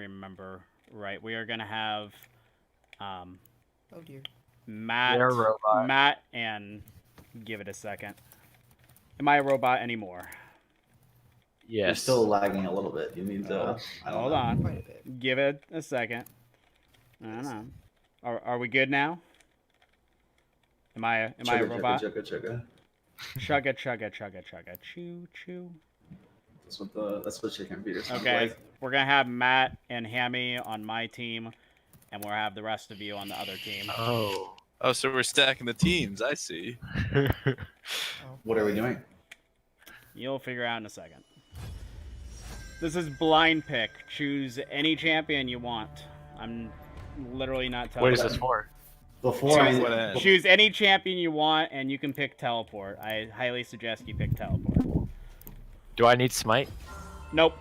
remember right. We are gonna have Oh dear. Matt, and give it a second. Am I a robot anymore? Yes. You're still lagging a little bit. You need to. Hold on. Give it a second. I don't know. Are we good now? Am I a robot? Chugga. Chugga. Choo. That's what your computer sounds Okay, like. we're gonna have Matt and Hammy on my team, and we'll have the rest of you on the other team. Oh, so we're stacking the teams. I see. What are we doing? You'll figure out in a second. This is blind pick. Choose any champion you want. I'm literally not telling you. What is this for? Choose any champion you want, and you can pick teleport. I highly suggest you pick teleport. Do I need smite? Nope.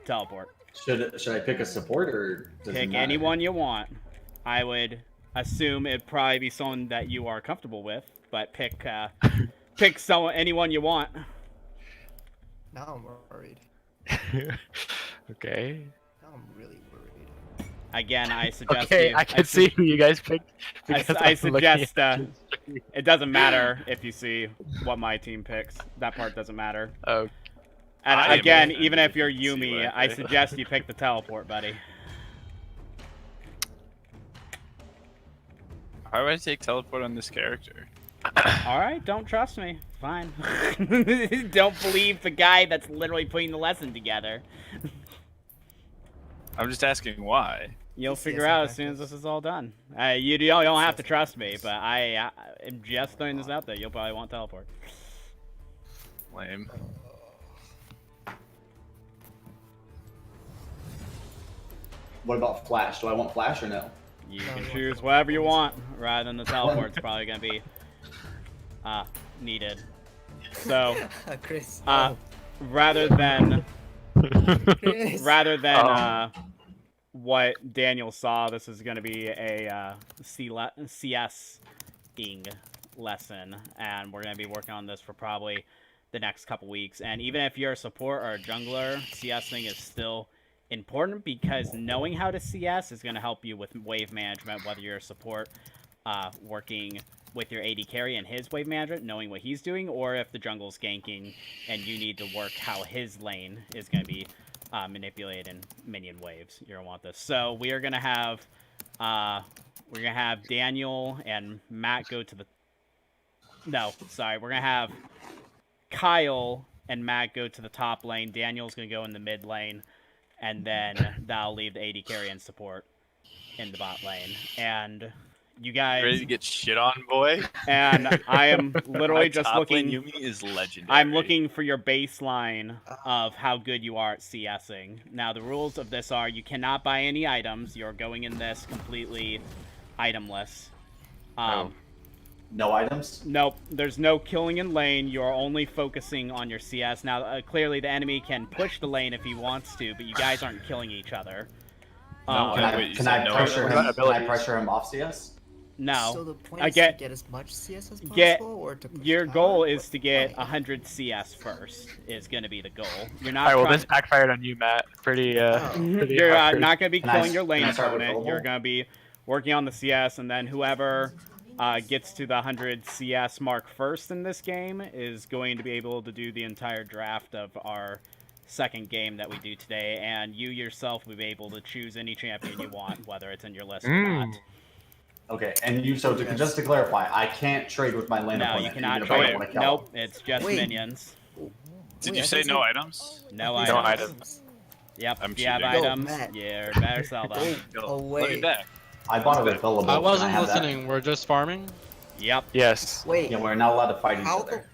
Teleport. Should I pick a support or does it Pick matter? anyone you want. I would assume it'd probably be someone that you are comfortable with, but pick anyone you want. Now I'm worried. Okay. Now I'm really worried. Again, I suggest. Okay, I can see who you guys picked. I suggest it doesn't matter if you see what my team picks. That part doesn't matter. Oh. And again, even if you're Yumi, I suggest you pick the teleport, buddy. Why would I take teleport on this character? Alright, don't trust me. Fine. Don't believe the guy that's literally putting the lesson together. I'm just asking why. You'll figure out as soon as this is all done. You don't have to trust me, but I am just throwing this out there. You'll probably want teleport. Lame. What about flash? Do I want flash or no? You can choose whatever you want, rather than the teleport's probably gonna be needed. So, Chris. rather than what Daniel saw, this is gonna be a CSing lesson, and we're gonna be working on this for probably the next couple weeks. And even if you're a support or a jungler, CSing is still important because knowing how to CS is going to help you with wave management, whether you're a support working with your AD carry and his wave management, knowing what he's doing, or if the jungle's ganking and you need to work how his lane is going to be manipulated in minion waves. You're going to want this. So we are going to have Daniel and Matt go to the... No, sorry. We're going to have Kyle and Matt go to the top lane. Daniel's going to go in the mid lane. And then that'll leave the AD carry and support in the bot lane. And you guys... Ready to get shit on, boy? And I am literally just looking... Yumi is legendary. I'm looking for your baseline of how good you are at CSing. Now, the rules of this are you cannot buy any items. You're going in this completely itemless. No items? Nope. There's no killing in lane. You're only focusing on your CS. Now, clearly the enemy can push the lane if he wants to, but you guys aren't killing each other. Can I pressure him off CS? No. So the point is to get as much CS as possible, or to push your power, goal or is to get 100 CS first. Is going to be the goal. You're not. Alright, well, this backfired on you, Matt. Pretty you're not going to be killing your lane start with opponent. You're going to be working on the CS, and then whoever gets to the 100 CS mark first in this game is going to be able to do the entire draft of our second game that we do today, and you yourself will be able to choose any champion you want, whether it's in your list or not. Okay, and just to clarify, I can't trade with my lane opponent. No, you cannot trade. Nope, it's just minions. Did you say no items? No No items. items. Yep, I'm if you have cheating. items, you better sell them. Look at that. I bought it available. I wasn't listening. We're just farming. Yep. Yes. Wait. Yeah, we're not allowed to fight each other.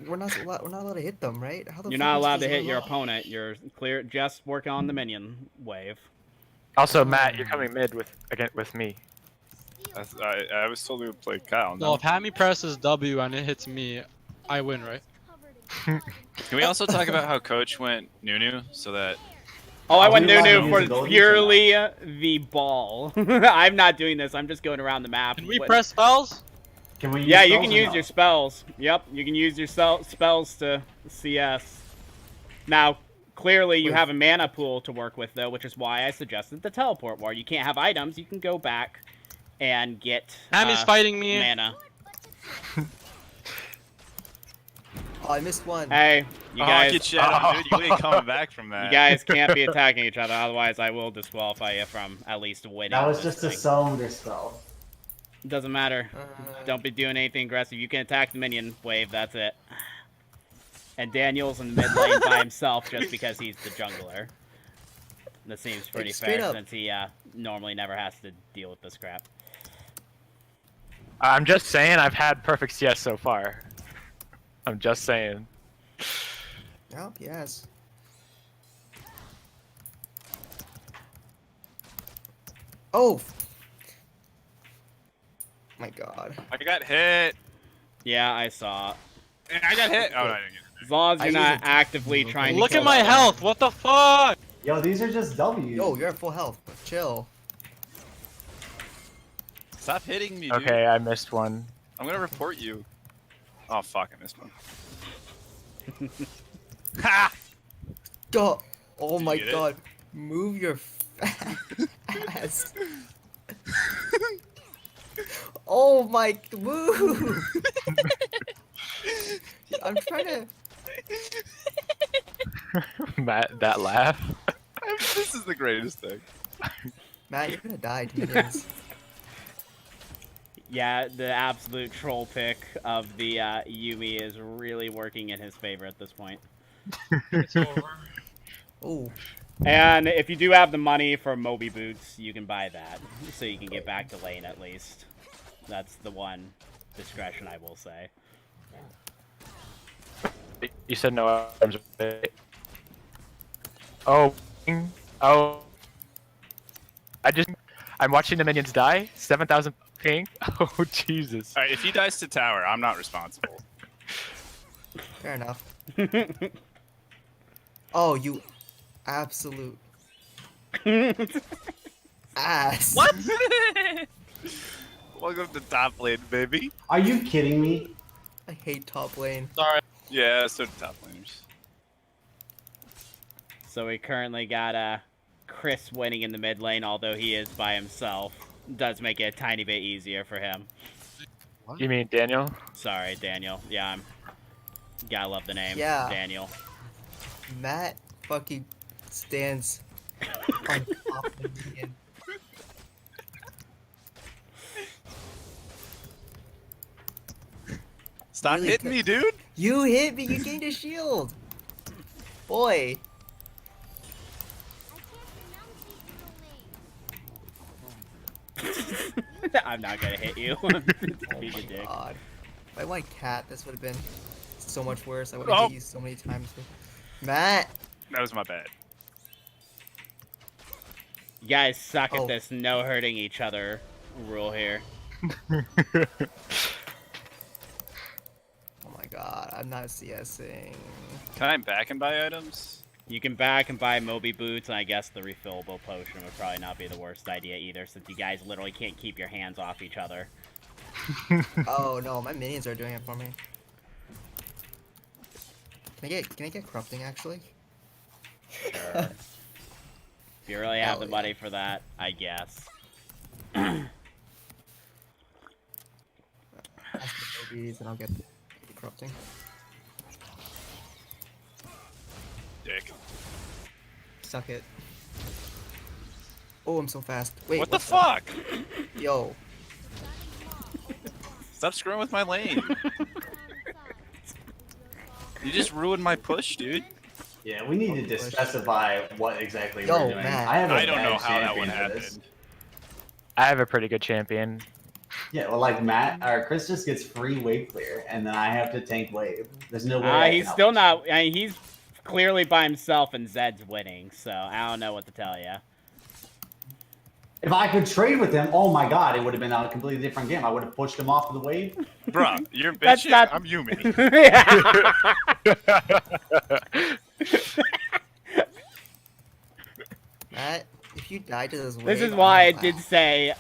We're not allowed to hit them, right? How the You're fuck not is allowed this to hit your allowed? opponent. You're clear. Just work on the minion wave. Also, Matt, you're coming mid with me. I was told we would play Kyle. No, if Hammy presses W and it hits me, I win, right? Can we also talk about how Coach went Nunu so that... Oh, I went Do you want Nunu to for use abilities purely the ball. I'm not doing this. I'm just going around the map. Can we press spells? Can we use Yeah, you spells can or use no? your spells. Yep, you can use your spells to CS. Now, Clearly, you have a mana pool to work with, though, which is why I suggested the teleport war. You can't have items, you can go back and get Hammy's fighting me. mana. Oh, I missed one. Hey, you guys, get shit on, dude. You ain't coming back from that. you guys can't be attacking each other, otherwise I will disqualify you from at least winning. That was this just a thing. Somber spell. Doesn't matter. Don't be doing anything aggressive. You can attack the minion wave, that's it. And Daniel's in the mid lane by himself just because he's the jungler. That seems pretty straight fair up. since he normally never has to deal with this crap. I'm just saying I've had perfect CS so far. I'm just saying. Oh, yes. Oh! My god. I got hit. Yeah, I saw. And I got hit. Oh, no, I didn't get hit. As long as you're I not use a- actively trying to Look kill at my them. health. What the fuck? Yo, these are just W's. Yo, you're at full health. Chill. Stop hitting me, dude. Okay, I missed one. I'm gonna report you. Oh, fuck, I missed one. Ha! Go. Oh Did my you get it? god. Move your fat ass. Oh my. Move! I'm trying to. Matt, that laugh. This is the greatest thing. Matt, you're gonna die to minions. Yeah, the absolute troll pick of the Yumi is really working in his favor at this point. It's over. Oh. And if you do have the money for Moby Boots, you can buy that, so you can get back to lane at least. That's the one discretion I will say. You said no items. Oh. Oh. I'm watching the minions die. 7,000 ping. Oh, Jesus. Alright, if he dies to tower, I'm not responsible. Fair enough. Oh, you absolute ass. What? Welcome to top lane, baby. Are you kidding me? I hate top lane. Sorry. Yeah, so do top laners. So we currently got Chris winning in the mid lane, although he is by himself. Does make it a tiny bit easier for him. You mean Daniel? Sorry, Daniel. Yeah, I'm. Gotta love the name. Yeah. Daniel. Matt fucking stands on top of the minion. Stop Really hitting me, dude. You hit me, you gained a shield. Boy. I'm not gonna hit you. Oh Being a my dick. god. If I went cat, this would have been so much worse. I would Oh. have hit you so many times. Matt! That was my bad. You guys suck Oh. at this no hurting each other rule here. Oh my god, I'm not CSing. Can I back and buy items? You can back and buy Moby Boots, and I guess the refillable potion would probably not be the worst idea either, since you guys literally can't keep your hands off each other. Oh no, my minions are doing it for me. Can I get corrupting actually? Sure. If you really have Hell the yeah. money for that, I guess. Ask the Mobies and I'll get the corrupting. Dick. Suck it. Oh, I'm so fast. Wait, What the what's fuck? that? Yo. Stop screwing with my lane. You just ruined my push, dude. Yeah, we needed to specify what exactly Yo, we're doing. Matt. I have a I don't know bad how that one champion for this. happened. I have a pretty good champion. Yeah, well, like Matt or Chris just gets free wave clear, and then I have to tank wave. There's no way. I He's can still help. not. I mean, he's clearly by himself, and Zed's winning, so I don't know what to tell you. If I could trade with him, oh my god, it would have been a completely different game. I would have pushed him off of the wave. Bruh, you're That's bitching. not- I'm Yumi. Matt, if you die to this wave, This is I'm why I gonna did laugh. say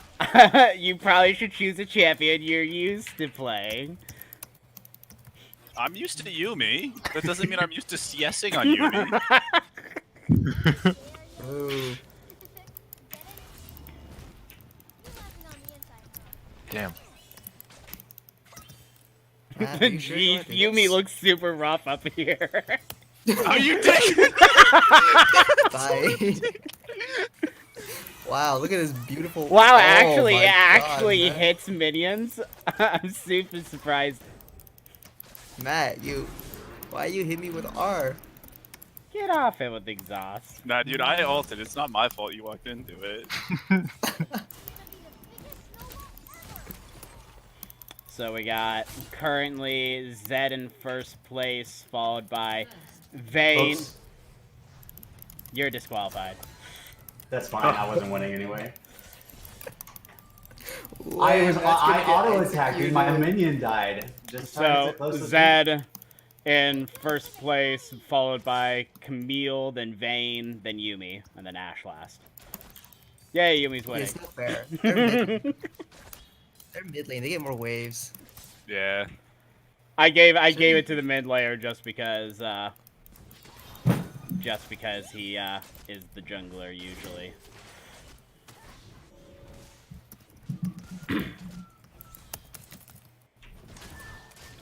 you probably should choose a champion you're used to playing. I'm used to Yumi. That doesn't mean I'm used to CSing on Yumi. Ooh. Damn. Matt, are you sure you Jeez, want to do Yumi this? looks super rough up here. Oh, you dick! Bye. Wow, look at this beautiful. Wow, Oh actually, my it God, actually Matt. hits minions. I'm super surprised. Matt, why you hit me with R? Get off it with exhaust. Nah, dude, I ulted. It's not my fault you walked into it. So we got currently Zed in first place, followed by Vayne. Oops. You're disqualified. That's fine. I wasn't winning anyway. Wait, Matt's gonna I get auto attacked and my executed. minion died. Just trying to So sit close with me. Zed in first place, followed by Camille, then Vayne, then Yumi, and then Ash last. Yay, Yumi's Yeah, winning. it's not fair. They're mid lane. They get more waves. Yeah. I gave it to the mid layer just because he is the jungler usually.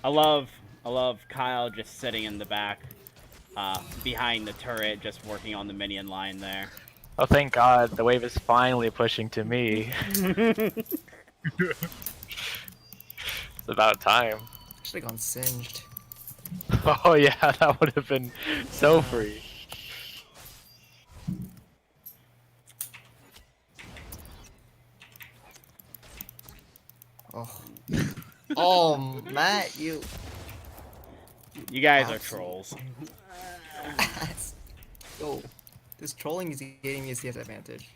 I love Kyle just sitting in the back, behind the turret, just working on the minion line there. Oh, thank God, the wave is finally pushing to me. It's about time. Should have gone singed. Oh yeah, that would have been so free. Oh. Oh, Matt, you. You guys are trolls. Yo, this trolling is getting me a CS advantage.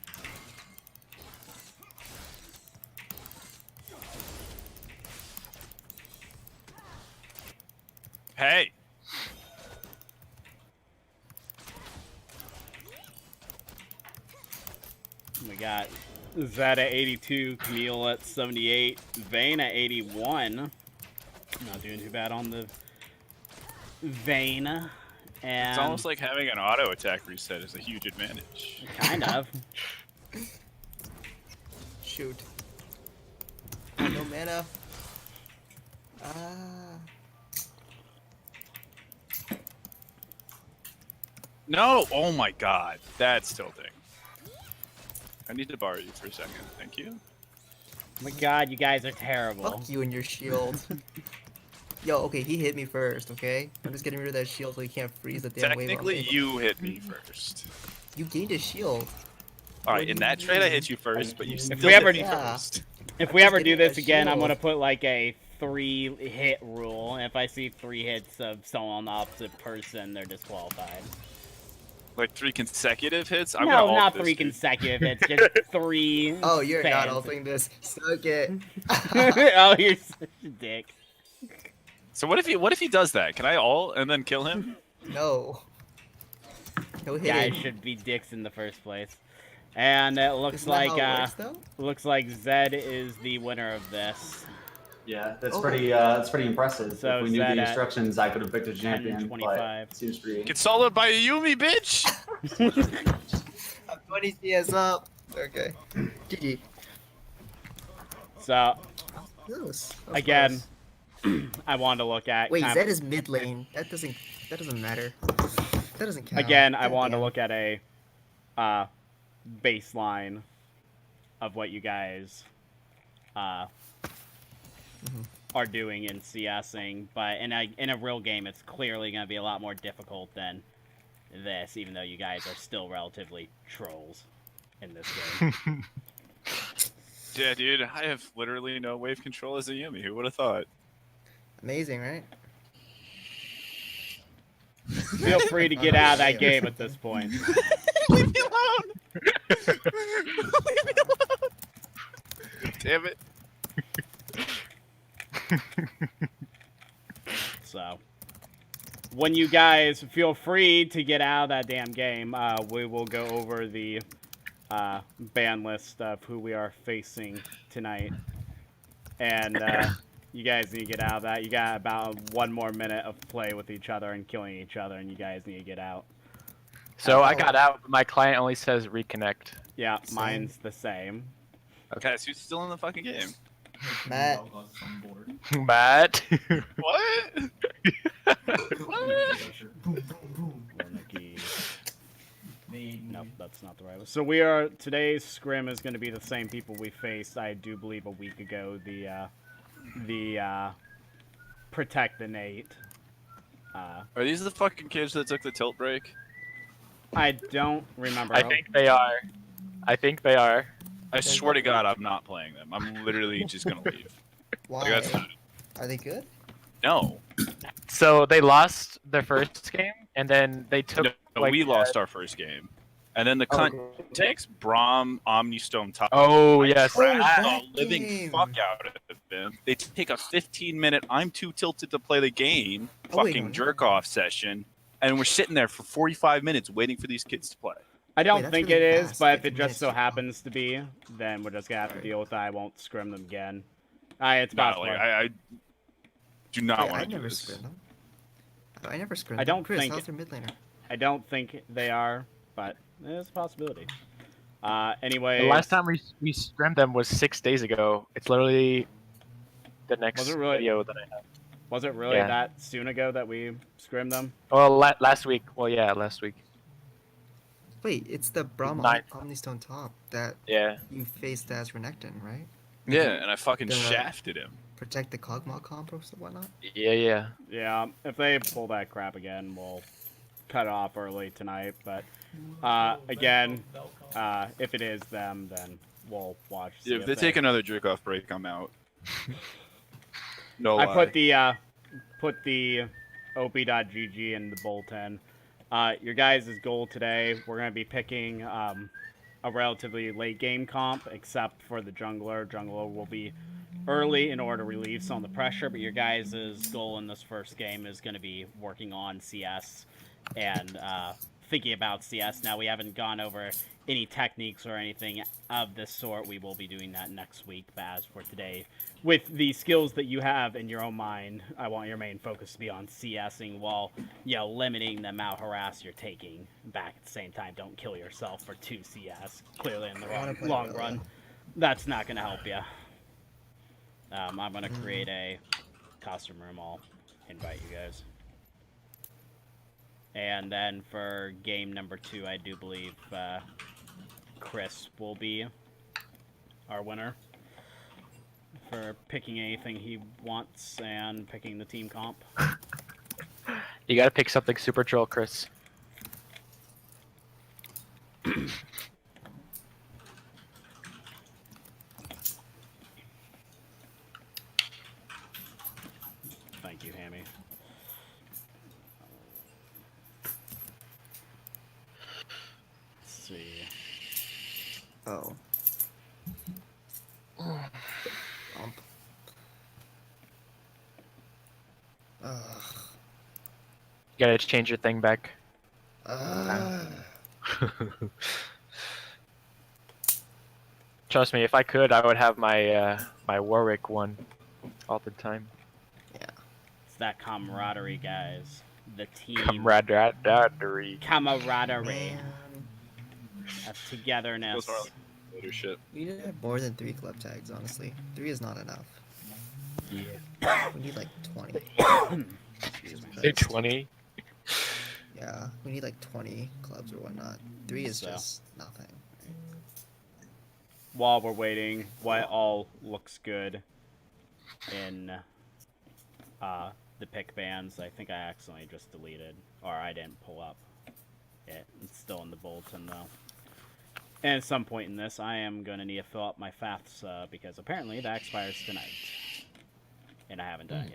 Hey! We got Zed at 82, Camille at 78, Vayne at 81. Not doing too bad on the Vayne. And It's almost like having an auto attack reset is a huge advantage. kind of. Shoot. No mana. Ah. No! Oh my god. That's tilting. I need to borrow you for a second. Thank you. Oh my god, you guys are terrible. Fuck you and your shield. Yo, okay, he hit me first, okay? I'm just getting rid of that shield so he can't freeze the damn wave on Technically, me. you hit me first. You gained a shield. Alright, in that trade I hit you first, but you still we ever- hit me Yeah. first. If we ever do getting this a again, I'm shield. gonna put like a 3-hit rule. If I see 3 hits of someone on the opposite person, they're disqualified. Like 3 consecutive hits? I'm No, gonna ult not this, 3 dude. consecutive hits, just 3. Oh, you're not fans. ulting this. Suck it. Oh, you're such a dick. So what if he does that? Can I ult and then kill him? No. No hit. Guys should be dicks in the first place. And it looks Isn't that like how it works, though? looks like Zed is the winner of this. Yeah, that's Oh. that's pretty impressive. So if we knew Zed the at instructions, I could have picked a champion. 10-25. But seems pretty. Get soloed by a Yumi, bitch! I'm 20 CS up. Okay. GG. So That was again, close. I wanted to look at Wait, kind Zed of- is mid lane. That doesn't matter. That doesn't count. again, I wanted to Goddamn. look at a baseline of what you guys are doing in CSing, but in a real game, it's clearly going to be a lot more difficult than this, even though you guys are still relatively trolls in this game. Yeah, dude, I have literally no wave control as a Yumi. Who would have thought? Amazing, right? Feel free to get out of that game at this point. Leave me alone! Leave me alone! Damn it. So, when you guys feel free to get out of that damn game, we will go over the ban list of who we are facing tonight. And you guys need to get out of that. You got about 1 more minute of play with each other and killing each other, and you guys need to get out. So I got out, but my client only says reconnect. Yeah, Same. mine's the same. Okay, so who's still in the fucking game? Matt. Matt. What? What? Nikki. Nope, that's not the right one. So we are today's scrim is going to be the same people we faced. I do believe a week ago. The protect the Nate. Are these the fucking kids that took the tilt break? I don't remember. I think they are. I think they are. I swear to God, I'm not playing them. I'm literally just gonna leave. Why? Like, that's not... Are they good? No. So they lost their first game, and then they took. No, like, we lost our first game. And then the cunt takes Braum, Omnistone top. Oh yes. that the living game. fuck out of them. They take a 15-minute, I'm too tilted to play the game, Oh, wait, fucking no. jerk-off session, and we're sitting there for 45 minutes waiting for these kids to play. I don't that's think really it is, fast, but if 50 it just minutes so too long. happens to be, then we're just gonna have to deal with it. I won't scrim them again. It's No, possible. like, I do not Wait, want I to do never this. scrimmed them. I never scrimmed I don't them. Chris, think- how's their mid laner? I don't think they are, but it's a possibility. Anyway, The last time we scrimmed them was 6 days ago. It's literally the next Was it really? video that I have. was it really Yeah. that soon ago that we scrimmed them? Well, last week. Well, yeah, last week. Wait, it's the Braum Ninth. Omnistone top that Yeah. you faced as Renekton, right? Yeah, and I fucking The- shafted him. Protect the Cogmaw comp or whatnot? Yeah. Yeah, if they pull that crap again, we'll cut it off early tonight. But again, if it is them, then we'll watch. Yeah, if they CSing. take another jerk-off break, I'm out. No I lie. put the op.gg in the bulletin. Your guys' goal today, we're gonna be picking a relatively late game comp, except for the jungler. Jungler will be early in order to relieve some of the pressure, but your guys' goal in this first game is going to be working on CS and thinking about CS. Now, we haven't gone over any techniques or anything of this sort. We will be doing that next week, but as for today, with the skills that you have in your own mind, I want your main focus to be on CSing while, limiting the amount of harass you're taking back at the same time. Don't kill yourself for 2 CS. Clearly in the I wanna play long Rilla. run, that's not going to help you. I'm going to create a costume room. I'll invite you guys. And then for game number 2, I do believe Chris will be our winner for picking anything he wants and picking the team comp. You gotta pick something super troll, Chris. Thank you, Hammy. Let's see. Oh. Bump. Ugh. You gotta change your thing back. Trust me, if I could, I would have my my Warwick one all the time. It's that camaraderie, guys. The team Camaraderie. camaraderie. Man. Of togetherness. Those are leadership. We need to have more than 3 club tags, honestly. 3 is not enough. Yeah. We need like 20. Excuse me. Say 20. Yeah, we need like 20 clubs or whatnot. 3 is So. just nothing. While we're waiting, what all looks good in the pick bands? I think I accidentally just deleted, or I didn't pull up it. It's still in the bulletin though. And at some point in this, I am going to need to fill up my FAFSA because apparently that expires tonight. And I haven't done it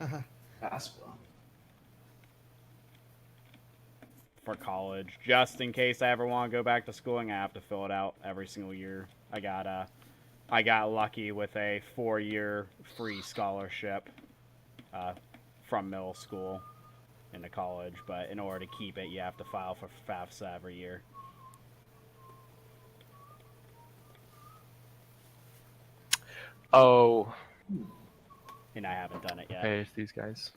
yet. Pass, bro. For college, just in case I ever want to go back to schooling, I have to fill it out every single year. I got lucky with a 4-year free scholarship from middle school into college, but in order to keep it, you have to file for FAFSA every year. Oh, And I haven't done it yet. okay, it's these guys.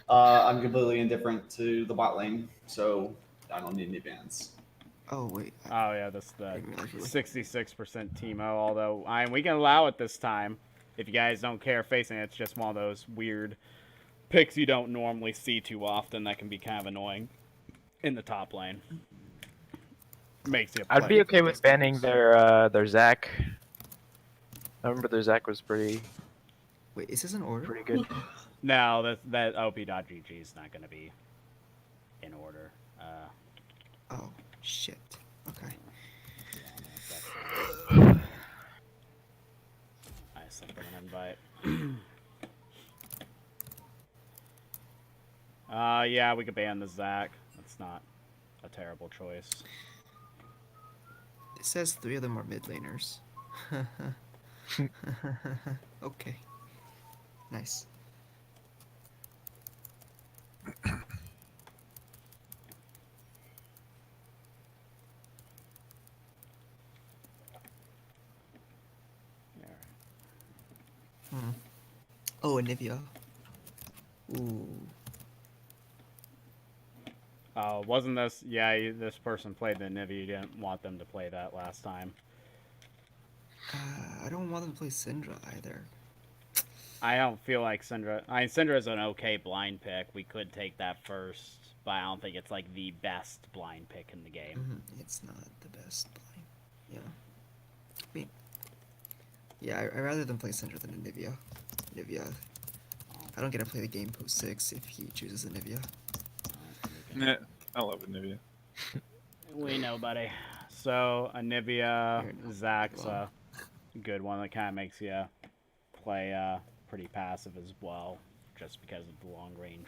I'm completely indifferent to the bot lane, so I don't need any bans. Oh wait. Oh yeah, that's the didn't realize really. 66% Teemo. Although we can allow it this time. If you guys don't care facing it, it's just one of those weird picks you don't normally see too often that can be kind of annoying in the top lane. Makes you. I'd be okay with banning their Zac. I remember their Zac was pretty Wait, is this an order? good. No, that op.gg is not going to be in order. Oh shit. Okay. I sent them an invite. Yeah, we could ban the Zac. That's not a terrible choice. It says 3 of them are mid laners. Okay. Nice. Hmm. Oh, Anivia. Ooh. Wasn't this? Yeah, this person played the Nivea. You didn't want them to play that last time. I don't want them to play Syndra either. I don't feel like Syndra. Syndra is an okay blind pick. We could take that first, but I don't think it's like the best blind pick in the game. It's not the best blind. Yeah. I mean, yeah, I'd rather them play Syndra than Anivia. Anivia. I don't get to play the game post 6 if he chooses Anivia. Yeah, I love Anivia. We know, buddy. So Anivia, Zac's a good one that kind of makes you play pretty passive as well, just because of the long range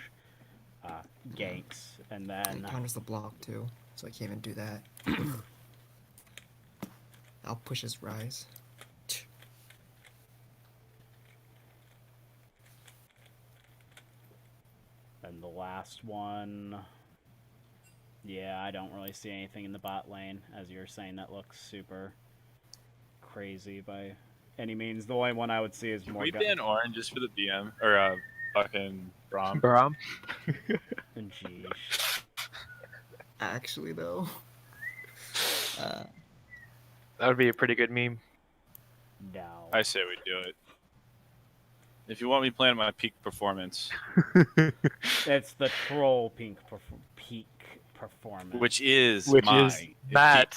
ganks, and then It counters the block too, so I can't even do that. I'll push his rise. and the last one. Yeah, I don't really see anything in the bot lane, as you were saying, that looks super crazy by any means. The only one I would see is more. We ban Orange just for the BM or fucking Braum. Braum. Jeez. Actually, though, That would be a pretty good meme. No. I say we do it. If you want me playing my peak performance, It's the troll peak performance. which is Matt's peak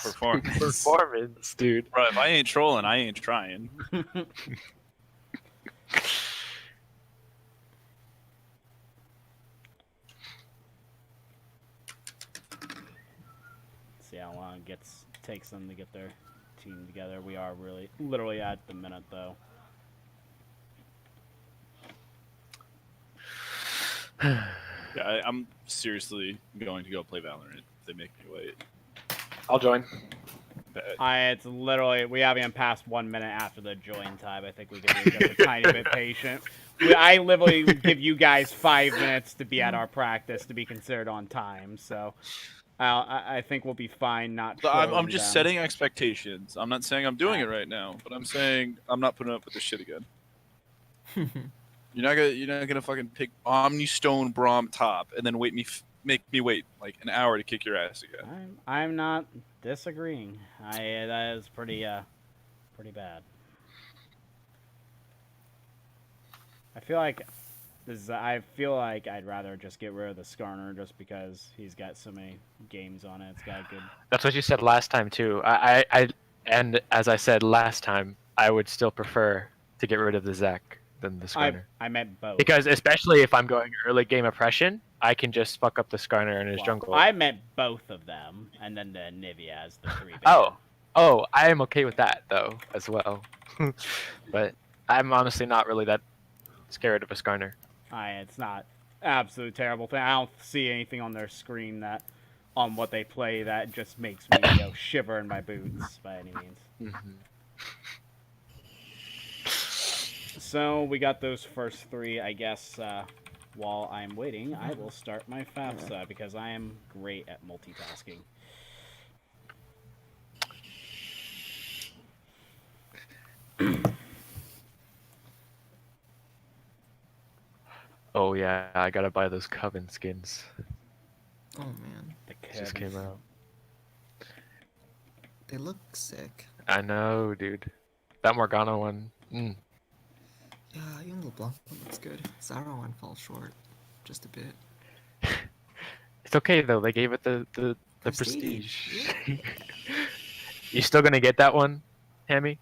performance. performance, dude. Bro, if I ain't trolling, I ain't trying. See how long it takes them to get their team together. We are literally at the minute, though. Yeah, I'm seriously going to go play Valorant. They make me wait. I'll join. Bet. It's literally, we haven't even passed 1 minute after the join time. I think we can be just a tiny bit patient. I literally give you guys 5 minutes to be at our practice to be considered on time, so I think we'll be fine. Not. So I'm trolling just them. setting expectations. I'm not saying I'm doing it right now, but I'm saying I'm not putting up with this shit again. You're not gonna fucking pick Omnistone Braum top and then make me wait like an hour to kick your ass again. I'm not disagreeing. That is pretty bad. I feel like I'd rather just get rid of the Skarner just because he's got so many games on it. It's got a good. That's what you said last time too. And as I said last time, I would still prefer to get rid of the Zac than the Skarner. I meant both. Because especially if I'm going early game oppression, I can just fuck up the Skarner and his jungle. I meant both of them, and then the Nivea as the 3. Oh, I am okay with that though as well. But I'm honestly not really that scared of a Skarner. It's not absolute terrible thing. I don't see anything on their screen that, on what they play, that just makes me shiver in my boots by any means. So we got those first 3. I guess while I'm waiting, I will start my FAFSA because I am great at multitasking. Oh yeah, I gotta buy those Coven skins. Oh man, The Just kid. came out. they look sick. I know, dude. That Morgana one. Mm. Yeah, even the Blanc one looks good. Zara one falls short, just a bit. It's okay though. They gave it the Prestige, prestige. You still gonna get that one, Hammy?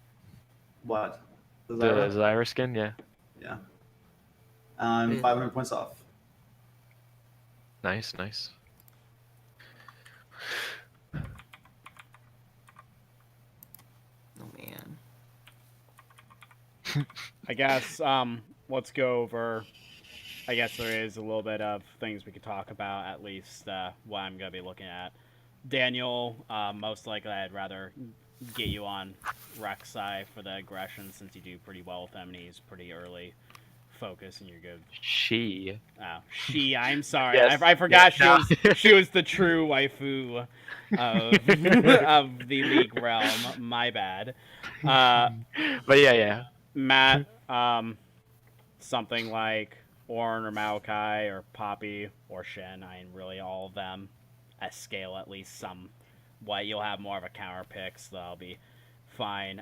What? The The Zyra? Zyra skin, yeah. Yeah. I'm Yeah. 500 points off. Nice, nice. Oh man. I guess let's go over. I guess there is a little bit of things we could talk about. At least what I'm gonna be looking at. Daniel, most likely I'd rather get you on Rek'Sai for the aggression since you do pretty well with him and he's pretty early focus and you're good. She. Oh, she. I'm sorry. Yes. I forgot Yeah. she was the true waifu of the League realm. My bad. But yeah. Matt, something like Ornn or Maokai or Poppy or Shen. I mean, really all of them at scale at least some. What you'll have more of a counter pick, so that'll be fine.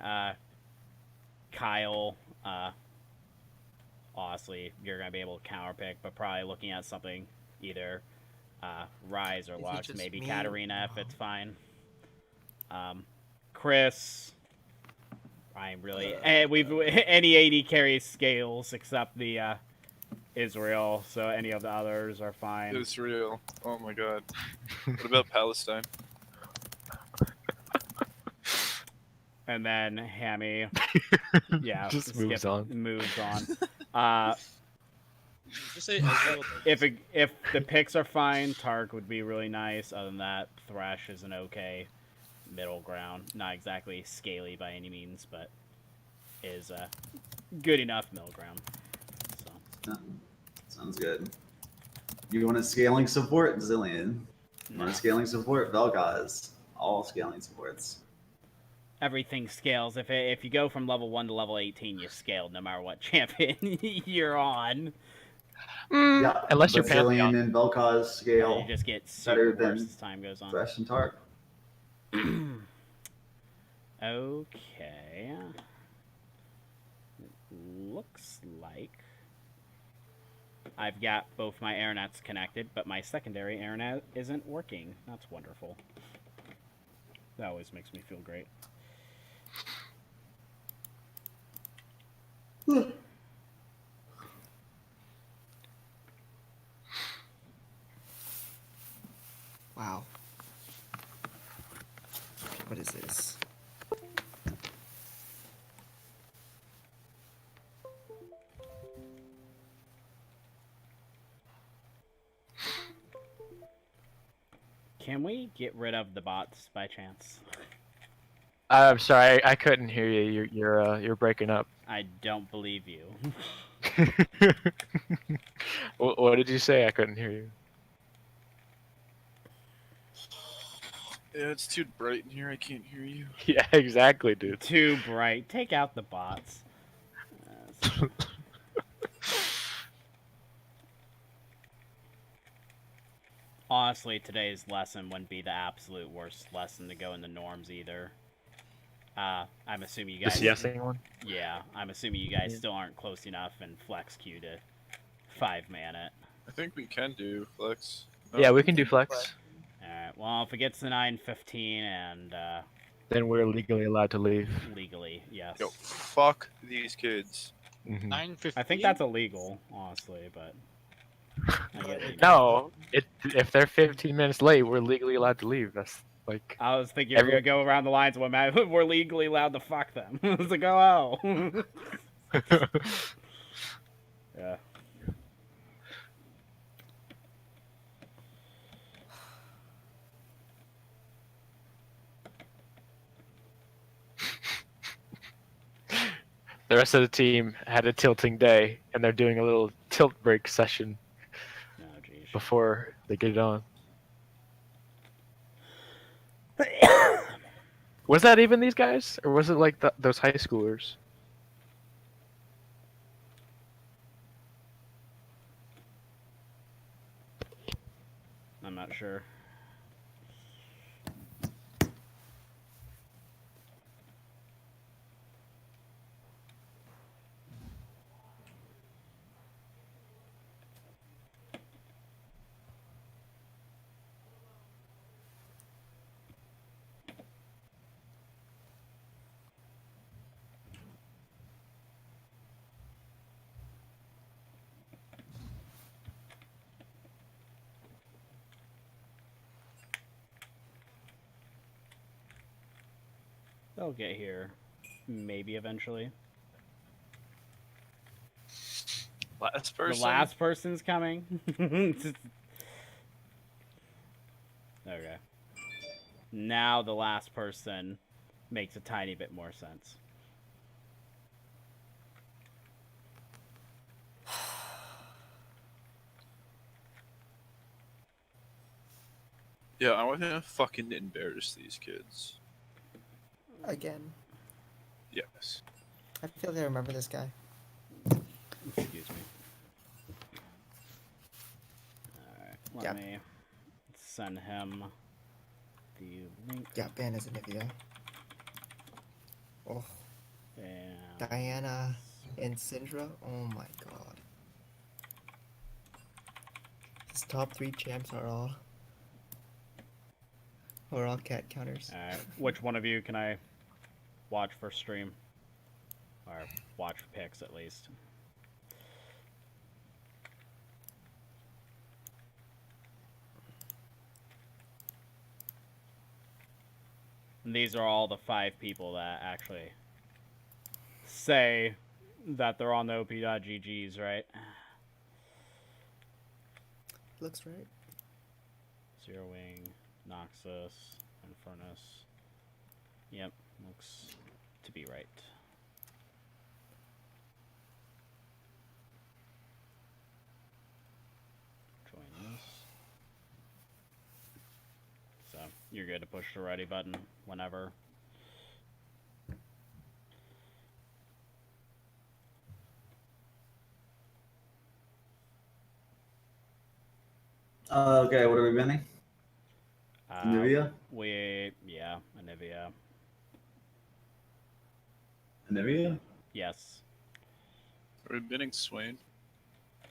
Kyle, honestly, you're gonna be able to counter pick, but probably looking at something either Rise or Is it Lux, just maybe me? Katarina if Oh. it's fine. Chris, I'm really we've any 80 carries scales except the Israel, so any of the others are fine. It's real. Oh my god. What about Palestine? And then Hammy, yeah, Just moves on. Moves on. Just say Ezreal. If the picks are fine, Tark would be really nice. Other than that, Thresh is an okay middle ground. Not exactly scaly by any means, but is a good enough middle ground. So Sounds good. You want a scaling support? Zillion. You want a scaling support? Vel'Koz. All scaling supports. everything scales. If you go from level 1 to level 18, you scaled no matter what champion you're on. Yeah, Unless you're but Zillion Pantheon. and Vel'Koz scale You just get better super worse than as time goes on. Thresh and Tark. Okay. Looks like I've got both my internets connected, but my secondary internet isn't working. That's wonderful. That always makes me feel great. Wow. What is this? Can we get rid of the bots by chance? I'm sorry, I couldn't hear you. You're breaking up. I don't believe you. What did you say? I couldn't hear you. Yeah, it's too bright in here. I can't hear you. Yeah, exactly, dude. Too bright. Take out the bots. Honestly, today's lesson wouldn't be the absolute worst lesson to go in the norms either. I'm assuming you The guys. CSing one? Yeah, I'm assuming you guys Yeah. still aren't close enough in flex queue to 5-man it. I think we can do flex. Yeah, we can do flex. Alright, well, if it gets to 9:15 and Then we're legally allowed to leave. legally, yes. Yo, fuck these kids. Mhm. 9:15. I think that's illegal, honestly, but. I get legal. No, if they're 15 minutes late, we're legally allowed to leave. That's like. I was thinking we were gonna go around the lines when we're legally allowed to fuck them. I was like, oh. Yeah. The rest of the team had a tilting day, and they're doing a little tilt break session Oh, jeez. before they get it on. Was that even these guys, or was it like those high schoolers? not sure. They'll get here, maybe eventually. Last person. The last person's coming. Okay. Now the last person makes a tiny bit more sense. Yeah, I want to fucking embarrass these kids. Again. Yes. I feel like I remember this guy. Excuse me. Alright, let Yep. me send him the link. Yeah, ban is Anivia. Oh, And Diana and Syndra. Oh my god. His top 3 champs are all cat counters. Alright, which one of you can I watch for stream? Or watch for picks at least. And these are all the 5 people that actually say that they're on the op.ggs, right? Looks right. Zero Wing, Noxus, Infernus. Yep, looks to be right. Join this. So, you're good to push the ready button whenever. Okay, what are we banning? Anivia? Yeah, Anivia. Anivia? Yes, Are we binning Swain?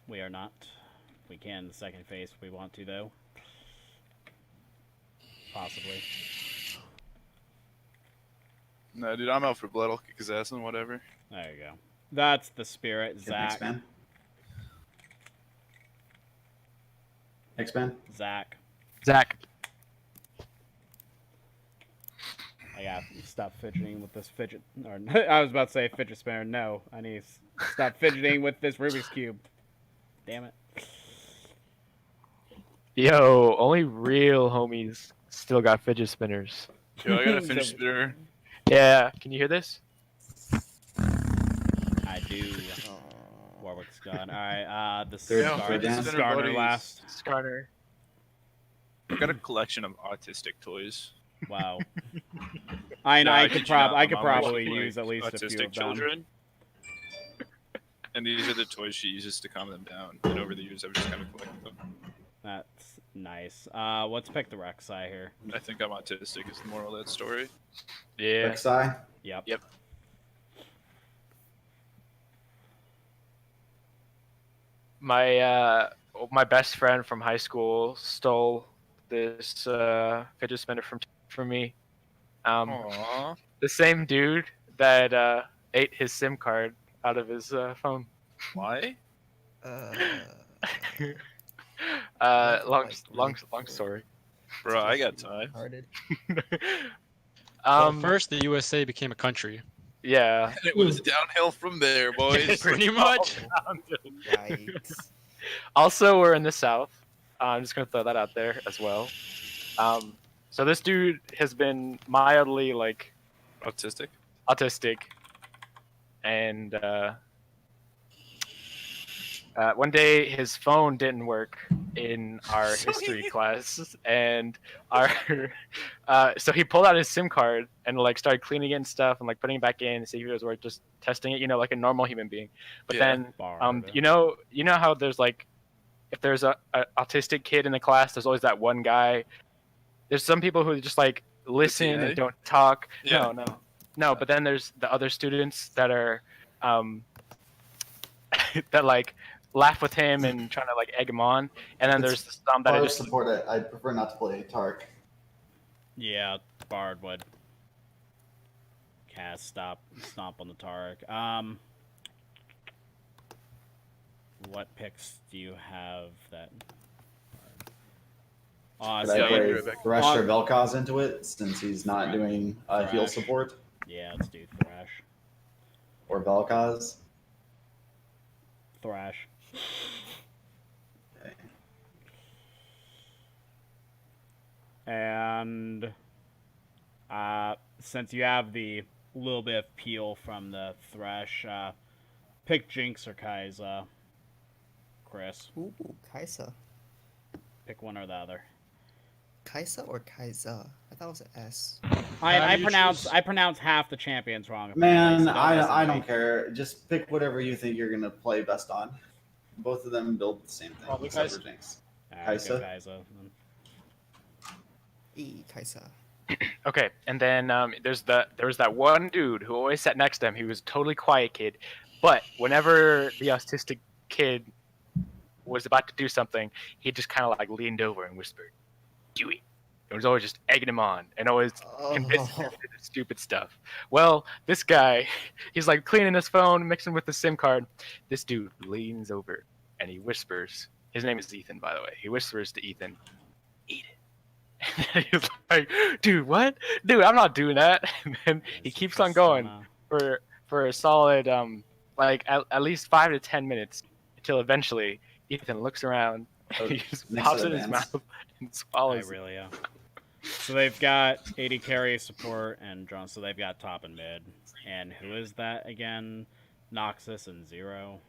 we are not. We can in the second phase if we want to, though. Possibly. No, dude, I'm out for blood. I'll kick his ass and whatever. There you go. That's the spirit, Can Zach. X-ban? X-ban? Zach. Zach. I gotta stop fidgeting with this fidget. Or I was about to say fidget spinner. No, I need to stop fidgeting with this Rubik's Cube. Damn it. Yo, only real homies still got fidget spinners. Yo, I gotta finish spinner. Yeah, can you hear this? I do. Warwick's gone. Alright, the Third Yeah, card down. Skarner buddies. last. Skarner. I got a collection of autistic toys. Wow. I know. Yeah, I kid could you not, I could my mom probably likes use at least a few autistic of them. children. And these are the toys she uses to calm them down. And over the years, I've just kind of collected them. That's nice. Let's pick the Rek'Sai here. I think I'm autistic is the moral of that story. Yeah. Rek'Sai? Yep. Yep. My best friend from high school stole this fidget spinner from me. Aww. The same dude that ate his SIM card out of his phone. Why? Long story. Bro, I got time. Hearted. Well, first, the USA became a country. Yeah. And it was downhill from there, boys. Pretty much. Yikes. Also, we're in the South. I'm just gonna throw that out there as well. So this dude has been mildly like Autistic? autistic, and one day his phone didn't work in our history class, and our so he pulled out his SIM card and like started cleaning it and stuff and like putting it back in to see if it was worth, just testing it, like a normal human being. But Yeah. then Barred. you know how there's like if there's a autistic kid in the class, there's always that one guy. There's some people who just like listen TA? and don't talk. Yeah. No. But then there's the other students that are that like laugh with him and trying to like egg him on. And then there's some that are Bard just support it. I prefer not to play Tark. Yeah, Bard would cast stomp on the Tark. What picks do you have that? Could I Yeah, play Rubik. Thresh or Vel'Koz into it since he's not doing heal Thresh. support? Yeah, let's do Thrash. Or Vel'Koz? Thrash. Okay. And since you have the little bit of peel from the Thresh, pick Jinx or Kai'Sa. Chris, Ooh, Kaisa. pick one or the other. Kaisa or Kaisa? I thought it was an S. I you pronounce half the champions wrong. Man, apparently, so don't listen I to me. don't care. Just pick whatever you think you're gonna play best on. Both of them build the same thing. Probably except for Kai'Sa. Jinx. Alright, go Kaisa? Kaisa. Kaisa. okay. And then there was that one dude who always sat next to him. He was a totally quiet kid, but whenever the autistic kid was about to do something, he just kind of like leaned over and whispered, "Do it." It was always just egging him on and always convincing him to do the stupid stuff. Well, this guy, he's like cleaning his phone, mixing with the SIM card. This dude leans over and he whispers. His name is Ethan, by the way. He whispers to Ethan, "Eat it." And he's like, "Dude, what? Dude, I'm not doing that." And then he keeps on going for a solid like at least 5 to 10 minutes until eventually Ethan looks around, he just Next pops to it in the his bands. mouth and swallows. Irelia. So they've got AD carry support and drone. So they've got top and mid. And who is that again? Noxus and Zero.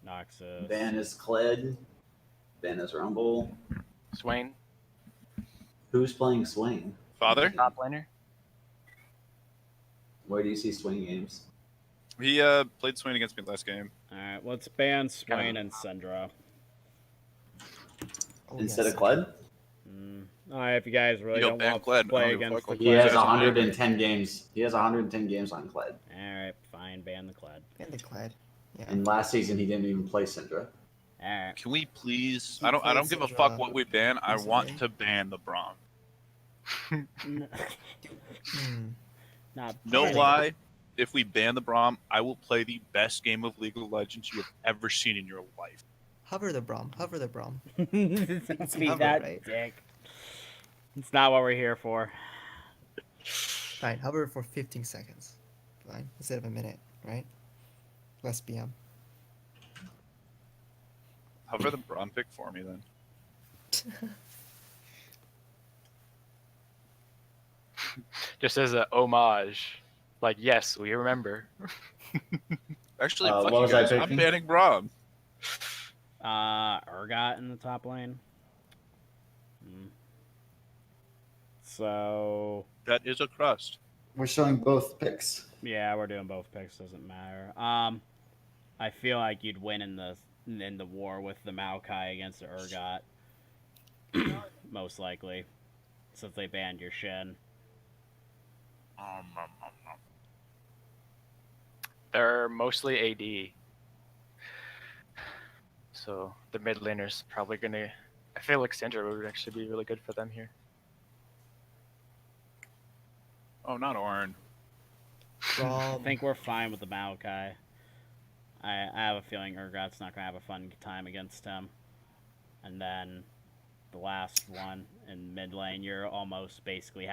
Noxus. Ban is Kled. Ban is Rumble. Swain, Who's playing Swain? Father? top laner. Where do you see Swain games? He played Swain against me last game. All right, let's ban Swain and Syndra. Oh, Instead yes. of Kled? All right, if you guys really Yo, don't ban want Kled. to play I don't give a against the fuck He has Kled. 110 games. He has 110 games on Kled. All right, fine, ban the Kled. And the Clad. Yeah. And last season he didn't even play Syndra. All right. Can we please? He I don't played give a Syndra fuck what we ban. I want recently. to ban the Braum. Hmm. Not No Right. lie. If we ban the Braum, I will play the best game of League of Legends you have ever seen in your life. Hover the Braum. Hover the Braum. Don't be Cover, that right? dick. It's not what we're here for. Fine. Hover for 15 seconds. Fine. Instead of a minute, right? Less BM. Hover the Braum pick for me then. Just as a homage. Like, yes, we remember. Actually, What fuck you was I guys. I'm picking? banning Braum. Urgot in the top lane. So That is a crust. We're showing both picks. yeah, we're doing both picks. Doesn't matter. I feel like you'd win in the war with the Maokai against the Urgot. Most likely, since they banned your Shin. They're mostly AD. So the mid laner's probably gonna. I feel like Syndra would actually be really good for them here. Oh, not Ornn. I Braum. think we're fine with the Maokai. I have a feeling Urgot's not gonna have a fun time against him. And then the last one in mid lane, you're almost basically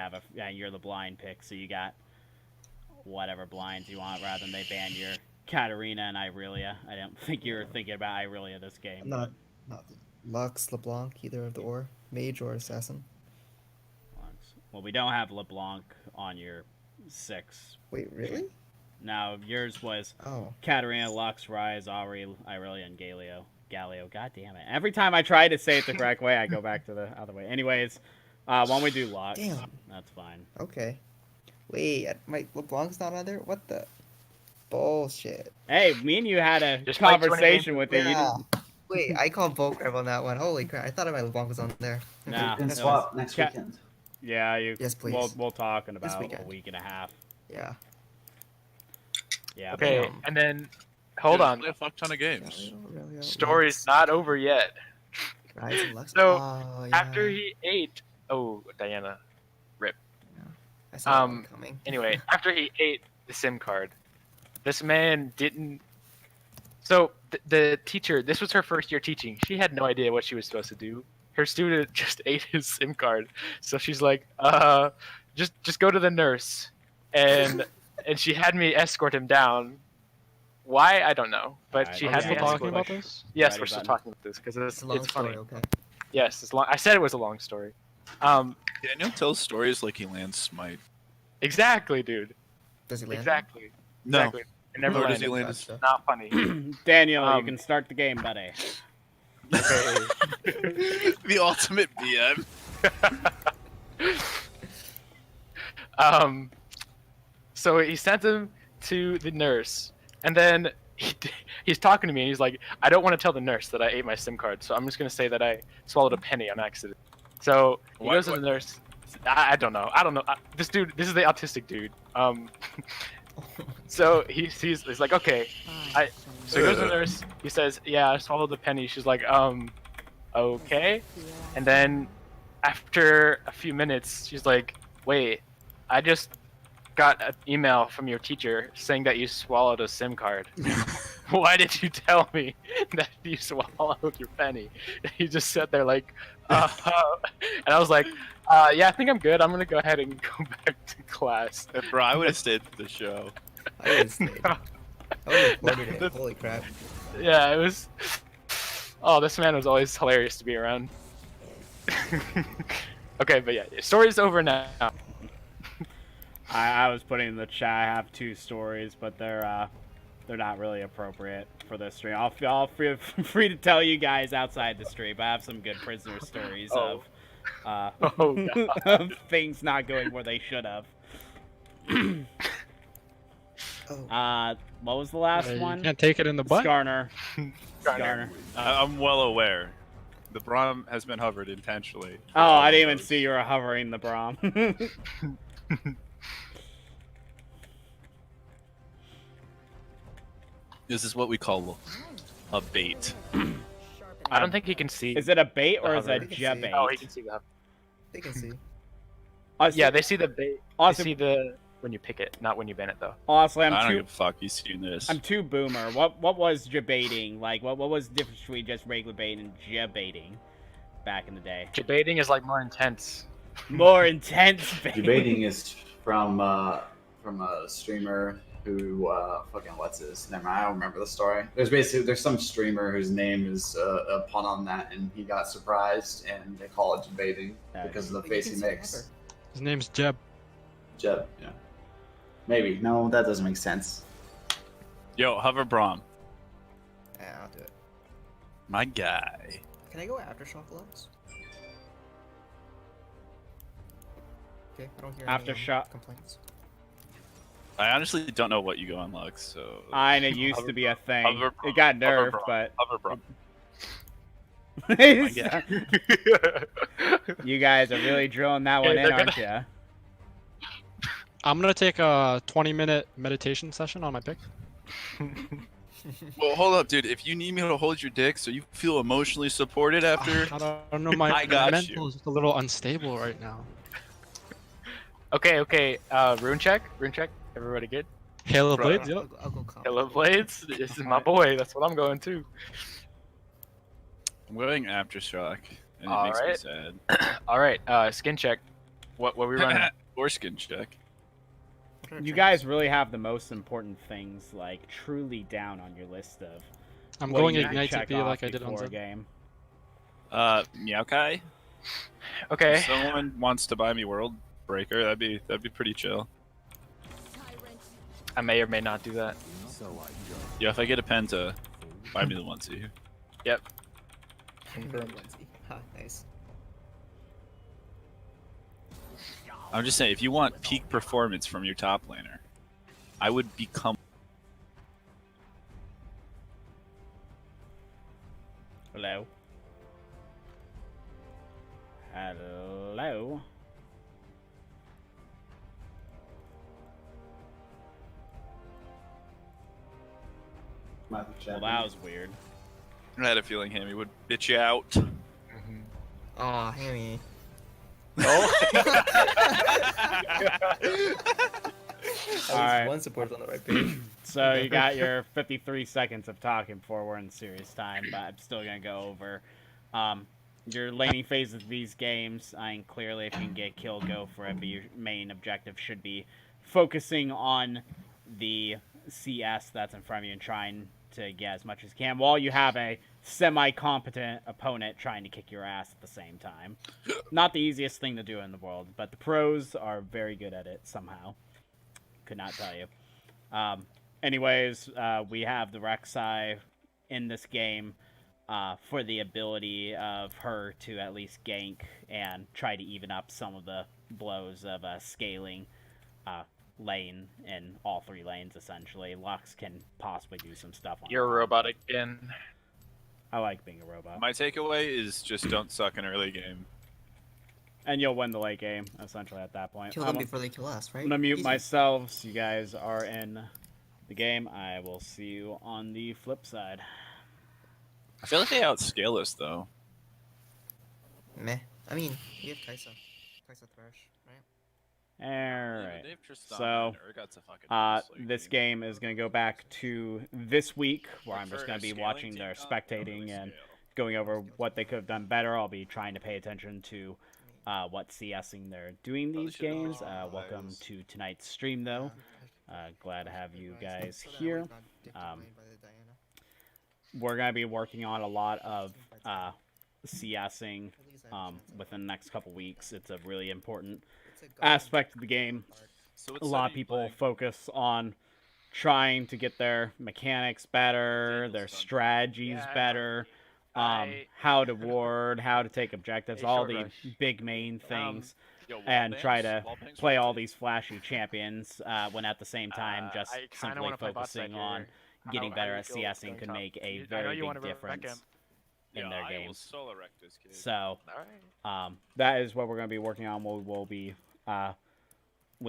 you're the blind pick, so you got whatever blinds you want rather than they ban your Katarina and Irelia. I don't think you were thinking about Irelia this game. Not Lux, LeBlanc, either of the or. Mage or Assassin. Well, we don't have LeBlanc on your 6. Wait, really? Now, yours was Oh. Katarina, Lux, Ryze, Irelia, and Galio. God damn it. Every time I try to say it the correct way, I go back to the other way. Anyways, why don't we do Lux? Damn. That's fine. Okay. Wait, my LeBlanc's not on there? What the? Bullshit. Hey, me and you had a Just play 20 conversation games. with it. You Yeah. didn't... Wait, I called bullcrap on that one. Holy crap! I thought my LeBlanc was on there. Okay. Nah. We can it swap was- next Ca- weekend. Yeah, you. Yes, please. We'll talk in about a weekend. week and a half. Yeah. Yeah. Okay, Damn. and then hold Dude, on. play a fuck ton of games. Story's not over yet. Rise and Lux. So, Oh, yeah. After he ate, oh Diana. I saw that one coming. Anyway, after he ate the SIM card, this man didn't. So the teacher, this was her first year teaching. She had no idea what she was supposed to do. Her student just ate his SIM card, so she's like, just go to the nurse, and she had me escort him down. Why I don't know, but Alright, she okay, had Still me yeah, talking escort. about this? Yes, Ready we're still button. talking about this because It's a long it's funny. story, okay. Yes, it's long. I said it was a long story. Daniel tells stories like he lands Smite. Exactly, dude. Does he land? Exactly. No. Exactly. It never Nor does landed. he land Gotcha. Not funny. Daniel, you Um, can start the game, buddy. The ultimate BM. So he sent him to the nurse, and then he's talking to me, and he's like, "I don't want to tell the nurse that I ate my SIM card, so I'm just gonna say that I swallowed a penny on accident." So he What- goes to the what- nurse. I don't know. This dude, this is the autistic dude. So he's like, okay. So he goes to the nurse. He says, "Yeah, I swallowed the penny." She's like, okay. And then after a few minutes, she's like, "Wait, I just got an email from your teacher saying that you swallowed a SIM card. Why did you tell me that you swallowed your penny?" And he just sat there like, and I was like, yeah, I think I'm good. I'm gonna go ahead and go back to class. Bro, I would have stayed for the show. I didn't stay. I would have recorded it. Holy crap. Yeah, it was. Oh, this man was always hilarious to be around. Okay, but yeah, story's over now. I was putting in the chat. I have 2 stories, but they're not really appropriate for this stream. I'll feel free to tell you guys outside the stream. I have some good prisoner stories Oh. of Oh, God. of things not going where they should have. Oh. What was the last You one? can't take it in the butt. Skarner. Garner. I'm well aware. The Braum has been hovered intentionally. Oh, I didn't even see you were hovering the Braum. This is what we call a bait. I don't think he can see. Is it a bait or is it a Hover. jet bait? Oh, he can see the. They can see. Yeah, they see the bait. They Honestly, see the when you pick it, not when you ban it though. honestly, I don't I'm give a fuck. You seen this? too boomer. What was jebaiting? Like, what was the difference between just regular bait and jebaiting back in the day? Debating is like more intense. More intense bait. Debating is from a streamer who fucking what's his? Never mind, I don't remember the story. There's some streamer whose name is a pun on that, and he got surprised, and they call it debating because of the face he makes. His name's Jeb. Jeb, yeah. Maybe no, that doesn't make sense. Yo, hover Braum. Yeah, I'll do it. My guy. Can I go Aftershock Lux? Okay, I don't hear any Aftershock. complaints. I honestly don't know what you go on Lux, so. And it used to be a thing. Hover It got Hover nerfed, Braum. but Hover Braum. you guys are really drilling that one Yeah, in, they're aren't you? I'm gonna take a 20-minute meditation session on my pick. Well, hold up, dude. If you need me to hold your dick so you feel emotionally supported after. I don't know, my I got mental you. is a little unstable right now. Okay. Rune check. Everybody good? Hail of Bro. Blades, yep. I'll go comp. Hello, Blades. This is my boy. That's what I'm going to. I'm going Aftershock, and it All makes right. me sad. All right. Skin check. What we running? Or skin check. You guys really have the most important things, like, truly down on your list of. I'm what going you need to Ignite check TP off like I did on before a Zed. game. Meowkai. Okay. If someone wants to buy me World Breaker, that'd be pretty chill. I may or may not do that. Yeah, if I get a Penta, buy me the onesie. Yep. Confirmed. Ha, nice. I'm just saying, if you want peak performance from your top laner, I would become. Hello? Well, that was weird. I had a feeling Hammy would bitch you out. Aw, Hammy. Oh. Alright. One support on the right page. So you got your 53 seconds of talking before we're in serious time, but I'm still gonna go over your laning phase of these games. I mean, clearly, if you can get kill, go for it. But your main objective should be focusing on the CS that's in front of you and trying to get as much as you can, while you have a semi-competent opponent trying to kick your ass at the same time. Not the easiest thing to do in the world, but the pros are very good at it somehow. Could not tell you. Anyways, we have the Rek'Sai in this game for the ability of her to at least gank and try to even up some of the blows of scaling lane in all three lanes, essentially. Lux can possibly do some stuff on You're a robot again. I like being a robot. My takeaway is just don't suck in early game. And you'll win the late game, essentially, at that point. Kill them before they kill us, right? I'm gonna mute Easy. myself so you guys are in the game. I will see you on the flip side. I feel like they outscale us though. Meh. I mean, we have Kaisa. Kaisa Thresh, right? Alright. They've Tristan So, and Urgot's a fucking ass, like, this dude. game is going to go back to this week, where Like, I'm just for going a to be scaling watching team, their they don't spectating really and scale. going over what they could have done better. I'll be trying to pay attention to what CSing they're doing Probably these should've games. gone Welcome wise. to tonight's stream, though. Glad to have you guys here. We're going to be working on a lot of CSing within the next couple weeks. It's a really important aspect of the game. So A what's lot that of you people playing? focus on trying to get their mechanics better, their strategies Yeah, I know. better, I- how to ward, how to take objectives, Hey, all Short the Rush. big main things, Yo, wall and bangs? try to Wall bangs play were all good. these flashy champions when at the same time just I kinda simply wanna play bot focusing side on here. getting How better you at feel CSing going could top? make a I know very you big wanna wreck him. difference in Yeah, their I game. will solo wreck this kid. So Alright. that is what we're going to be working on. We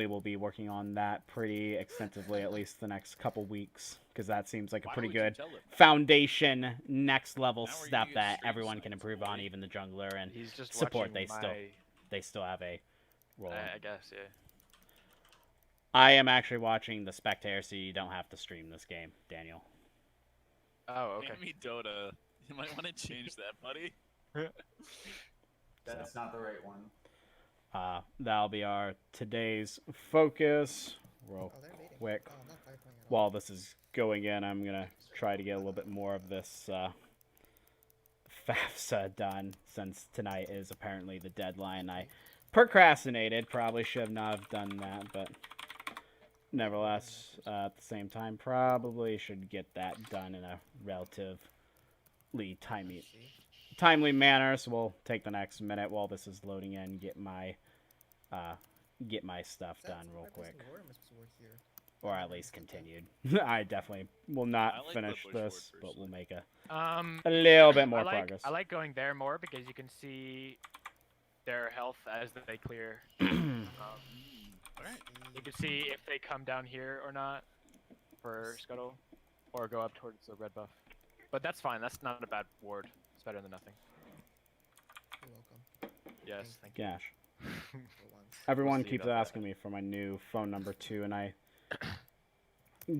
will be working on that pretty extensively, at least the next couple weeks, because that seems like a Why pretty would you good tell him? foundation, next level Now we're step gonna get that stream everyone can sites, improve on, boy. even the jungler and He's just support. watching They still have a role. I guess, yeah. I am actually watching the spectator, so you don't have to stream this game, Daniel. Oh, okay. Hammy Dota. You might want to change that, buddy. That's not the right one. That'll be our today's focus. Real quick. While this is going in, I'm gonna try to get a little bit more of this FAFSA done, since tonight is apparently the deadline. I procrastinated. Probably should not have done that, but nevertheless, at the same time, probably should get that done in a relatively timely manner. So we'll take the next minute while this is loading in, get my stuff done real quick, or at least continued. I definitely will not I like the finish bush this, ward but we'll personally. make a Um, little bit more I like, progress. I like going there more because you can see their health as they clear. Alright. You can see if they come down here or not for Scuttle, or go up towards the red buff. But that's fine. That's not a bad ward. It's better than nothing. You're welcome. Yes, thank you. Gosh. For once. Everyone We'll see keeps about that. asking me for my new phone number too, and I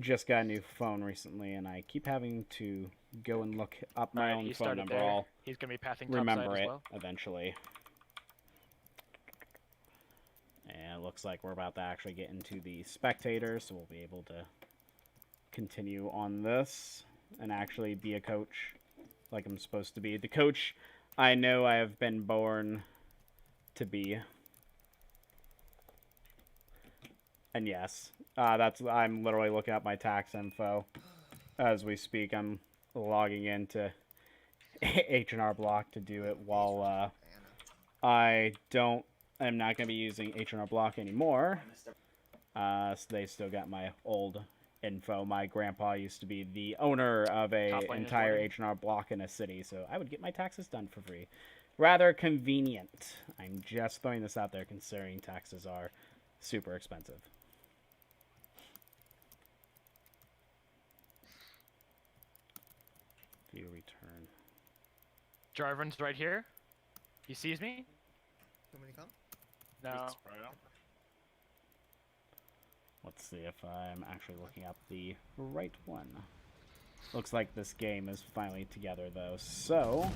just got a new phone recently, and I keep having to go and look up my Alright, own he phone started number. there. I'll He's gonna be pathing top remember side it as well. eventually. And it looks like we're about to actually get into the spectators, so we'll be able to continue on this and actually be a coach like I'm supposed to be. The coach I know I have been born to be. And yes, I'm literally looking up my tax info as we speak. I'm logging into H&R Block to do it while I'm not going to be using H&R Block anymore. So they still got my old info. My grandpa used to be the owner of a Top lane is entire loading. H&R Block in a city, so I would get my taxes done for free. rather convenient. I'm just throwing this out there considering taxes are super expensive. View return. Jarvan's right here. He sees me. Want me to come? No. It's right on. Let's see if I'm actually looking up the right one. Looks like this game is finally together though, so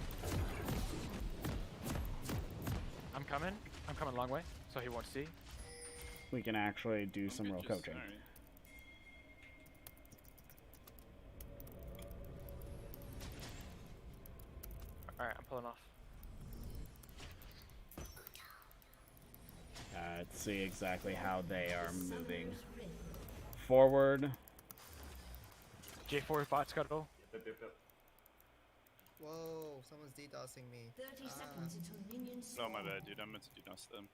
I'm coming a long way, so he won't see. we can actually do some real coaching. Alright. Alright, I'm pulling off. Let's see exactly how they are moving. Forward. J4 bot scuttle. Whoa, someone's DDoSing me. 30 seconds until minions No, my spawn. bad, dude. I meant to do dust them.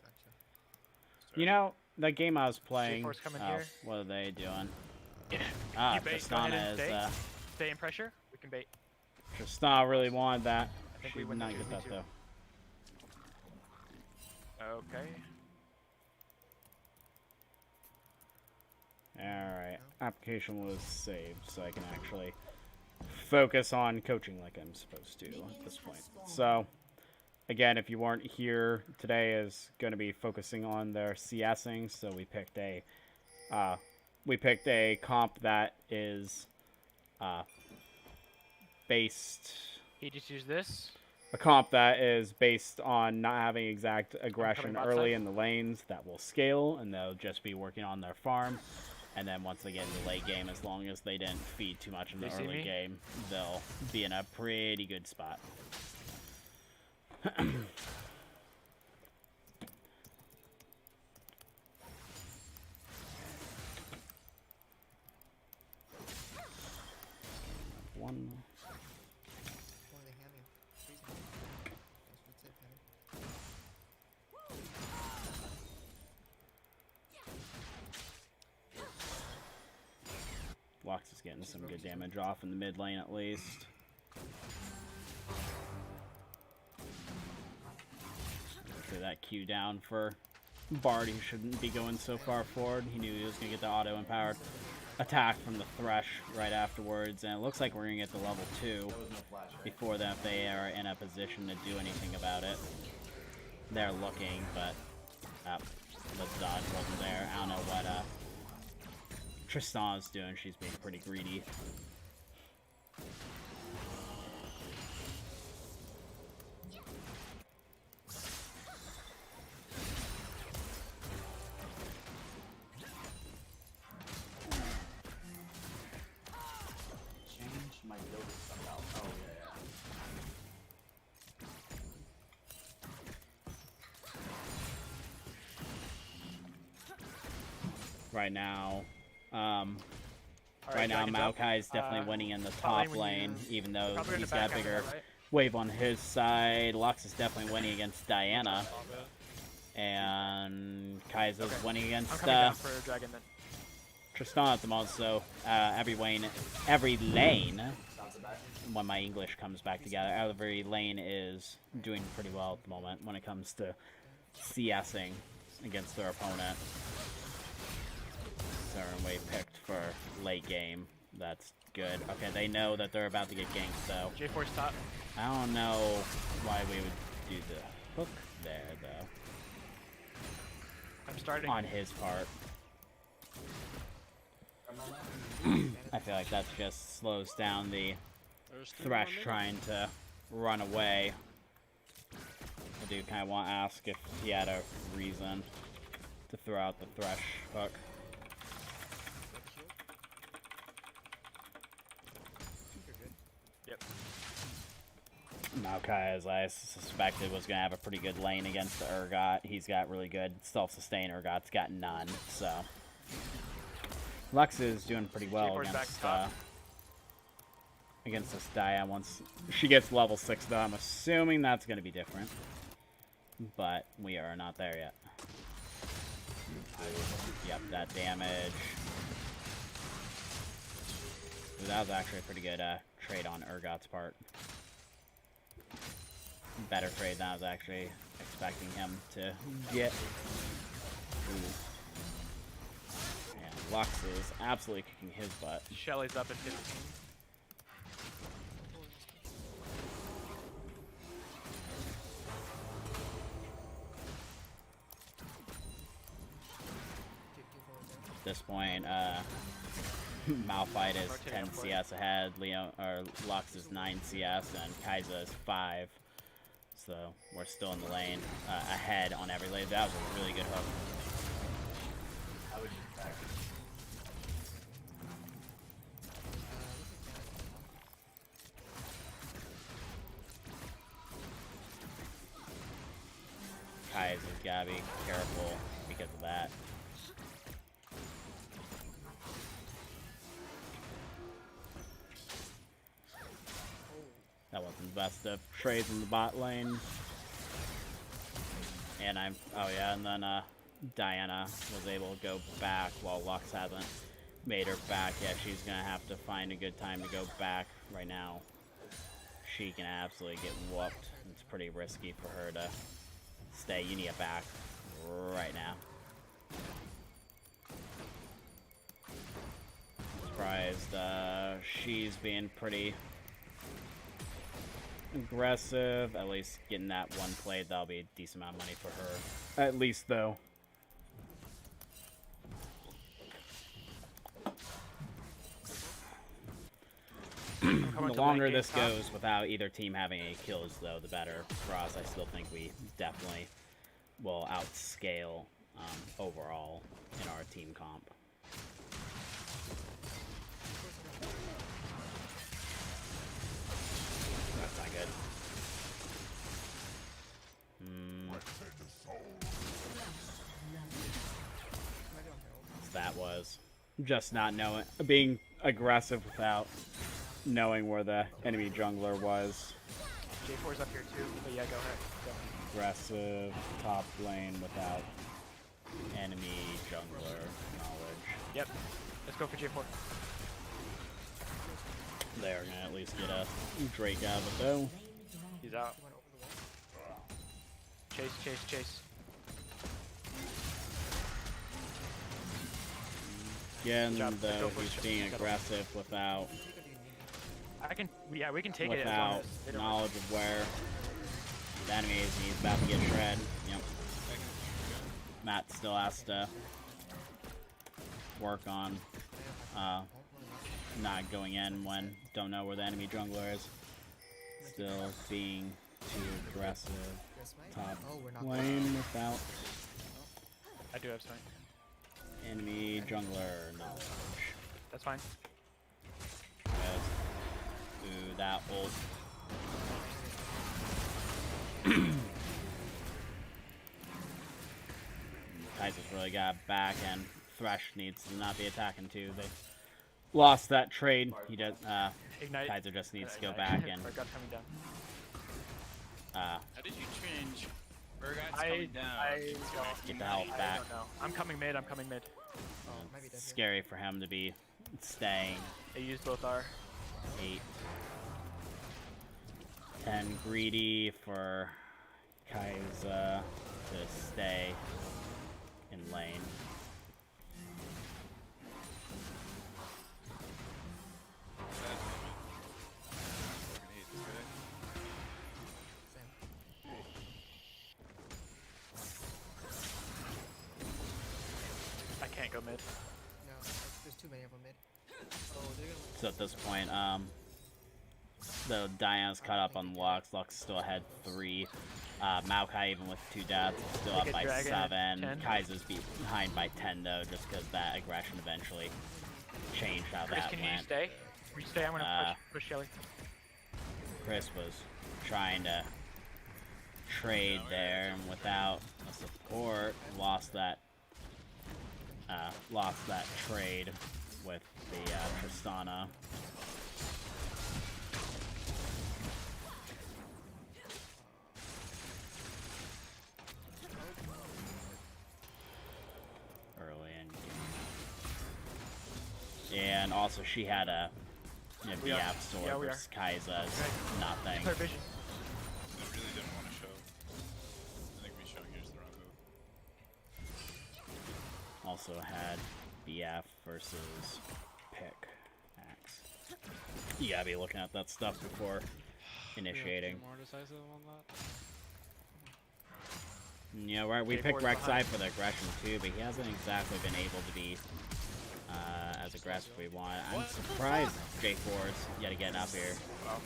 Gotcha. You know, the game I was playing. J4's coming Oh, here. what are they doing? Yeah. Ah, You bait, go ahead Tristana and is. stay. Stay in pressure. We can bait. Tristana really wanted that. I think She we did win the not get that 2v2. though. Okay. Alright, application was saved, so I can actually focus on coaching like I'm supposed to at this point. So, again, if you weren't here, today is going to be focusing on their CSing, so we picked a comp that is based... He just used this. A comp that is based on not having exact aggression bot early side. in the lanes that will scale, and they'll just be working on their farm. And then once they get in the late game, as long as they didn't feed too much in the They see early me? game, they'll be in a pretty good spot. One. Why are they Hammy? Freeze me. Thanks for the tip, Hammy. Lux is getting some good damage off in the mid lane at least. Throw that Q down for Bard. He shouldn't be going so far forward. He knew he was going to get the auto-empowered attack from the Thresh right afterwards. And it looks like we're going to get the level 2 before that if they are in a position to do anything about it. They're looking, but the dodge wasn't there. I don't know what Tristan's doing. She's being pretty greedy. Change my build somehow. Oh yeah. Right now, Alright, right now Dragon's up. Maokai is definitely winning in the top lane when lane, you- even though Probably in he's the got a back end, bigger right? wave on his side. Lux is definitely winning against Diana, and Kaiser's Okay. winning I'm against coming down for Dragon then. Tristan at the moment. So every lane, when my English comes back together, every lane is doing pretty well at the moment when it comes to CSing against their opponent. Certain way picked for late game. That's good. Okay, they know that they're about to get ganked, so J4's top. I don't know why we would do the hook there, though, I'm starting. on his part. I feel like that just slows down the There's 3 Thresh more trying to run away. I do kind of want to ask if he had a reason to throw out the Thresh hook. Yep. Maokai, as I suspected, was going to have a pretty good lane against the Urgot. He's got really good self-sustain. Urgot's got none, so... Lux is doing pretty well J4's back against, top. against this Dia once she gets level 6, though. I'm assuming that's going to be different. But we are not there yet. Yep, that damage. Ooh, that was actually a pretty good trade on Urgot's part. better trade than I was actually expecting him to get. Ooh. And Lux is absolutely kicking his butt. Shelly's up at 15. At this point, Malphite is 10 CS ahead, Lux is 9 CS, and Kai'Sa is 5. So we're still in the lane, ahead on every lane. That was a really good hook. How would you attack? Kai'Sa's gotta be careful because of that. That wasn't the best of trades in the bot lane. And and then Diana was able to go back while Lux hasn't made her back yet. She's gonna have to find a good time to go back right now. She can absolutely get whooped. It's pretty risky for her to stay. You need a back right now. Surprised she's being pretty aggressive. At least getting that one played, that'll be a decent amount of money for her. At least, though. The longer this goes without either team having any kills, though, the better for us. I still think we definitely will outscale overall in our team comp. That's not good. That was just not knowing, being aggressive without knowing where the enemy jungler was. J4's up here too, but yeah, go ahead. Go. Aggressive top lane without enemy jungler knowledge. Yep, let's go for J4. They're gonna at least get a Drake out of it though. He's out. Chase, chase, chase. Again, Good job. though, Go he's for it. being aggressive without We can take it. As long without as they don't- knowledge of where the enemy is, and he's about to get shred. Yep. Matt still has to work on not going in when don't know where the enemy jungler is. Still being too aggressive. Top lane without I do have something. enemy jungler knowledge. That's fine. Yes. Ooh, that ult. Kai'Sa's really got back, and Thresh needs to not be attacking too. They lost that trade. He does. Ignite. Kai'Sa just needs to go Ignite. back and Urgot coming down. How did you change? Urgot's coming down. I get the health I back. don't know. I'm coming mid. I'm coming mid. It's scary for him to be staying. They used both R. 8, 10 greedy for Kai'Sa to stay in lane. I can't go mid. No, there's too many of them mid. Oh, they're gonna. So at this point, the Diana's caught up on Lux. Lux still ahead 3. Maokai, even with 2 deaths, is still up Take a by dragon 7. at 10. Kai'Sa's behind by 10 though, just because that aggression eventually changed how Chris, that can went. you stay? Will you stay? I'm gonna push Shelly. Chris was trying to trade there, and without a support, lost that trade with the Tristana. Early in game. And also she had a We are. BF sword Yeah, we are. versus Kai'Sa's Okay. nothing. Clear vision. I really don't also had BF versus Pick Axe. You gotta be looking at that stuff before initiating. More decisive on that. Yeah, right. We J4's picked Rek'Sai behind. for the aggression too, but he hasn't exactly been able to be as aggressive as we want. I'm What the surprised J4's yet again up here. Wow.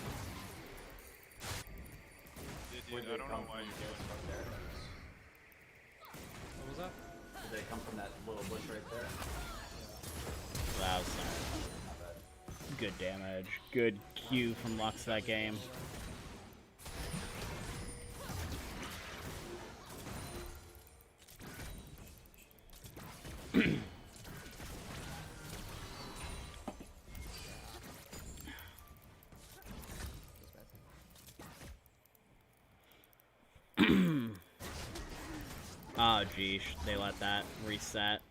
Dude, I don't know why you're doing What was that? Did they come from that little bush right there? So that was some good damage. Good Q from Lux that game. Oh, geez, they let that reset.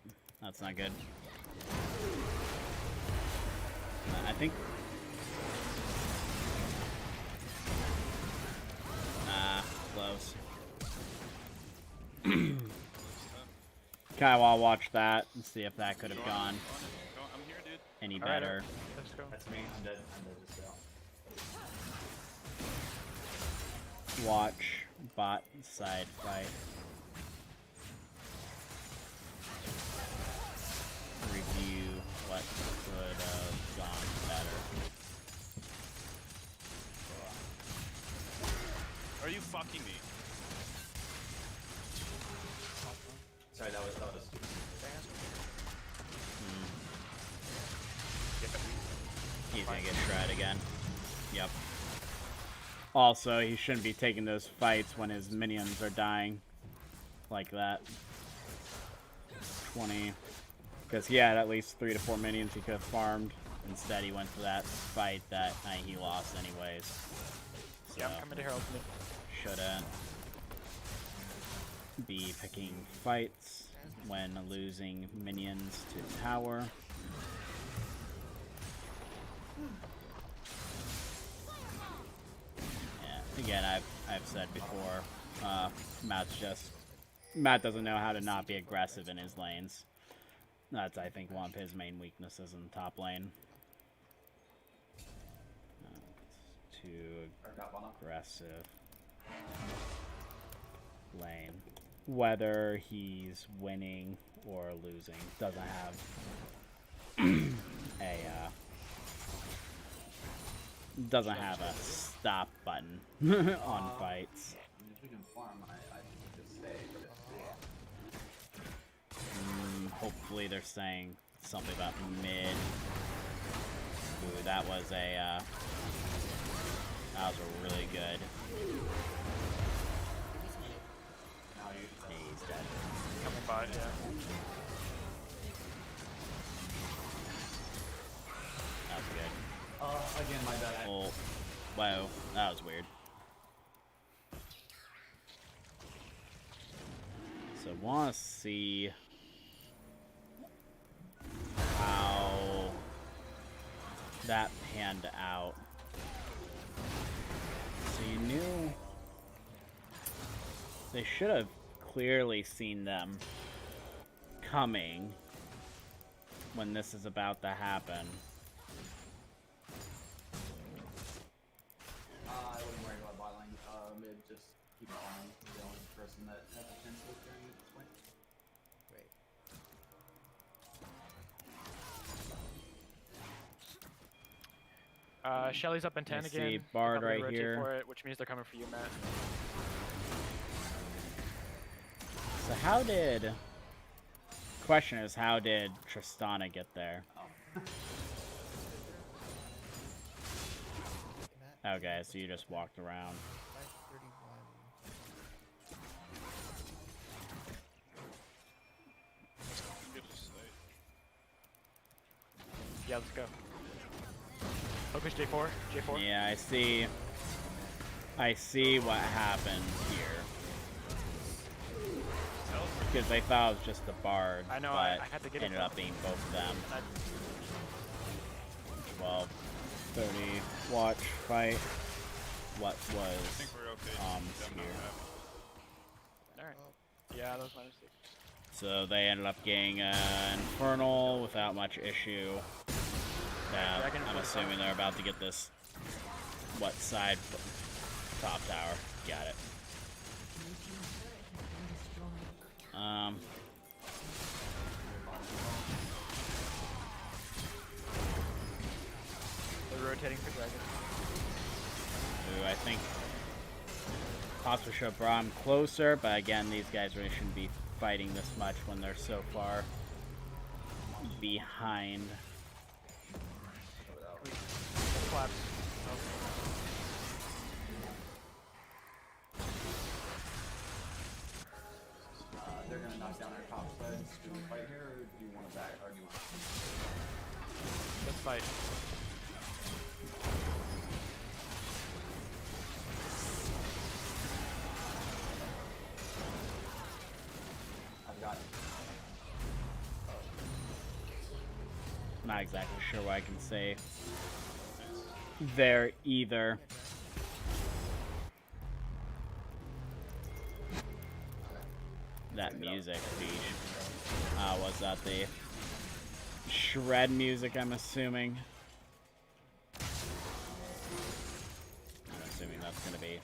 That's not good. I think. Close. Kinda wanna watch that and see if that could have gone Go, I'm here, dude. any All right, better. Let's go. That's me. I'm dead. Just go. Watch bot side fight. Review what could have gone better. Are you fucking me? Sorry, that was stupid. He's gonna get shred again. Yep. Also, he shouldn't be taking those fights when his minions are dying like that. 20. Because he had at least 3 to 4 minions he could have farmed. Instead, he went for that fight that he lost anyways. So, Yeah, I'm coming to Herald me. shouldn't be picking fights when losing minions to tower. Yeah, again, I've said before, Matt doesn't know how to not be aggressive in his lanes. That's, I think, one of his main weaknesses in the top lane. Too aggressive lane. Whether he's winning or losing, doesn't have a stop button on fights. If we can farm, I think just stay. Hopefully they're saying something about mid. Ooh, that was a really good. He's dead. Coming by, yeah. That was good. Again, my bad. Oh, wow, that was weird. So want to see how that panned out. So you knew they should have clearly seen them coming when this is about to happen. I wouldn't worry about bot lane. Mid, just keep farming. The only person that has a chance to during this point. Shelly's up in 10 I again. see They're Bard probably right rotate here. For it, which means they're coming for you, Matt. So how did... Question is, how did Tristana get there? Okay, so you just walked around. Yeah, let's go. Focus J4. J4. Yeah, I see what happened here. Because they thought it was just the Bard, I know, but I had to get it ended though. up being both of them. And 12, 30, watch, fight. What I was think we're okay. here? Alright. Yeah, that was my mistake. So they ended up getting Infernal without much issue. Now, Dragon I'm for the assuming they're about to get this, what side? Top tower. Got it. They're rotating for dragon. Who I think possibly should have brought him closer, but again, these guys really shouldn't be fighting this much when they're so far behind. Collapse. They're gonna knock down our top side. Do we fight here, or do you want to back? Or do you want? Let's fight. I've got it. Not exactly sure what I can say there either. That music, was that the shred music, I'm assuming? I'm assuming that's gonna be.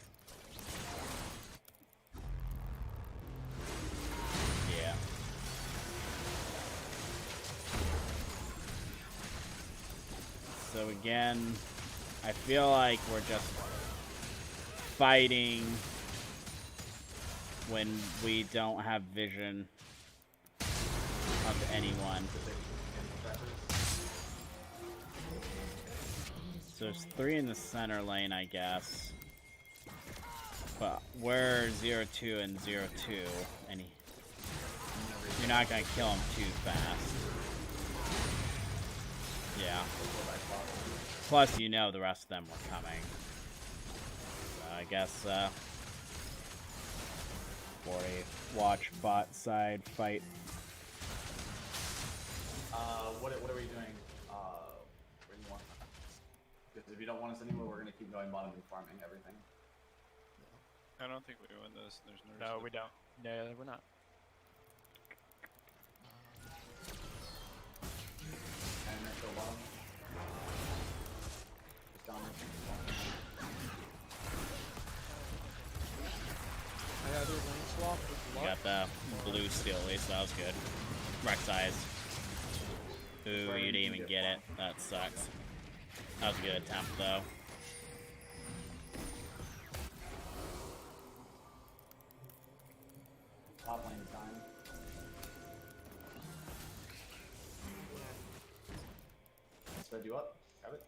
Yeah. So again, I feel like we're just fighting when we don't have vision of anyone. So there's 3 in the center lane, I guess. But we're 0-2 and 0-2, and you're not gonna kill him too fast. Yeah. Plus, you know the rest of them were coming. So I guess, for a watch bot side fight. What are we doing? Where do you want? Because if you don't want us anywhere, we're gonna keep going bottom and farming everything. I don't think we win this. There's no No, reason. we don't. No, we're not. And then go bottom. Just down there. I gotta do a lane swap with You luck. got the blue steel at least, that was good. Rex eyes. Ooh, you didn't even get it. That sucks. That was a good attempt, though. Top lane time. Sped you up. Grab it.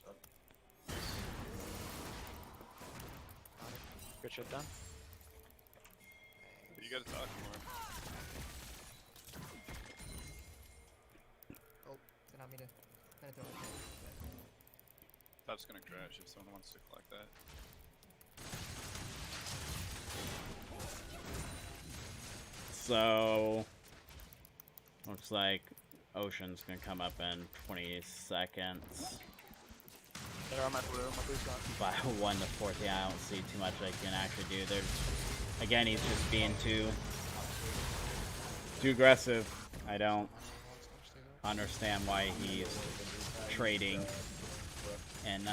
Up. Good shit done. You gotta talk more. Oh, did not mean to. Kinda throw it. Top's gonna crash if someone wants to collect that. So, looks like Ocean's gonna come up in 20 seconds. They're on my blue. My blue's gone. By 1 to 4th, yeah, I don't see too much I can actually do. There's, again, he's just being too aggressive. I don't understand why he's trading in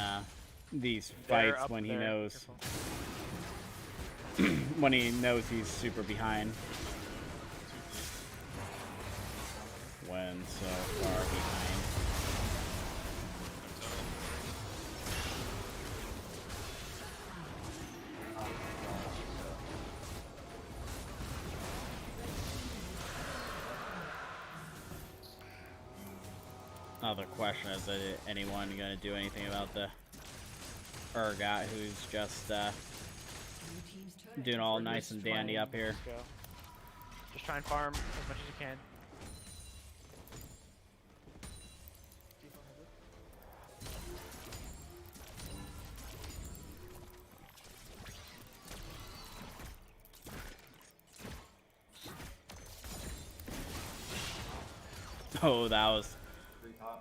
these They're fights up when he there. knows Careful. when he knows he's super behind. When so far behind. Another question is, anyone gonna do anything about the Urgot who's just Blue team's turret doing has all been nice and destroyed. dandy up here? Let's go. Just try and farm as much as you can. Oh,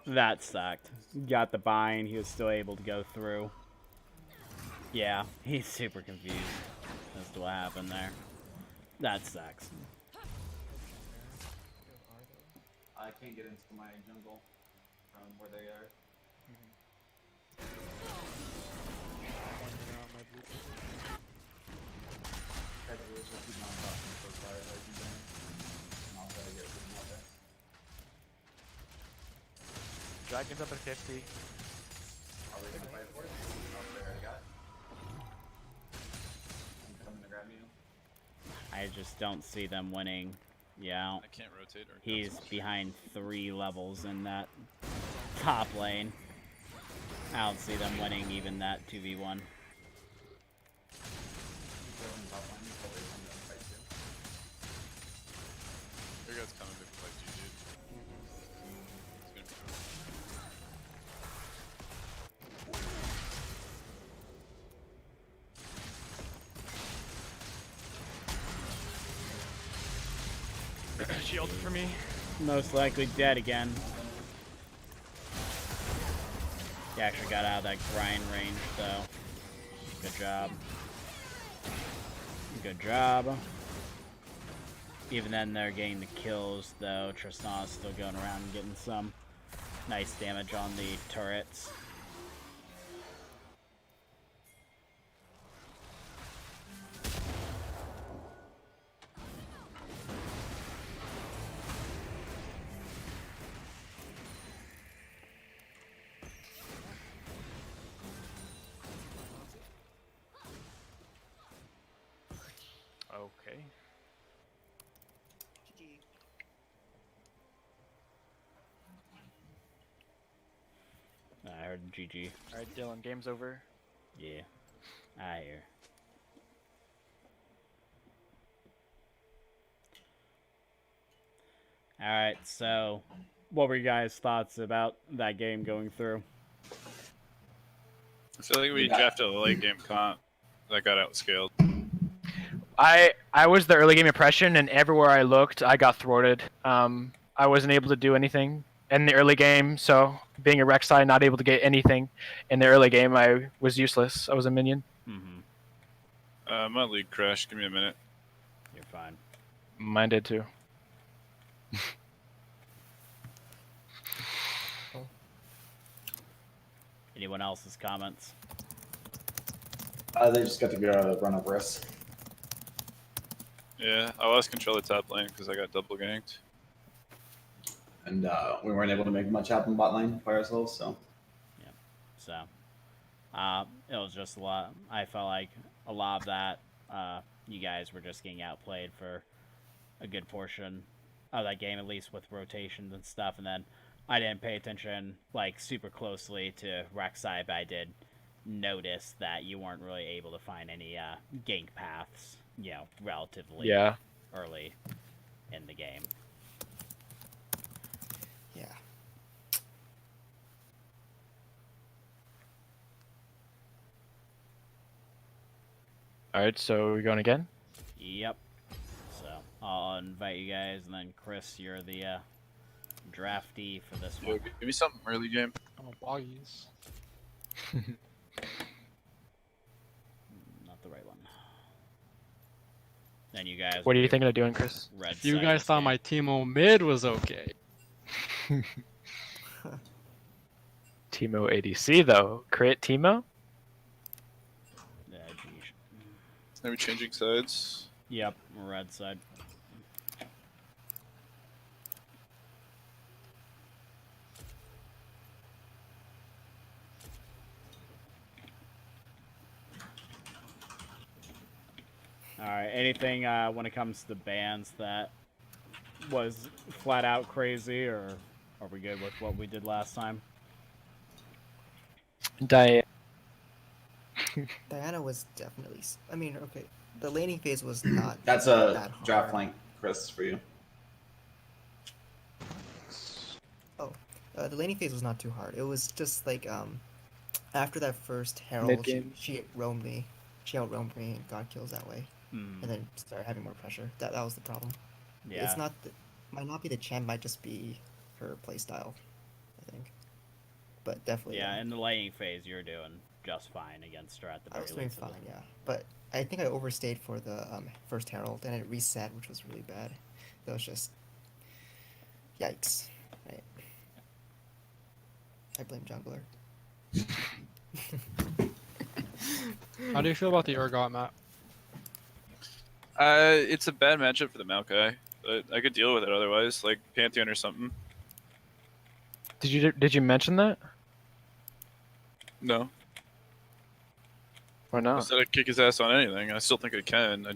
that sucked. Got the bind, he was still able to go through. Yeah, he's super confused as to what happened there. That sucks. I can't get into my jungle from where they are. Try to just keep my button so far as I can, and I'll try to get something out there. Dragon's up at 50. Are we gonna fight for it? Oh, they already got it. I'm coming to grab you. I just don't see them winning. Yeah, I can't rotate or. he's behind 3 levels in that top lane. I don't see them winning even that 2v1. Your guy's coming to fight you, dude. It's gonna be She ulted for me. Most likely dead again. He actually got out of that grind range, though. Good job. Good job. Even then, they're getting the kills, though. Tristan's still going around and getting some nice damage on the turrets. Okay. I heard GG. Alright, Dylan, game's over. Yeah, I hear. Alright, so what were you guys' thoughts about that game going through? I feel like we drafted a late game comp that got outscaled. I was the early game impression, and everywhere I looked, I got thwarted. I wasn't able to do anything in the early game, so being a Rek'Sai, not able to get anything in the early game, I was useless. I was a minion. Mm-hmm. My league crashed. Give me a minute. You're fine. Mine did too. Anyone else's comments? They just got to go run up risk. Yeah, I lost control of top lane because I got double ganked. And we weren't able to make much happen bot lane by ourselves, so. So, it was just a lot. I felt like a lot of that, you guys were just getting outplayed for a good portion of that game, at least with rotations and stuff. And then I didn't pay attention like super closely to Rek'Sai, but I did notice that you weren't really able to find any gank paths, you know, relatively early in the game. Yeah. Alright, so we're going again? Yep. So I'll invite you guys, and then Chris, you're the draftee for this Yo, one. give me something early game. Oh, boggies. Not the right one. Then you guys. What are you thinking of doing, Chris? Red If you side guys of thought game. my Teemo mid was okay. Teemo ADC though. Crit Teemo? Yeah, geez. Are we changing sides? Yep, red side. Alright, anything when it comes to bans that was flat out crazy, or are we good with what we did last time? Diane. Diana was definitely. I mean, okay, the laning phase was not. That's that a hard. draft flank, Chris, for you. Oh, the laning phase was not too hard. It was just like after that first Herald, Mid-game. she roamed me. She outroamed me and got kills that way, Hmm. and then started having more pressure. That was the problem. Yeah. It's not. Might not be the champ. Might just be her playstyle, I think. But definitely. Yeah, in the laning phase, you're doing just fine against her at the I very was doing least. fine, yeah. But I think I overstayed for the first Herald, and it reset, which was really bad. That was just, Yikes. Right. I blame jungler. How do you feel about the Urgot map? It's a bad matchup for the Maokai, but I could deal with it otherwise, like Pantheon or something. Did you mention that? No. Why I not? said I'd kick his ass on anything. I still think I can. I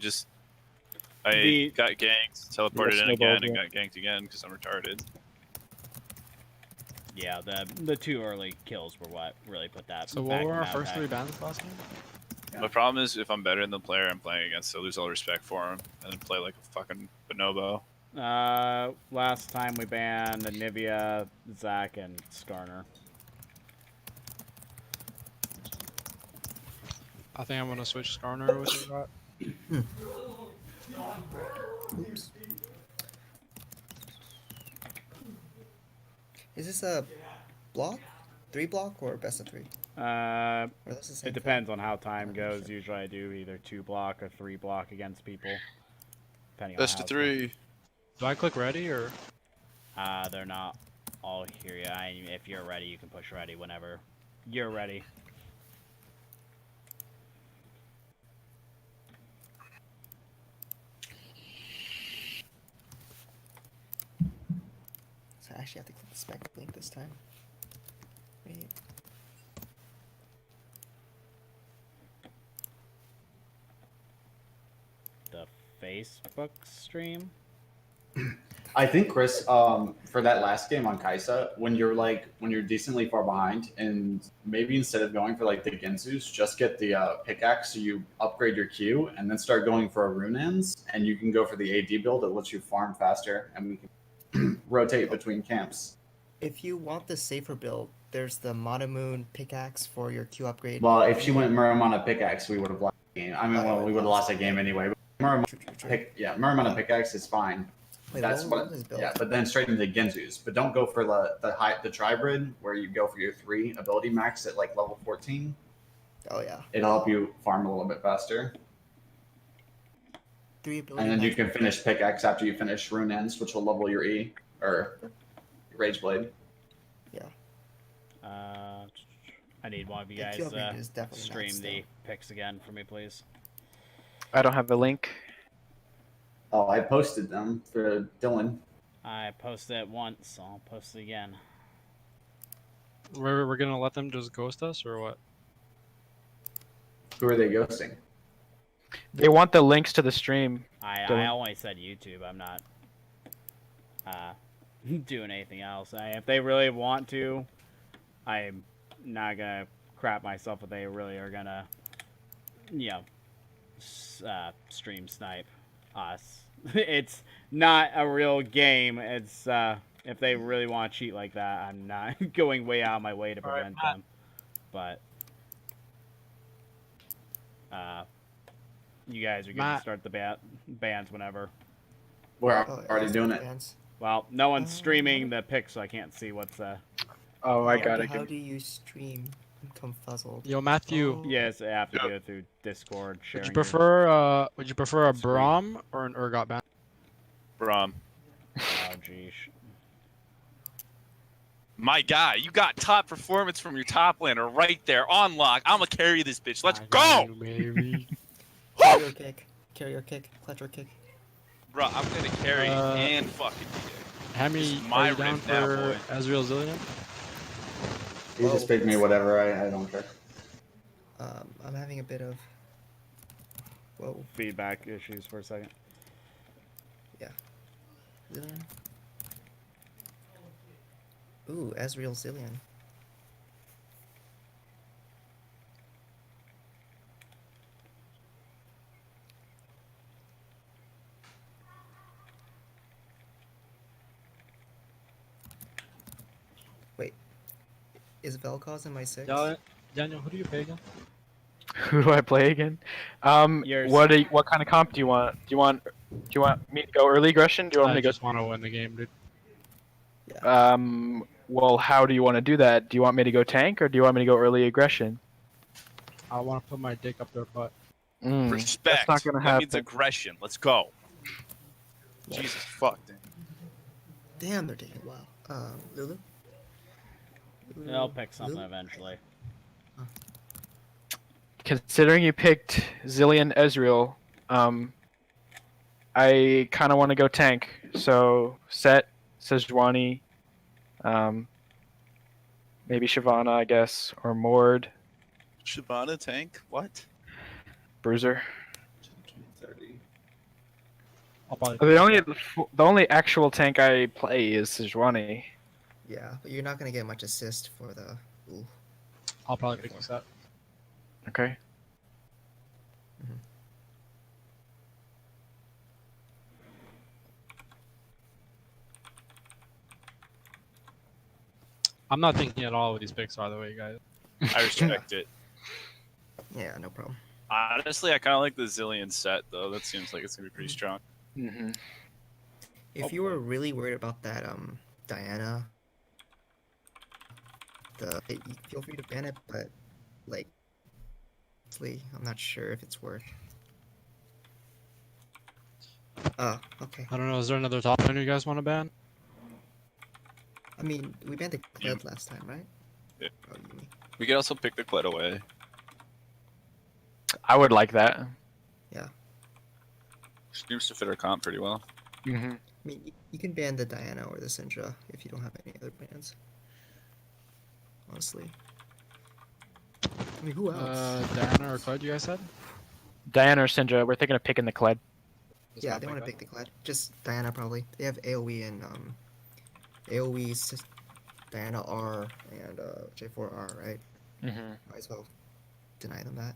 got ganked, teleported in again, and got ganked again because I'm retarded. Yeah, the 2 early kills were what really put that. So back what were in our that first pack. 3 bans last game? Yeah. My problem is if I'm better than the player I'm playing against, I lose all respect for him and then play like a fucking bonobo. Last time we banned Anivia, Zach, and Skarner. I think I'm gonna switch Skarner with Urgot. Oops. Is this a block? 3 block or best of 3? Uh, Or that's the same it thing? depends on how time I'm not goes. sure. Usually I do either 2 block or 3 block against people, depending Best on how of 3. Do I click ready or? They're not all here yet. If you're ready, you can push ready whenever you're ready. So I actually have to click the spec link this time. Wait. The Facebook stream. I think Chris, for that last game on Kaisa, when you're decently far behind, and maybe instead of going for like the Genzus, just get the pickaxe so you upgrade your Q, and then start going for a rune ends, and you can go for the AD build. It lets you farm faster, and we can rotate between camps. If you want the safer build, there's the Monomoon pickaxe for your Q upgrade. Well, if she went Muramana pickaxe, we would have lost the game. I mean, well, we would have lost the game anyway. But Muramana pickaxe is fine. Wait, That's what what. was built? Yeah, but then straight into Genzus. But don't go for the tribrid where you go for your 3 ability max at like level 14. Oh yeah. It'll help you farm a little bit faster, 3 ability. and then you max can finish pickaxe after you finish rune ends, which will level your E or your rage blade. I need one of you The guys Q upgrade is definitely stream maxed the out. picks again for me, please. I don't have the link. Oh, I posted them for Dylan. I posted it once, so I'll post it again. We're gonna let them just ghost us or what? Who are they ghosting? They want the links to the stream. I Dylan. only said YouTube. I'm not doing anything else. If they really want to, I'm not gonna crap myself if they really are gonna, stream snipe us. It's not a real game. It's if they really want to cheat like that, I'm not going way out of my way to prevent them. But you guys are gonna Matt. start the bans whenever. We're Oh, already it's doing not it. fans. Well, no one's streaming the pic, so I can't see what's Oh, I got How it. do you stream? I'm confuzzled. Yo, Matthew, Oh. Yes, I have to Yep. go through Discord. would Sharing you your- prefer a Screen. Braum or an Urgot ban? Braum. Oh, geez. My guy, you got top performance from your top laner right there on lock. I'm gonna carry this bitch. Let's go, Baby. Carrier kick. Carrier kick. Clutcher kick. bro. I'm gonna carry Uh, and fucking beat it. Hammy, This is my are you down rip now, for boy. Ezreal Zillion? You just pick me whatever. I don't care. I'm having a bit of. Whoa. Feedback issues for a second. Zillion. Ooh, Ezreal Zillion. Wait. Is Vel'Koz in my 6? Daniel, who do you pay again? Who do I play again? Yours. What kind of comp do you want? Do you want me to go early aggression? Do you want I me to just want to win the game, dude. go? Well, how do you want to do that? Do you want me to go tank or do you want me to go early aggression? I want to put my dick up their butt. Respect. That's not gonna that means happen. aggression. Let's go. Yeah. Jesus fuck, dude. Damn, they're taking a while. Lulu? I'll pick something Lulu? eventually. Considering you picked Zillion Ezreal, I kind of want to go tank. So Set, Sejuani, maybe Shyvana, I guess, or Mord, Shyvana tank? What? Bruiser. 30. I'll probably The only actual tank I play is Sejuani. Yeah, but you're not gonna get much assist for the. Ooh. I'll probably pick this up. Okay. I'm not thinking at all with these picks, by the way, guys. I respect it. Yeah, no problem. Honestly, I kind of like the Zillion set, though. That seems like it's going to be pretty strong. Mm-hmm. If you were really worried about that, Diana, feel free to ban it, but like, honestly, I'm not sure if it's worth. Oh, okay. I don't know. Is there another top lane you guys want to ban? I mean, we banned the Kled last time, right? Yeah. Oh, Yumi. We could also pick the Kled away. I would like that. Seems to fit our comp pretty well. Mm-hmm. I mean, you can ban the Diana or the Syndra if you don't have any other bans. Honestly. I mean, who else? Diana or Clyde, you guys said? Diana or Syndra, we're thinking of picking the Kled. Just Yeah, not they want to Clyde. pick the Kled. Just Diana probably. They have AoE and AoE, Diana R and J4R, right? Mm-hmm. Might as well deny them that.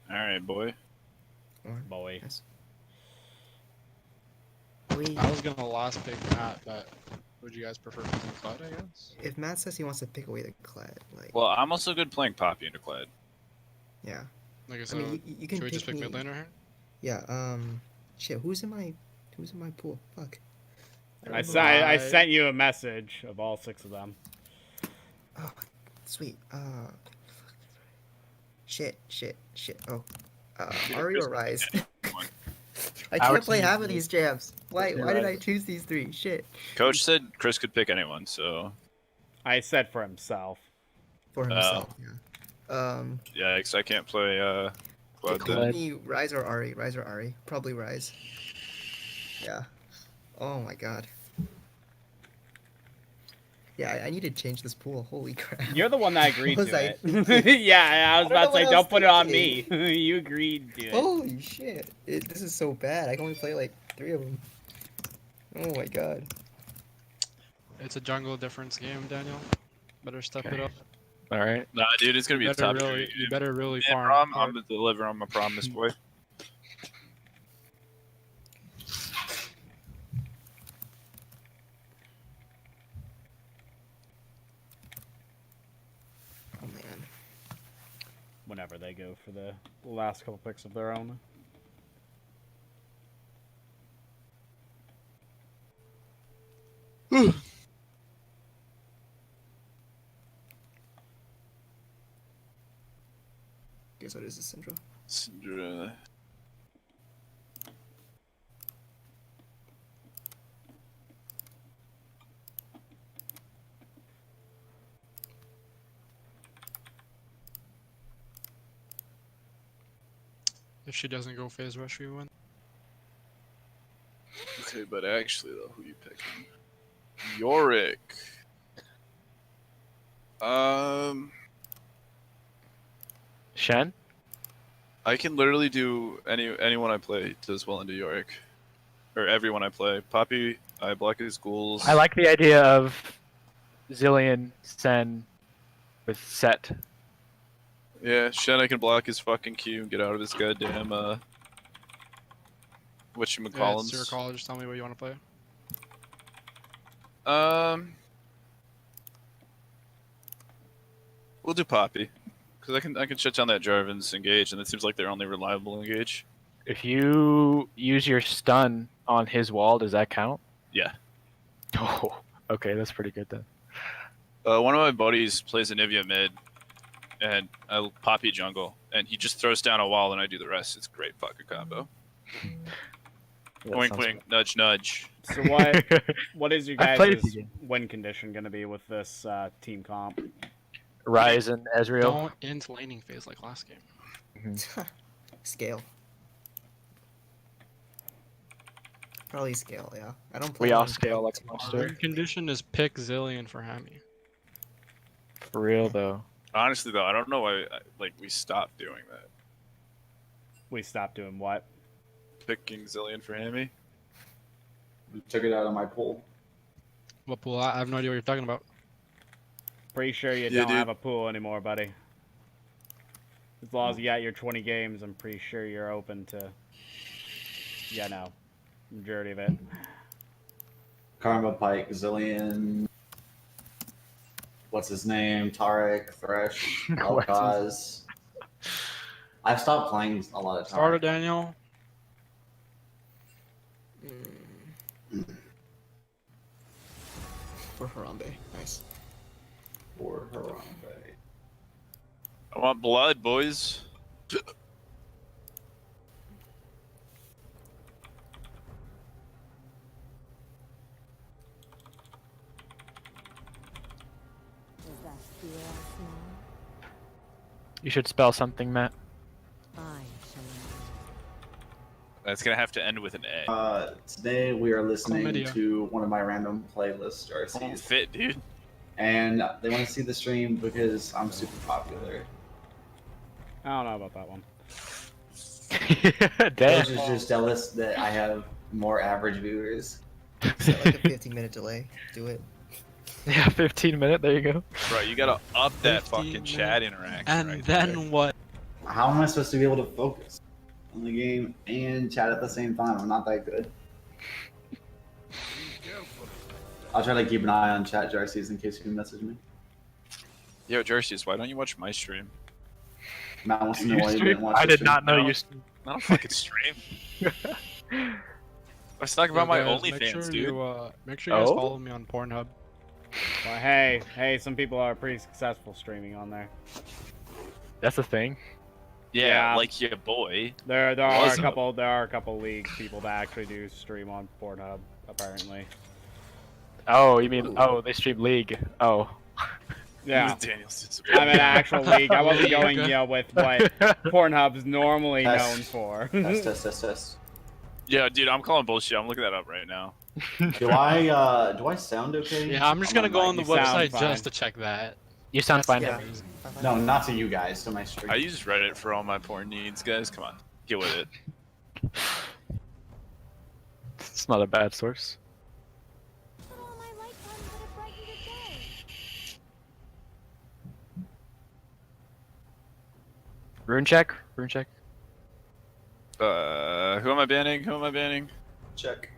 All right, boy. Or, Boy. yes. I was gonna last pick Matt, but would you guys prefer picking Clyde, I guess? If Matt says he wants to pick away the Kled, like, Well, I'm also good playing Poppy into Kled. yeah. Like I I said, mean, you can should we pick just pick me. mid laner here? Yeah. Shit. Who's in my pool? Fuck. I don't sent remember. I sent you a message of all 6 of them. Oh, sweet. Shit. Oh. Ari or Rise? I can't Alex play and half of Rise. these jams. Why You're did I right. choose these 3? Shit. Coach said Chris could pick anyone, so I said for himself. For himself. Yeah. yeah, 'cause I can't play Kled Call then. me Rise or Ari. Rise or Ari. Probably Rise. Yeah. Oh my god. Yeah, I need to change this pool. Holy crap. You're the one that agreed Was to I it. Yeah, I was I don't about know to say, what I don't was put it on me. You agreed to it. Holy shit. This is so bad. I can only play like 3 of them. Oh my god. It's a jungle difference game, Daniel. Better step Okay. it up. All right. Nah, dude, it's gonna be a Better top really, you better really Yeah, farm. Prom, hard. I'm gonna deliver on my promise, boy. Oh man. Whenever they go for the last couple picks of their own. Guess what is this, Syndra? Syndra. If she doesn't go phase rush, we win. Okay, but actually, though, who you picking? Yorick. Shen? I can literally do anyone I play does well into Yorick, or everyone I play. Poppy, I block his ghouls. I like the idea of Zillion Sen with Set. Yeah, Shen, I can block his fucking Q and get out of his goddamn Yeah, it's your whatchamacallums. call. Just tell me what you want to play. We'll do Poppy, because I can shut down that Jarvan's engage, and it seems like their only reliable engage. If you use your stun on his wall, does that count? Yeah. Oh, okay, that's pretty good then. One of my buddies plays Anivia mid, and I Poppy jungle, and he just throws down a wall, and I do the rest. It's a great fucking combo. That Wink, sounds wink, nudge, nudge. So what is your I played guys' the game. win condition going to be with this team comp? Ryzen, Ezreal. Don't end laning phase like last game. Scale. Probably scale, yeah. I don't play We all on scale like a tomorrow. monster. Win condition is pick Zillion for Hammy. For real though. Honestly, though, I don't know why we stopped doing that. We stopped doing what? Picking Zillion for Hammy. Took it out of my pool. What pool? I have no idea what you're talking about. Pretty sure you Yeah, don't dude. have a pool anymore, buddy. As long as you got your 20 games, I'm pretty sure you're open to, majority of it. Karma, Pike, Zillion. What's his name? Tarek, Thresh, What's his- Elkaz. I've stopped playing a lot of Starter Tarek. Daniel. For Harambe. Nice. For Harambe. I want blood, boys. Does that feel small? You should spell something, Matt. I shall That's gonna have to end with an A. Today we are listening Chlamydia. to one of my random playlists, Won't RCs, fit, dude. and they want to see the stream because I'm super popular. I don't know about that one. Damn. Those is just jealous that I have more average viewers. Set like a 15-minute delay. Do it. Yeah, 15-minute. There you go. Bro, you gotta up that 15 fucking chat interaction. And right then there. what? How am I supposed to be able to focus on the game and chat at the same time? I'm not that good. I'll try to keep an eye on chat JRCs in case you can message me. Yo, Jerseys, why don't you watch my stream? Matt wants to know You why you stream? didn't watch I the did stream. not know No. you. I don't fucking stream. Let's talk about my OnlyFans, dude. Make sure you guys Oh? follow me on Pornhub. But hey, some people are pretty successful streaming on there. That's a thing. Yeah, Yeah. like your boy. There are Was a couple league people that actually do stream on Pornhub, apparently. Oh, you mean they stream League? Oh. Yeah. Daniel's I'm an actual league. I wasn't League. going, with what Pornhub's normally That's- known for. Test. Yeah, dude, I'm calling bullshit. I'm looking that up right now. Do I sound okay? Yeah, I'm just gonna go on the you sound website fine. just to check that. You sound fine. Yeah. to me. No, not to you guys, to my stream. I use Reddit for all my porn needs, guys. Come on, get with it. It's not a bad source. Put all my light buttons that have brightened your day. Rune check. Rune check. Who am I banning? Who am I banning? Check.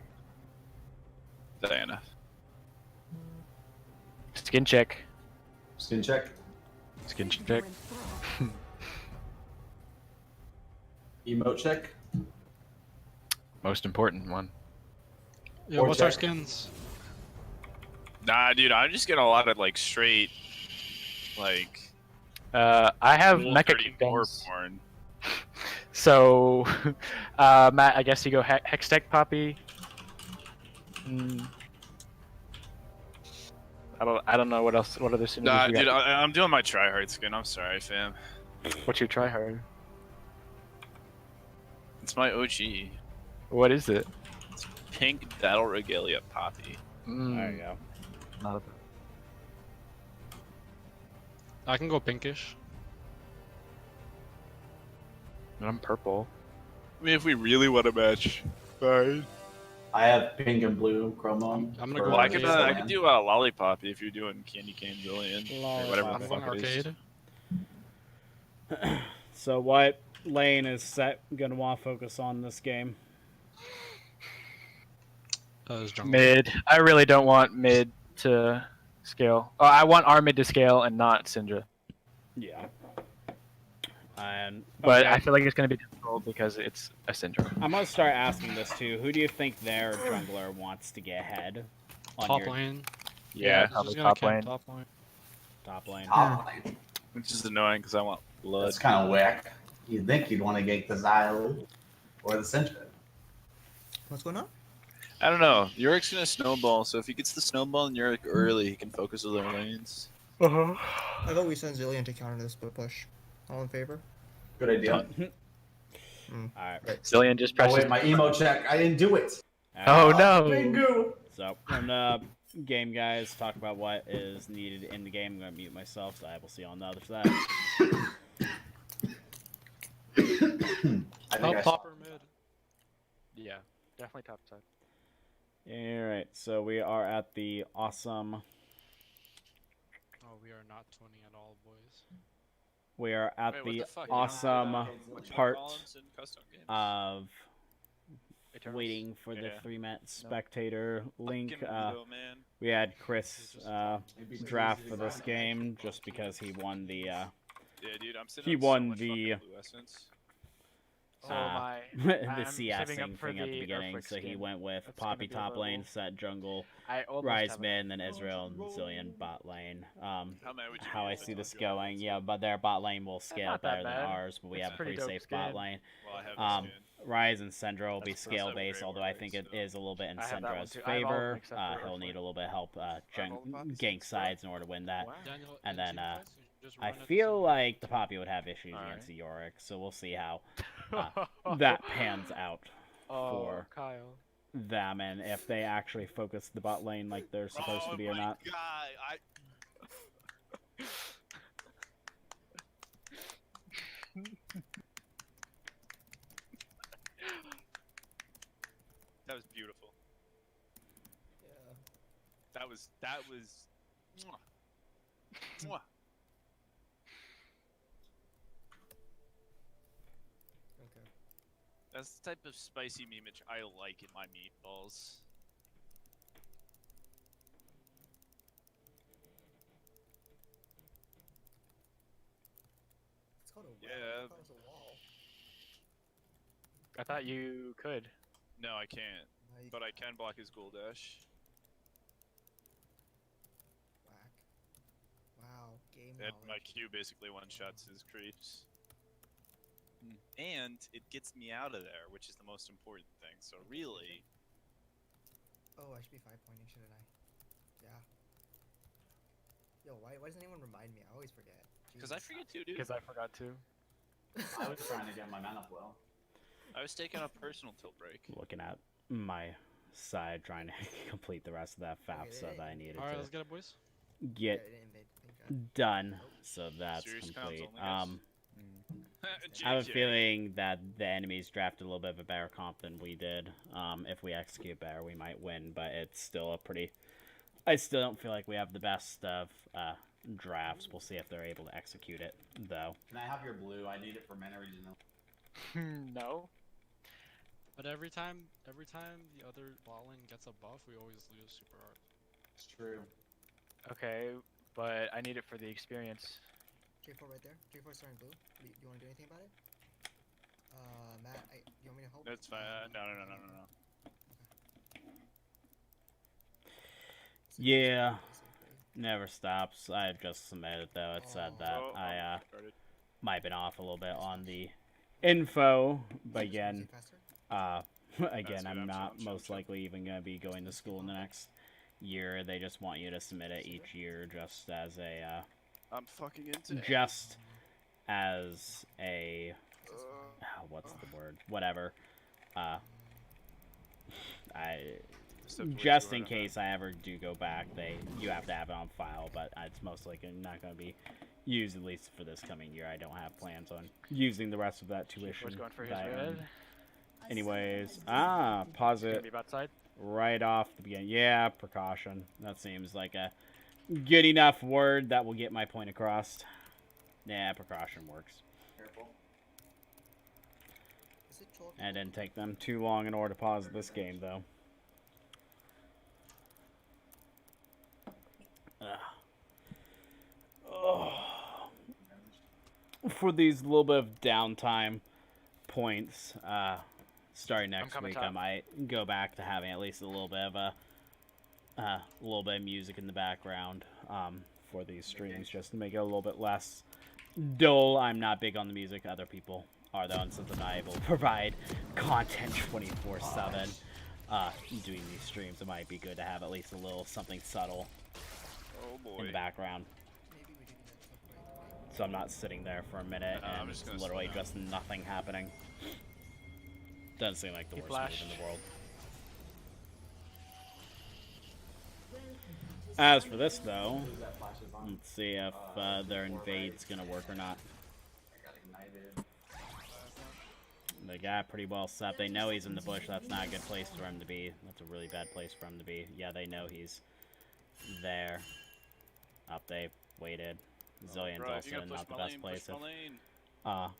Diana. Skin check. Skin check. Skin check. Emote check. Most important one. Yeah, Or what's our check. skins? Nah, dude, I'm just getting a lot of straight, I have Rule Mecha 34 Kingdoms. porn. So, Matt, I guess you go Hextech Poppy. I don't know what else. What other synergies Nah, you dude, got? I'm doing my tryhard skin. I'm sorry, fam. What's your tryhard? It's my OG. What is it? Pink Battle Regalia Poppy. There you go. Not I can go pinkish. I'm purple. I mean, if we really want to match, fine. I have pink and blue chroma. I'm gonna for go Well, I arcade. could do Lollipoppy if you're doing Candy Cane Zillion or whatever Lollipop. the I'm going fuck it is. arcade. So what lane is Set gonna want to focus on this game? Is jungle. Mid. I really don't want mid to scale. Oh, I want our mid to scale and not Syndra. Yeah. And But okay, I feel like it's gonna be difficult because it's a Syndra. I'm gonna start asking this too. Who do you think their jungler wants to get ahead on Top your lane. Yeah, Just probably gonna top camp lane. top lane. top lane? Top lane. Which is annoying because I want blood. That's kind of whack. You'd think you'd want to get the Xylo or the Sentra. What's going on? I don't know. Yorick's gonna snowball, so if he gets the snowball and Yorick early, he can focus with our lanes. I thought we sent Zillion to counter this split push. All in favor? Good idea. Alright. Zillion just Oh presses. wait, my emo check. I didn't do it. Oh no! Bingo. So, on the game, guys, talk about what is needed in the game. I'm going to mute myself, so I will see you on the other side. I think I saw. Top or mid? Yeah, definitely top side. Alright, so we are at the awesome... Oh, we are not tuning at all, boys. We are at Wait, what the the fuck? awesome What's your part Collins in custom games? of Eternals? waiting for the Yeah. 3-minute spectator link. Fucking Ludo, man. We had Chris draft for this game just because he won the Yeah, dude, I'm sitting he on so won much the- fucking Blue Essence. So my the I'm CSing saving up for thing at the the beginning. Earthquake So he skin. went with That's gonna Poppy be top lane, available. Set jungle, I almost Rise have it. mid, and then Israel and Zillion bot lane. How mad would you How be I if see told this you I had going, it? yeah, but their bot lane will scale not that better than bad. ours, but we It's have a pretty pretty dope safe bot skin. lane. Well, I have this skin. Rise and Syndra will be That's scale a based, great although word, I think it so- is a little bit in I have that one Syndra's too. I have all of them favor. except for He'll Earthquake. need a little bit of help all the poppies gank and stuff? sides in order to win that. Wow. Daniel, And in then, team fights, you just I run at the feel same- like the Poppy would have issues Alright. against the Yorick, so we'll see how that pans out for Kyle. them and if they actually focus the bot lane like they're supposed to be or not. God, that was beautiful. Yeah. That was. Mwah. Mwah. Okay. That's the type of spicy memeage I like in my meatballs. It's called a wall. Yeah. I thought it was a wall. I thought you could. No, I can't. Now you But I can block his gold dash. whack. Wow. Game And my knowledge. Q basically one-shots his creeps. And it gets me out of there, which is the most important thing. So really, Oh, I should be 5-pointing, shouldn't I? Yeah. Yo, why doesn't anyone remind me? I always forget. because I Jesus. forget too, dude. Because I forgot to. I was trying to get my mana flow. I was taking a personal tilt break. Looking at my side, trying to complete the rest of that FAFSA that I needed Alright, let's to get it, boys. Yeah, get it didn't invade, thank God. done. So that's Serious comms complete. only, guys? I have a JJ. feeling that the enemies drafted a little bit of a better comp than we did. If we execute better, we might win, but it's still a pretty... I still don't feel like we have the best of drafts. We'll see if they're able to execute it, though. Can I have your blue? I need it for mana regional. No. But every time the other bot lane gets a buff, we always lose super hard. It's true. Okay, but I need it for the experience. J4 right there. J4 starting blue. Do you want to do anything about it? Matt, you want me to help? That's fine. No. Yeah. Never stops. I just submitted, though. It said that Oh, I started. might have been off a little bit on the info, but again, again, good. I'm I'm not chill, most chill. likely even going to be going to school in the next year. They just want you to submit it each year just as a I'm fucking into it. just as a what's the word? Whatever. I just in case I ever do go back, you have to have it on file, but it's most likely not going to be used, at least for this coming year. I don't have plans on using the rest of that tuition. Who's going for his that I earned. red? Anyways, pause Gonna it be bot side. right off the beginning. Yeah, precaution. That seems like a good enough word that will get my point across. Yeah, precaution works. Careful. Is it Joel? And it didn't take them too long in order to pause this game, though. For these little bit of downtime points, starting next coming week, I top. might go back to having at least a little bit of music in the background for these streams, just to make it a little bit less dull. I'm not big on the music. Other people are, though, and since I'm not able to provide content 24/7, doing these streams, it might be good to have at least a little something subtle Oh boy. in the background. So I'm not sitting there for a minute I'm and just it's gonna literally slow down. just nothing happening. Doesn't seem like the He worst move flashed. in the world. As for this though, let's see if their invade's gonna work or not. They got pretty well set. They know he's in the bush. That's not a good place for him to be. That's a really bad place for him to be. Yeah, they know he's there. Up, they waited. Zillion's Bro, if you also gotta not push the my best lane, place push my lane.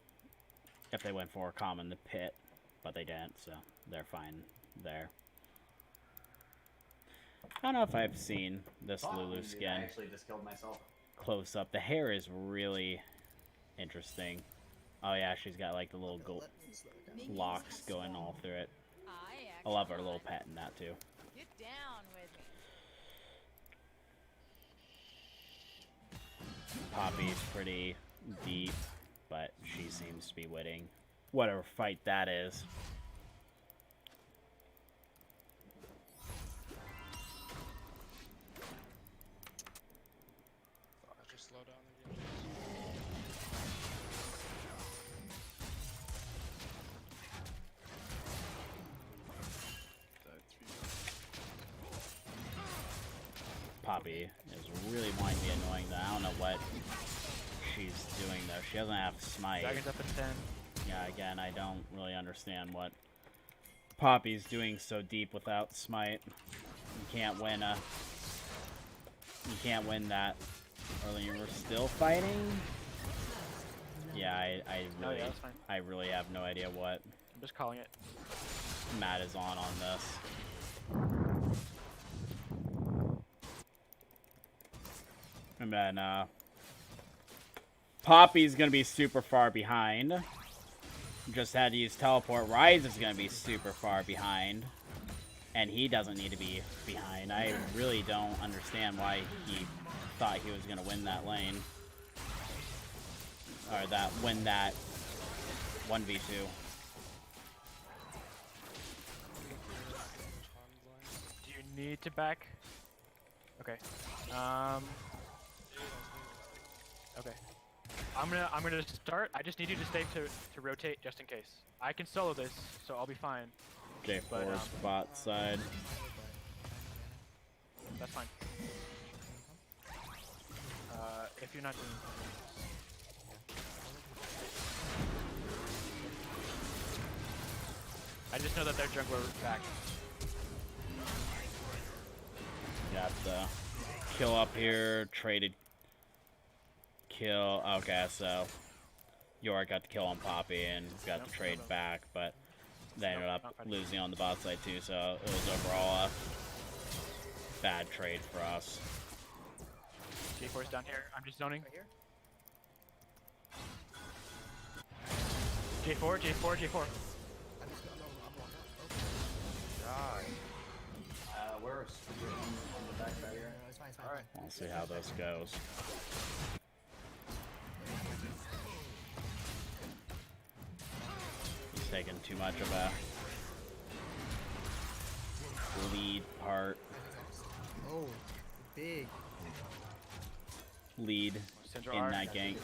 if they went for a common the pit, but they didn't, so they're fine there. I don't know if I've seen this Lulu I skin actually just killed myself. close up. The hair is really interesting. Oh yeah, she's got like the little gold locks going all through it. I love her little pet in that too. Get down with me. Poppy's pretty deep, but she seems to be winning whatever fight that is. Just slow down again. Poppy is really wanting to be annoying though. I don't know what she's doing though. She doesn't have smite. Dragon's up at 10. Yeah, again, I don't really understand what Poppy's doing so deep without smite. You can't win that early. We're still fighting. Yeah, I Oh, really, yeah, that's fine. I really have no idea what I'm just calling it. Matt is on this. And then, Poppy's gonna be super far behind. Just had to use teleport. Rise is gonna be super far behind. And he doesn't need to be behind. I really don't understand why he thought he was gonna win that lane. Or win that 1v2. Do you need to back? Okay. Okay. I'm gonna start. I just need you to stay to rotate just in case. I can solo this, so I'll be fine. J4's But, bot side. That's fine. If you're not doing. I just know that their jungler back. Got the kill up here, traded kill. Okay, so York got the kill on Poppy and got the trade back, but they ended up losing on the bot side too, so it was overall a bad trade for us. J4's down here. I'm just zoning. J4, J4, J4. We're on the back side here. Alright. We'll see how this goes. He's taking too much of a lead part. Oh, big. Lead Central in R. that gank.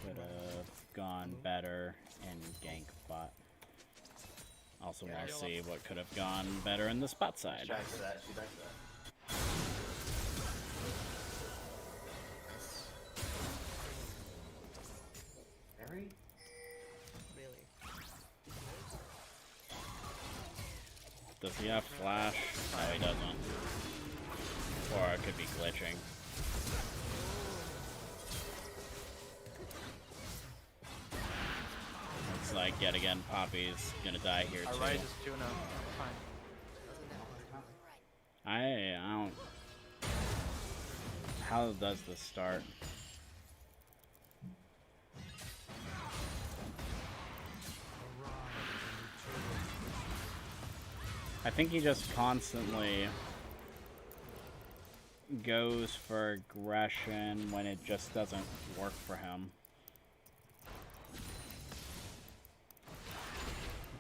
Could have gone better in gank bot. Also want to see what could have gone better in the spot side. Back to that. She back to that. Harry? Really. Does he have flash? No, he doesn't. Or it could be glitching. Looks like yet again Poppy's gonna die here Our too. Rise is 2-0. Fine. I don't. How does this start? I think he just constantly goes for aggression when it just doesn't work for him.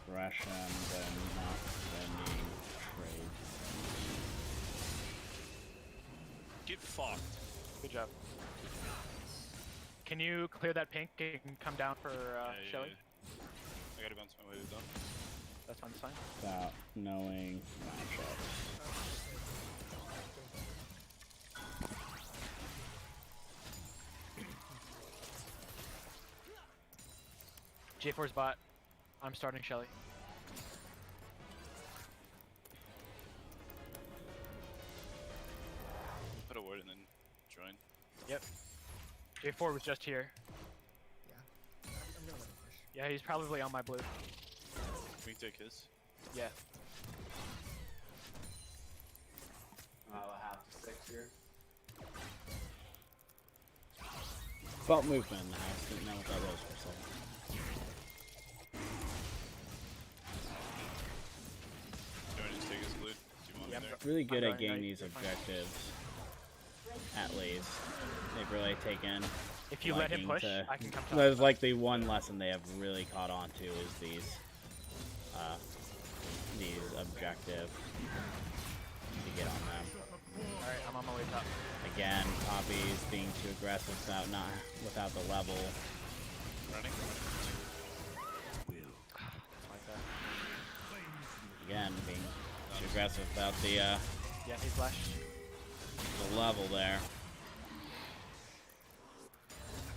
Aggression, then not winning. Get fucked. Good job. Can you clear that pink and come down for Shelly? Yeah. I gotta bounce my way to done. That's fine, that's fine. Without knowing matchup. J4's bot. I'm starting Shelly. Put a word and then join. Yep. J4 was just here. Yeah. I'm gonna let him push. Yeah, he's probably on my blue. We can take his. Yeah. I'll have to 6 here. Felt movement in the house. Didn't know what that was for a second. Do you want to just take his loot? Do you want Yeah, me there? Really good I'm at going, getting no, these you're fine. objectives. At least they've really taken. If you let him push, to, I can come top. There's like the one lesson they have really caught on to is these objectives to get on them. Alright, I'm on my way top. Again, Poppy's being too aggressive without the level. Running. Like that. Again, being too aggressive without the Yeah, he flashed. level there.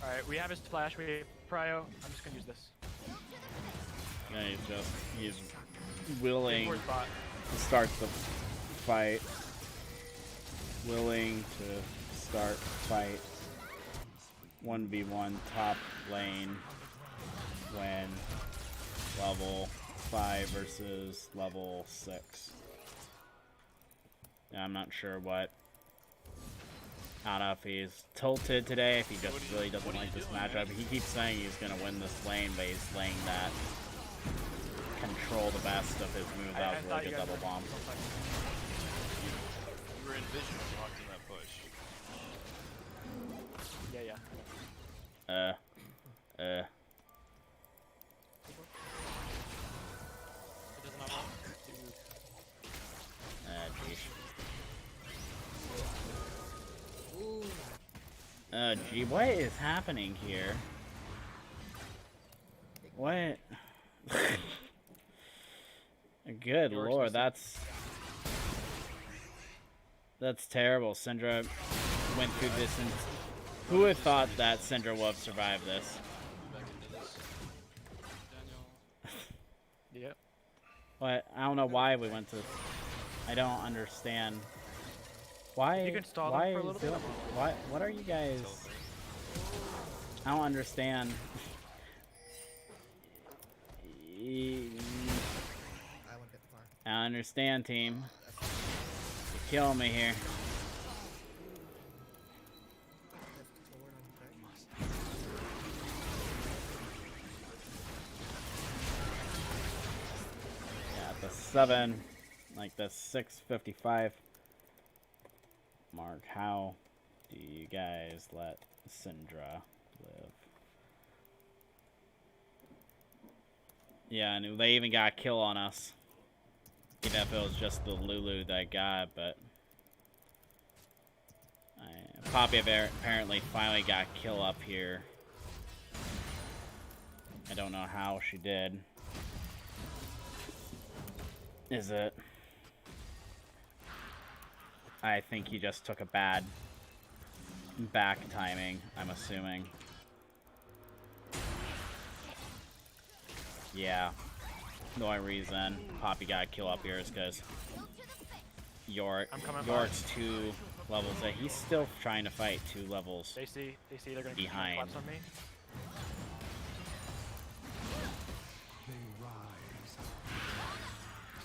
Alright, we have his flash, we have prio. I'm just gonna use this. And he's willing J4's bot. to start the fight. Willing to start fight. 1v1 top lane when level 5 versus level 6. Yeah, I'm not sure what. I don't know if he's tilted today, if he just really doesn't like this matchup. He keeps saying he's gonna win this lane, but he's laying that control the best of his moves. That was a really good double bomb. You were in vision when you walked in that push. Yeah, yeah. It doesn't have one. Gee, what is happening here? What? Good lord, that's terrible. Syndra went through this, and who would have thought that Syndra would have survived this? Back into this. Daniel. Yep. What? I don't know why we went to. I don't understand. Why? You can stall why them for a is little bit. Why? What are you guys? I don't understand. I want to get the bar. I don't understand, team. You're killing me here. Lift forward on right. Yeah, the 7, like the 6:55 mark. How do you guys let Syndra live? Yeah, and they even got a kill on us. Even if it was just the Lulu that I got, but Poppy apparently finally got a kill up here. I don't know how she did. Is it? I think he just took a bad back timing, I'm assuming. Yeah. The only reason Poppy got a kill up here is because York's 2 levels that he's still trying to fight 2 levels. They see they're gonna Behind. collapse on me.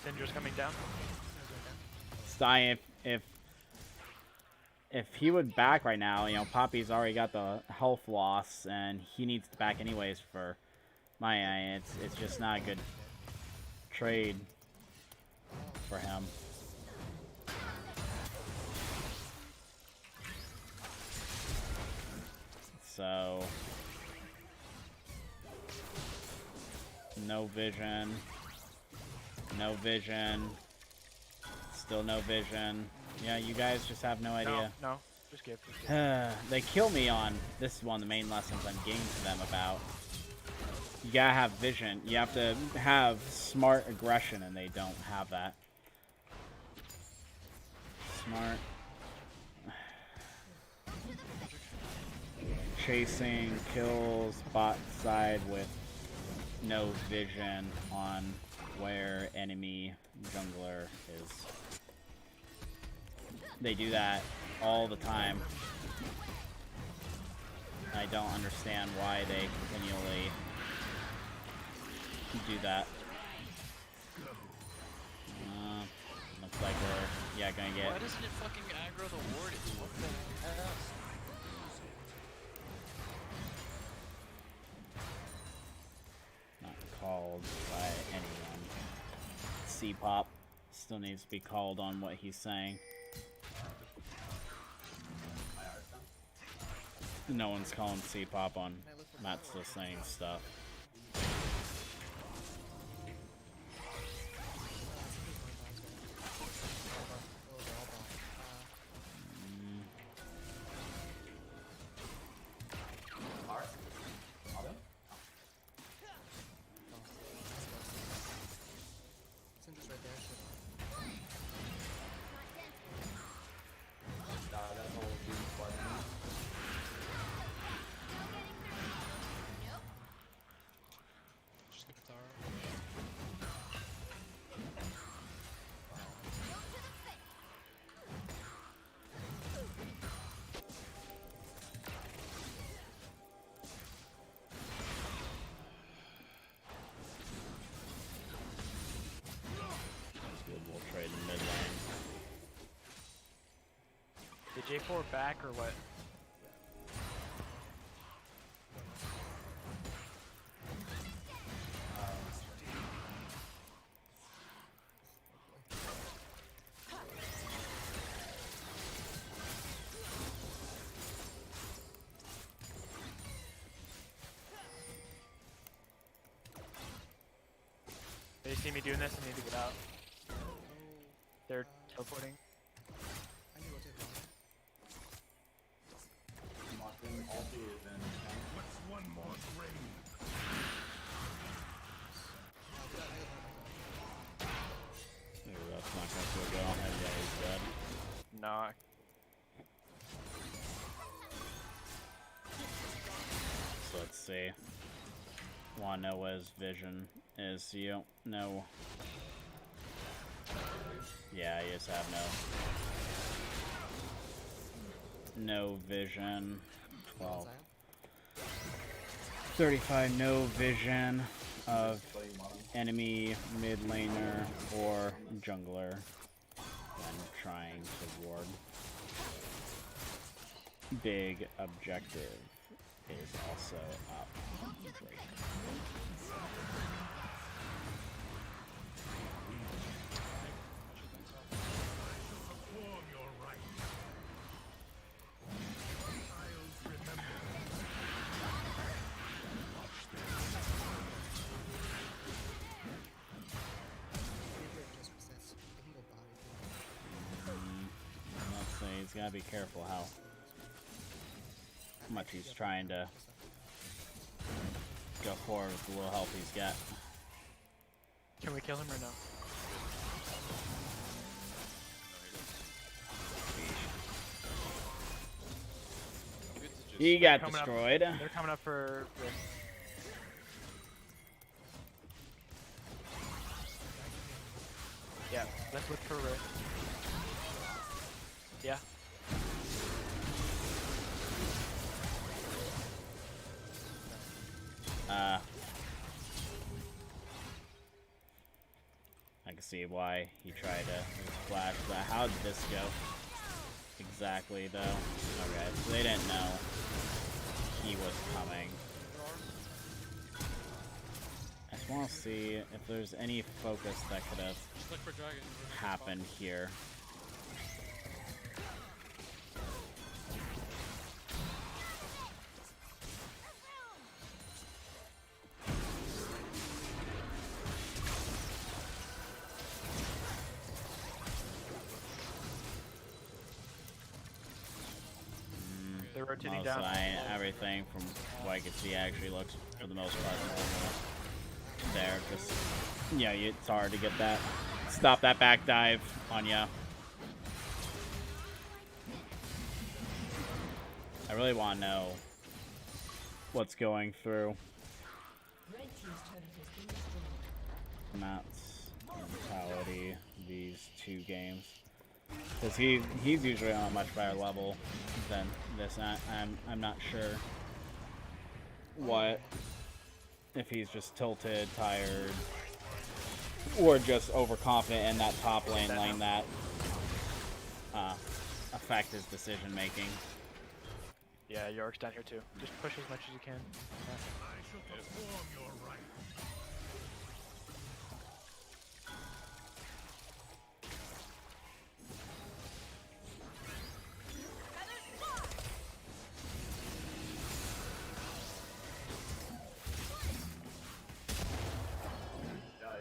Syndra's coming down. Stein, if he would back right now, you know, Poppy's already got the health loss, and he needs to back anyways for my eye. It's just not a good trade for him. So no vision. No vision. Still no vision. Yeah, you guys just have no idea. No. Just give. They kill me on. This is one of the main lessons I'm getting to them about. You gotta have vision. You have to have smart aggression, and they don't have that. Smart. Chasing kills bot side with no vision on where enemy jungler is. They do that all the time. I don't understand why they continually do that. Looks like we're gonna get. Why doesn't it fucking aggro the ward? What the hell? Not called by anyone. C-pop still needs to be called on what he's saying. No one's calling C-pop on Matt's still saying stuff. Syndra's right there. Just get the tower. That's good. We'll trade in mid lane. Did J4 back or what? They see me doing this, I need to get out. They're teleporting. I can rotate one. Maybe that's not gonna feel good on him. Yeah, he's dead. No, So let's see. Wanna know what his vision is. You don't know. Yeah, you just have no vision. 12. 35 no vision of enemy mid laner or jungler when trying to ward. Big objective is also up. Great. Let's see, he's gotta be careful how much he's trying to go forward with the little help he's got. can we kill him or no? He got Coming up. destroyed. They're coming up for Rift. Yeah, let's look for Rift. Yeah. I can see why he tried to flash that. How did this go? Exactly, though. Okay, so they didn't know he was coming. I just want to see if there's any focus that could have Just look for dragon. happened here. They're rotating Most down. everything from what I can see actually looks, for the most part, normal. There, just, yeah, it's hard to get that, stop that back dive on ya. I really want to know what's going through Matt's mentality these two games, because he's usually on a much better level than this. I'm not sure what, if he's just tilted, tired, or just overconfident in that top lane, letting that affect his decision making. Yeah, York's down here too. Just push as much as you can.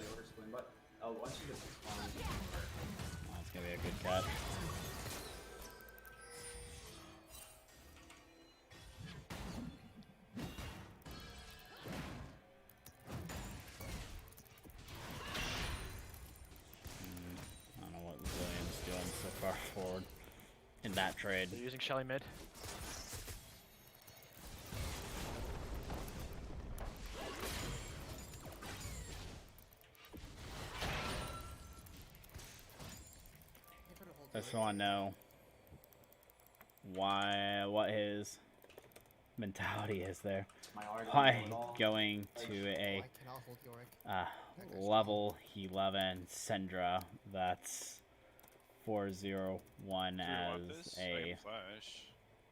York's playing, but once you get to spawn, That's gonna be a good cut. I don't know what Williams doing so far forward in that trade. They're using Shelly mid. I just want to know what his mentality is there. my argument Why at all. going to a level 11 Syndra that's 401 Do you want as this? I a can flash.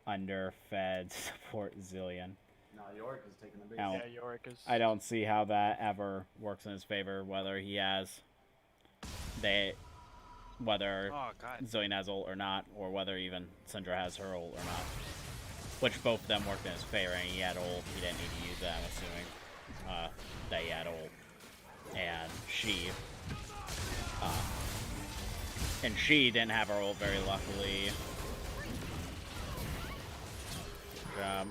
underfed support Zillion? No, York is taking the bait. Now, Yeah, Yorick is. I don't see how that ever works in his favor, whether he has whether Oh god. Zillion has ult or not, or whether even Syndra has her ult or not. Which both of them worked in his favor, and he had ult, he didn't need to use that, I'm assuming. That he had ult. And she didn't have her ult very luckily. Good job.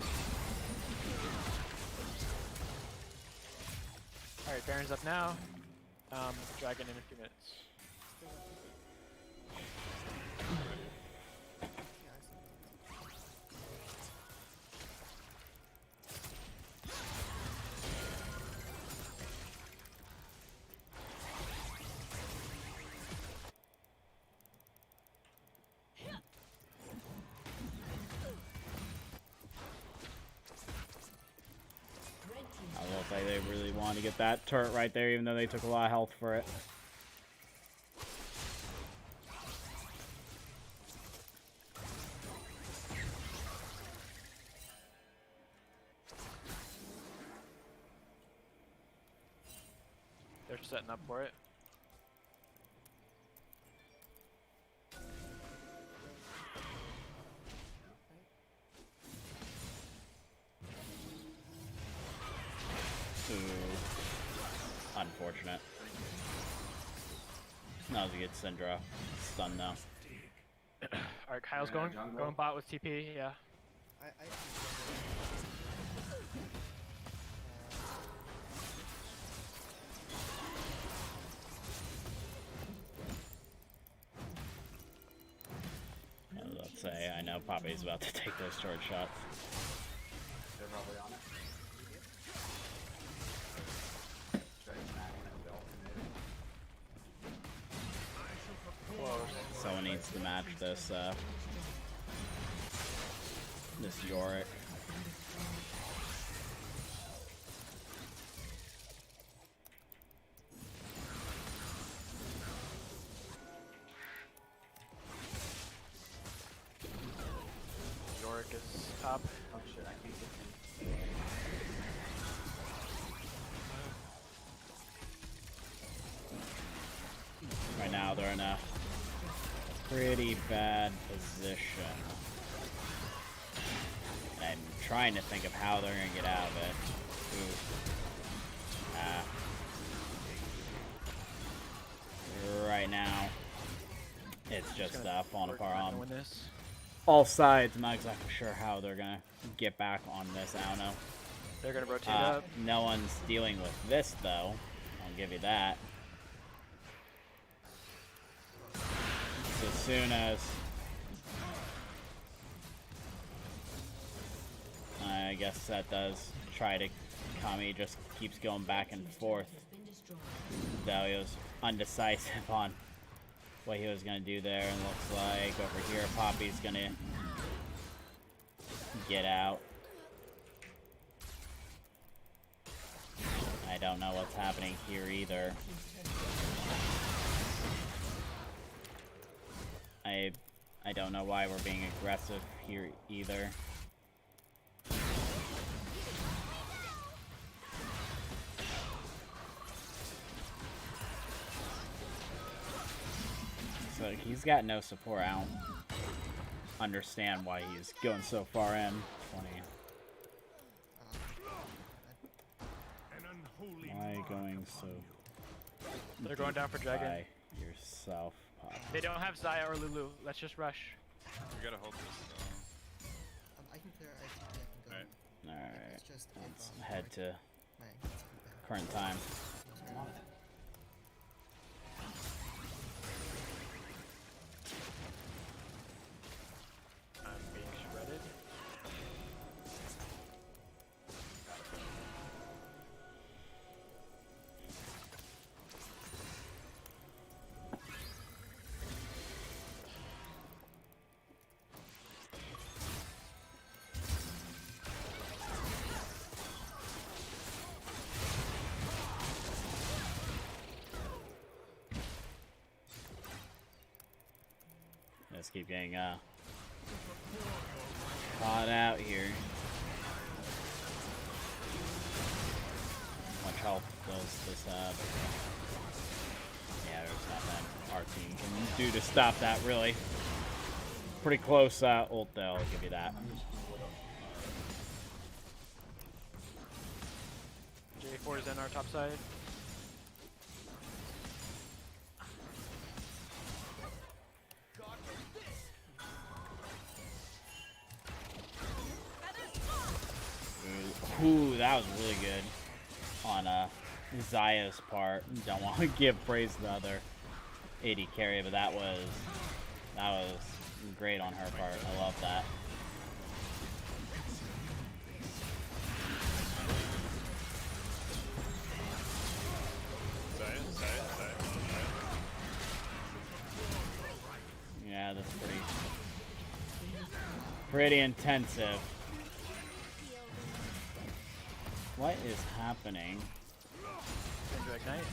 Alright, Baron's up now. Dragon in a few minutes. I will say they really wanted to get that turret right there, even though they took a lot of health for it. They're setting up for it. Ooh. Unfortunate. That was a good Syndra. Stun though. Alright, Kyle's You're in going. a jungle? Going bot with TP, yeah. Let's say I know Poppy's about to take those short shots. They're probably on it. Someone needs to match this this Yorick. Yorick is up. Oh shit, I can't get him. Right now they're in a pretty bad position. And I'm trying to think of how they're gonna get out of it. Ooh. Right now, it's just falling apart We're on gonna win this. all sides. I'm not exactly sure how they're gonna get back on this. I don't know. They're gonna rotate up. No one's dealing with this though. I'll give you that. So as soon as I guess that does try to come, he just keeps going back and forth. Though he was undecisive on what he was gonna do there, and looks like over here Poppy's gonna get out. I don't know what's happening here either. I don't know why we're being aggressive here either. So he's got no support. I don't understand why he's going so far in. 20. Why going so? They're going down for dragon. By yourself. They don't have Zaya or Lulu. Let's just rush. We gotta hold this. I can clear. I can go. Alright, It's just let's if, head to my ankle's too bad. current time. I'm being shredded. Let's keep getting caught out here. How much health does this have? Yeah, there's nothing our team can do to stop that, really. Pretty close ult though, I'll give you that. J4 is in our top side. Ooh, that was really good on Zaya's part. Don't want to give praise to the other AD carry, but that was great on her part. I love that. Yeah, that's pretty intensive. What is happening? Into ignite.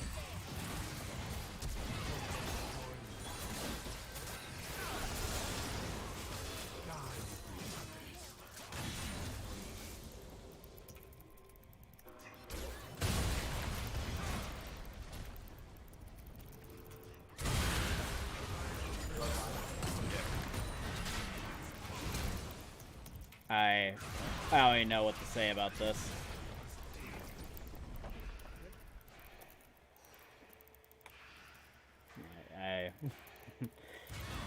I don't even know what to say about this.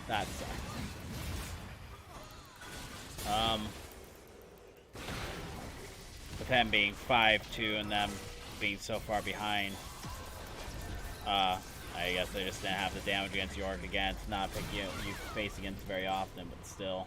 That sucks. With him being 5-2 and them being so far behind, I guess they just didn't have the damage against York again. It's not a pick you face against very often, but still.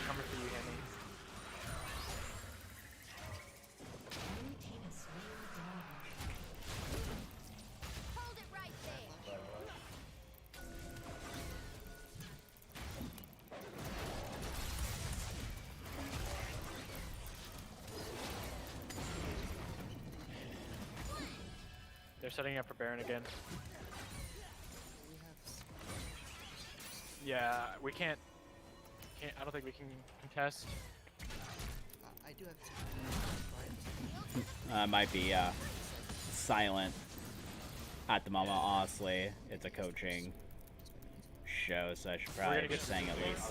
Coming for you, Hammy. Hold it right there. They're setting up for Baron again. We have Yeah, we can't. I don't think we can contest. I do have to. Might be silent at the moment. Honestly, it's a coaching show, so I should probably be saying at least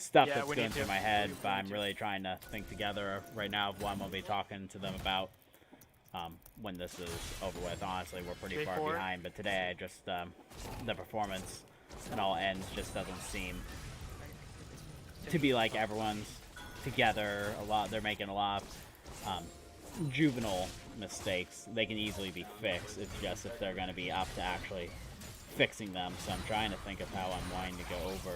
stuff Yeah, that's we going need through to. my head. We But I'm need to. really trying to think together right now of what I'm gonna be talking to them about when this is over with. Honestly, we're pretty far J4. behind, but today I just the performance and all ends just doesn't seem to be like everyone's together. They're making a lot of juvenile mistakes. They can easily be fixed. It's just if they're going to be up to actually fixing them. So I'm trying to think of how I'm wanting to go over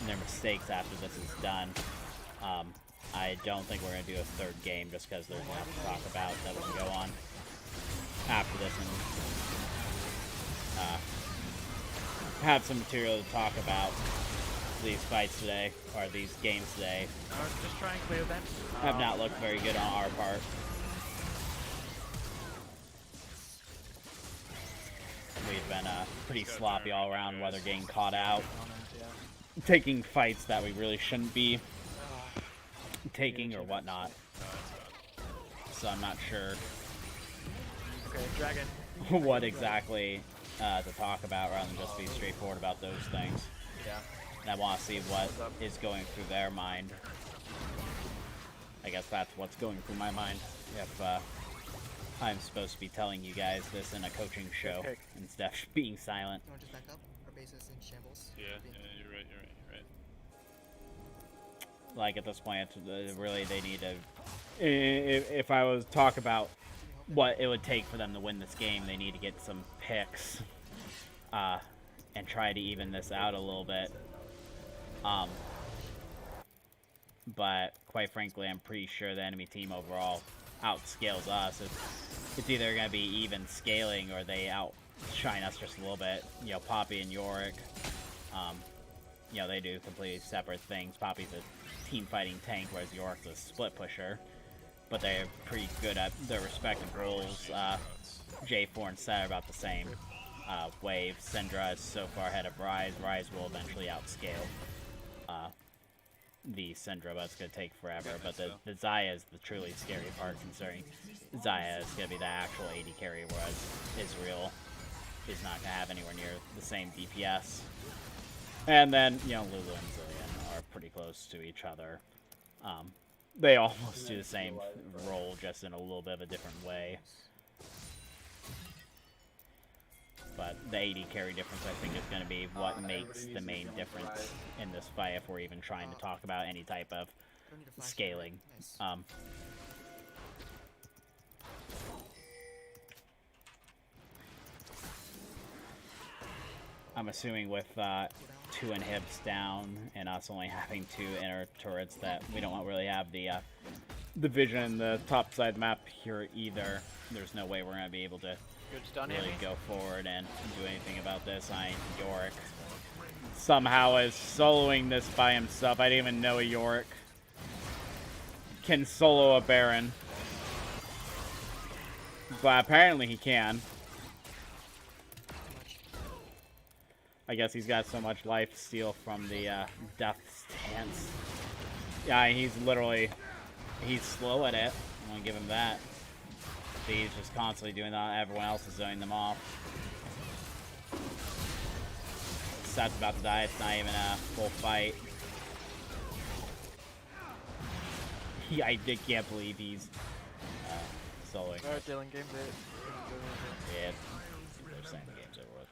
their mistakes after this is done. I don't think we're going to do a third game just because there's enough to talk about that we can go on after this and have some material to talk about these fights today, or these games today. Just try and clear them. Have not looked very good on our part. We've been pretty sloppy all around, whether getting caught out, taking fights that we really shouldn't be taking or whatnot. So I'm not sure Okay, dragon. what exactly to talk about rather than just be straightforward about those things. Yeah. And I want to see what is going through their mind. I guess that's what's going through my mind. If I'm supposed to be telling you guys this in a coaching show pick. instead of being silent. You want to just back up? Our base is in shambles. Yeah, you're right. Like at this point, it's, really they need to. If I was to talk about what it would take for them to win this game, they need to get some picks and try to even this out a little bit. But quite frankly, I'm pretty sure the enemy team overall outscales us. It's either going to be even scaling or they outshine us just a little bit. You know, Poppy and Yorick, you know, they do completely separate things. Poppy's a team fighting tank, whereas Yorick's a split pusher. But they're pretty good at their respective roles. J4 and Set are about the same wave. Syndra is so far ahead of Ryze. Ryze will eventually outscale the Syndra, but it's going to take forever. But the Xayah is the truly scary part, considering Xayah is going to be the actual AD carry, whereas Israel is not going to have anywhere near the same DPS. And then, you know, Lulu and Zillion are pretty close to each other. They almost do the same role, just in a little bit of a different way. But the AD carry difference, I think, is going to be what makes the main difference in this fight if we're even trying to talk about any type of Don't need a flash. scaling. Nice. I'm assuming with 2 inhibs down and us only having 2 inner turrets that we don't really have the vision in the top side map here either. There's no way we're going to be able to Good stun, really Hammy. go forward and do anything about this. Yorick somehow is soloing this by himself. I didn't even know Yorick can solo a Baron. But apparently he can. I guess he's got so much life steal from the death stance. Yeah, he's slow at it. I'm gonna give him that. He's just constantly doing that. Everyone else is zoning them off. Set's about to die. It's not even a full fight. I can't believe he's soloing. Alright, Dylan, game bit. Yeah, they're saying the game's over with.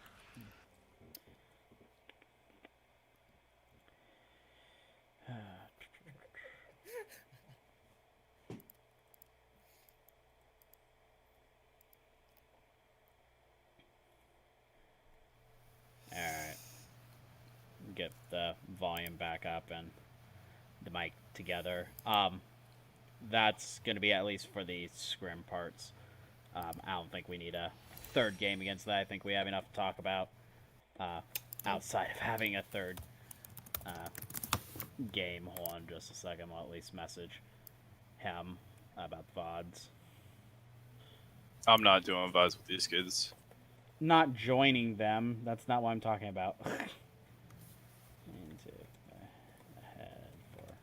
Alright. Get the volume back up and the mic together. That's going to be at least for the scrim parts. I don't think we need a third game against that. I think we have enough to talk about outside of having a third game. Hold on just a second. I'll at least message him about VODs. I'm not doing VODs with these kids. Not joining them. That's not what I'm talking about. Into ahead for 1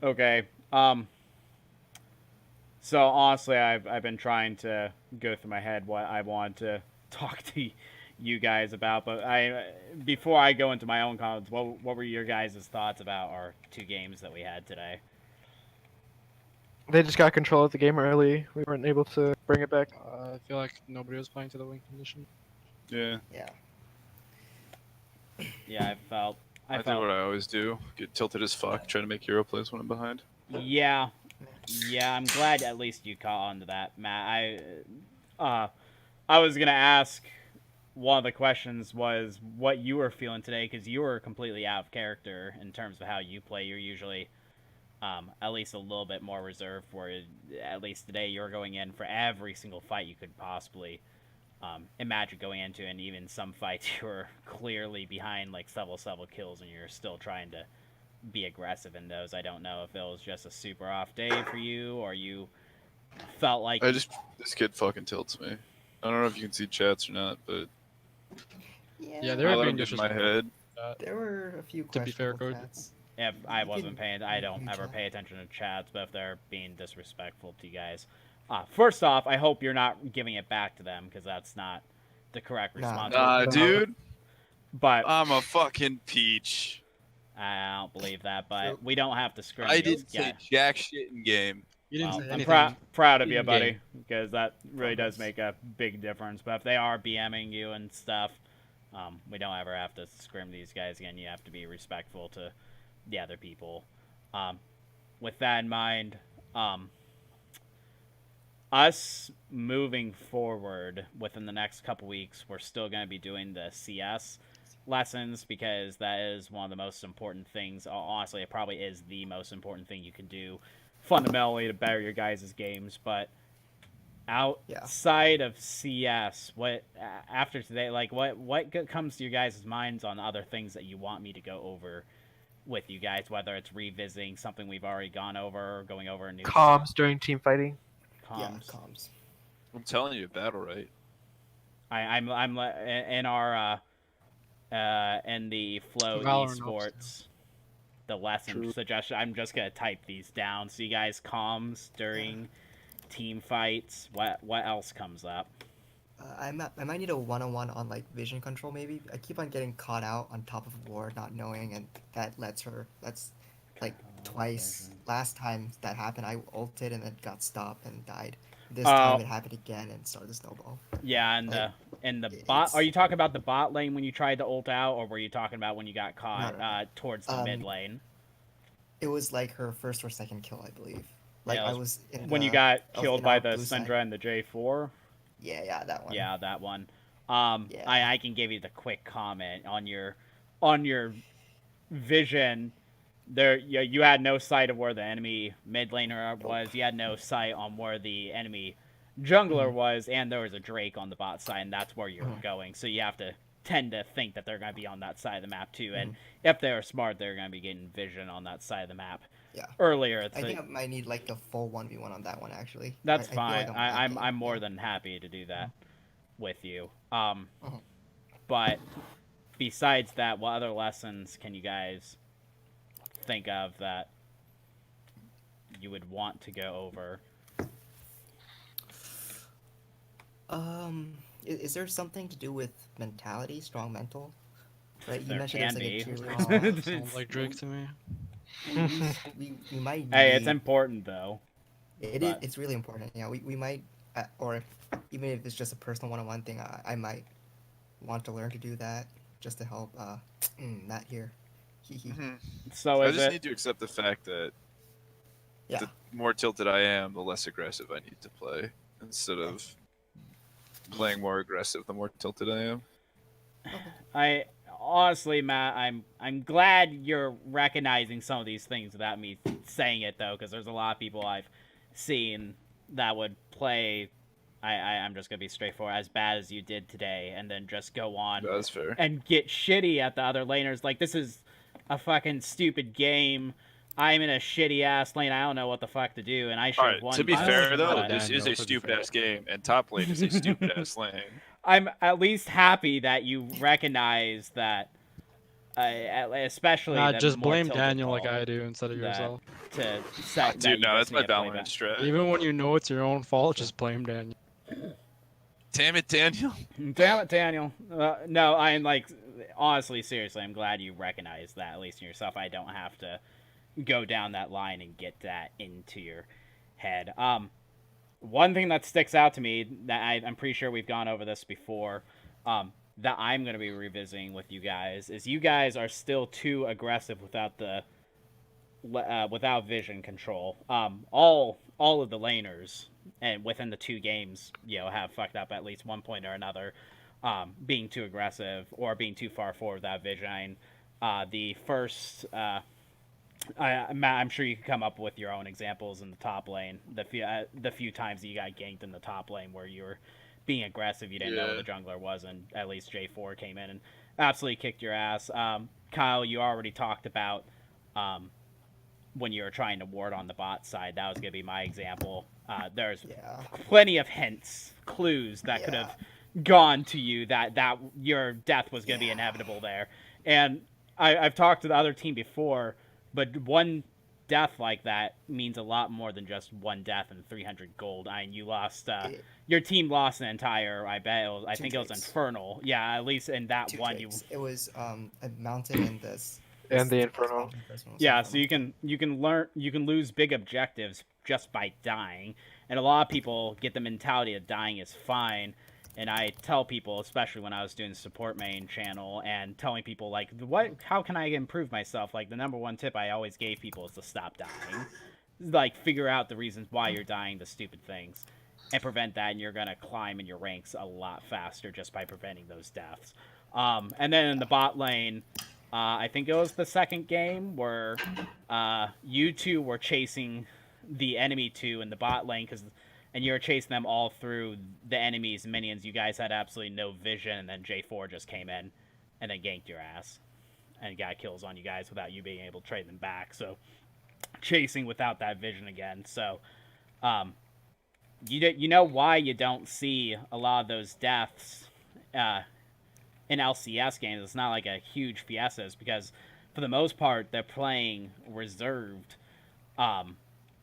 Okay. So honestly, I've been trying to go through my head what I want to talk to you guys about, but before I go into my own comments, what were your guys' thoughts about our 2 games that we had today? They just got control of the game early. We weren't able to bring it back. I feel like nobody was playing to the win condition. Yeah. Yeah. Yeah, I do what I always do. Get tilted as fuck, try to make hero plays when I'm behind. Yeah, I'm glad at least you caught on to that, Matt. I was gonna ask. One of the questions was what you were feeling today, because you were completely out of character in terms of how you play. You're usually at least a little bit more reserved for it. At least today, you're going in for every single fight you could possibly imagine going into, and even some fights you were clearly behind like several kills, and you're still trying to be aggressive in those. I don't know if it was just a super off day for you, or you felt like This kid fucking tilts me. I don't know if you can see chats or not, but Yeah, they I were let being him get in my disrespectful. head. There were a few To be fair, questionable Code. chats. if I You wasn't can I don't mute ever chat. pay attention to chats, but if they're being disrespectful to you guys, first off, I hope you're not giving it back to them, because that's not the correct Nah. response. Nah, dude, But I'm a fucking peach. I don't believe that. But Nope. we don't have to scrim. I these didn't say guys. jack shit in game. You didn't Well, say I'm anything. proud of you, in buddy, game. because that really does make a big difference. But if they are BMing you and stuff, we don't ever have to scrim these guys again. You have to be respectful to the other people. With that in mind, us moving forward within the next couple weeks, we're still going to be doing the CS lessons, because that is one of the most important things. Honestly, it probably is the most important thing you can do fundamentally to better your guys' games. But outside of CS, what after today, like what comes to your guys' minds on other things that you want me to go over with you guys, whether it's revisiting something we've already gone over or going over a new Comms during team fighting. Yeah, comms. comms. I'm telling you, battle right. I'm in our in the Flow Valorant Esports, the lesson suggestion. I'm just gonna type these down so you guys comms during team fights. What else comes up? I might need a one-on-one on like vision control maybe. I keep on getting caught out on top of a ward, not knowing, and that's like twice. Last time that happened, I ulted and then got stopped and died. This time it happened again and started to snowball. Yeah, and Like, the bot. Are you talking about the bot lane when you tried to ult out, or were you talking about when you got caught No. towards the mid lane? It was like her first or second kill, I believe. Like Yeah, I was in when the, you got I was killed in by our the blue side. Syndra and the J4. Yeah, that one. Yeah, that one. Yeah. I can give you the quick comment on your vision. There, you had no sight of where the enemy mid laner was. You had no sight on where the enemy jungler was, and there was a Drake on the bot side, and that's where you're going. So you have to tend to think that they're going to be on that side of the map too. And if they're smart, they're going to be getting vision on that side of the map. Yeah. Earlier, I think I might need like a full 1v1 on that one actually. that's I feel fine. like I'm more than happy to do that with you. But besides that, what other lessons can you guys think of that you would want to go over? Is there something to do with mentality, strong mental? Right, you There mentioned there's can like a be. cheerleader. Sounds like Drake to me. we might. Hey, it's need- important though. But- It's really important. Yeah, we might, or even if it's just a personal one-on-one thing, I might want to learn to do that just to help. Not here. So I is just it? need to accept the fact that Yeah. the more tilted I am, the less aggressive I need to play. Instead of playing more aggressive, the more tilted I am. I honestly, Matt, I'm glad you're recognizing some of these things without me saying it though, because there's a lot of people I've seen that would play. I'm just gonna be straightforward, as bad as you did today, and then just go on That's fair. and get shitty at the other laners. Like, this is a fucking stupid game. I'm in a shitty ass lane. I don't know what the fuck to do, and I should have Alright, won. to be by fair one though, shot. this is no, a to be stupid fair. ass game, and top lane is a stupid ass lane. I'm at least happy that you recognize that Especially Nah, the just more blame tilted Daniel like call I do instead of that- yourself. to set that Dude, you no, just that's my need to play Valorant back. strat. Even when you know it's your own fault, just blame Daniel. Damn it, Daniel. Damn it, Daniel. No, I'm like, honestly, seriously, I'm glad you recognize that, at least in yourself. I don't have to go down that line and get that into your head. One thing that sticks out to me that I'm pretty sure we've gone over this before, that I'm going to be revisiting with you guys is you guys are still too aggressive without the without vision control. All of the laners and within the 2 games, have fucked up at least one point or another, being too aggressive or being too far forward without vision. The first, I'm sure you can come up with your own examples in the top lane. The few times that you got ganked in the top lane where you were being aggressive, you didn't know where the jungler was, and at least J4 came in and absolutely kicked your ass. Kyle, you already talked about when you were trying to ward on the bot side. That was going to be my example. There's plenty of hints, clues that could have gone to you that your death was going to be inevitable there. And I've talked to the other team before, but one death like that means a lot more than just one death and 300 gold. I mean, you lost, your team lost an entire, I think it was Infernal. Yeah, at least in that one. It was a mountain and this. And the Infernal. Yeah, so you can lose big objectives just by dying, and a lot of people get the mentality of dying is fine. And I tell people, especially when I was doing the support main channel and telling people like, how can I improve myself? Like the number one tip I always gave people is to stop dying, like figure out the reasons why you're dying to stupid things, and prevent that, and you're gonna climb in your ranks a lot faster just by preventing those deaths. And then in the bot lane. I think it was the second game where you two were chasing the enemy 2 in the bot lane, and you were chasing them all through the enemy's minions. You guys had absolutely no vision, and then J4 just came in and then ganked your ass and got kills on you guys without you being able to trade them back. So chasing without that vision again. So you know why you don't see a lot of those deaths in LCS games. It's not like a huge fiesta, is because for the most part they're playing reserved.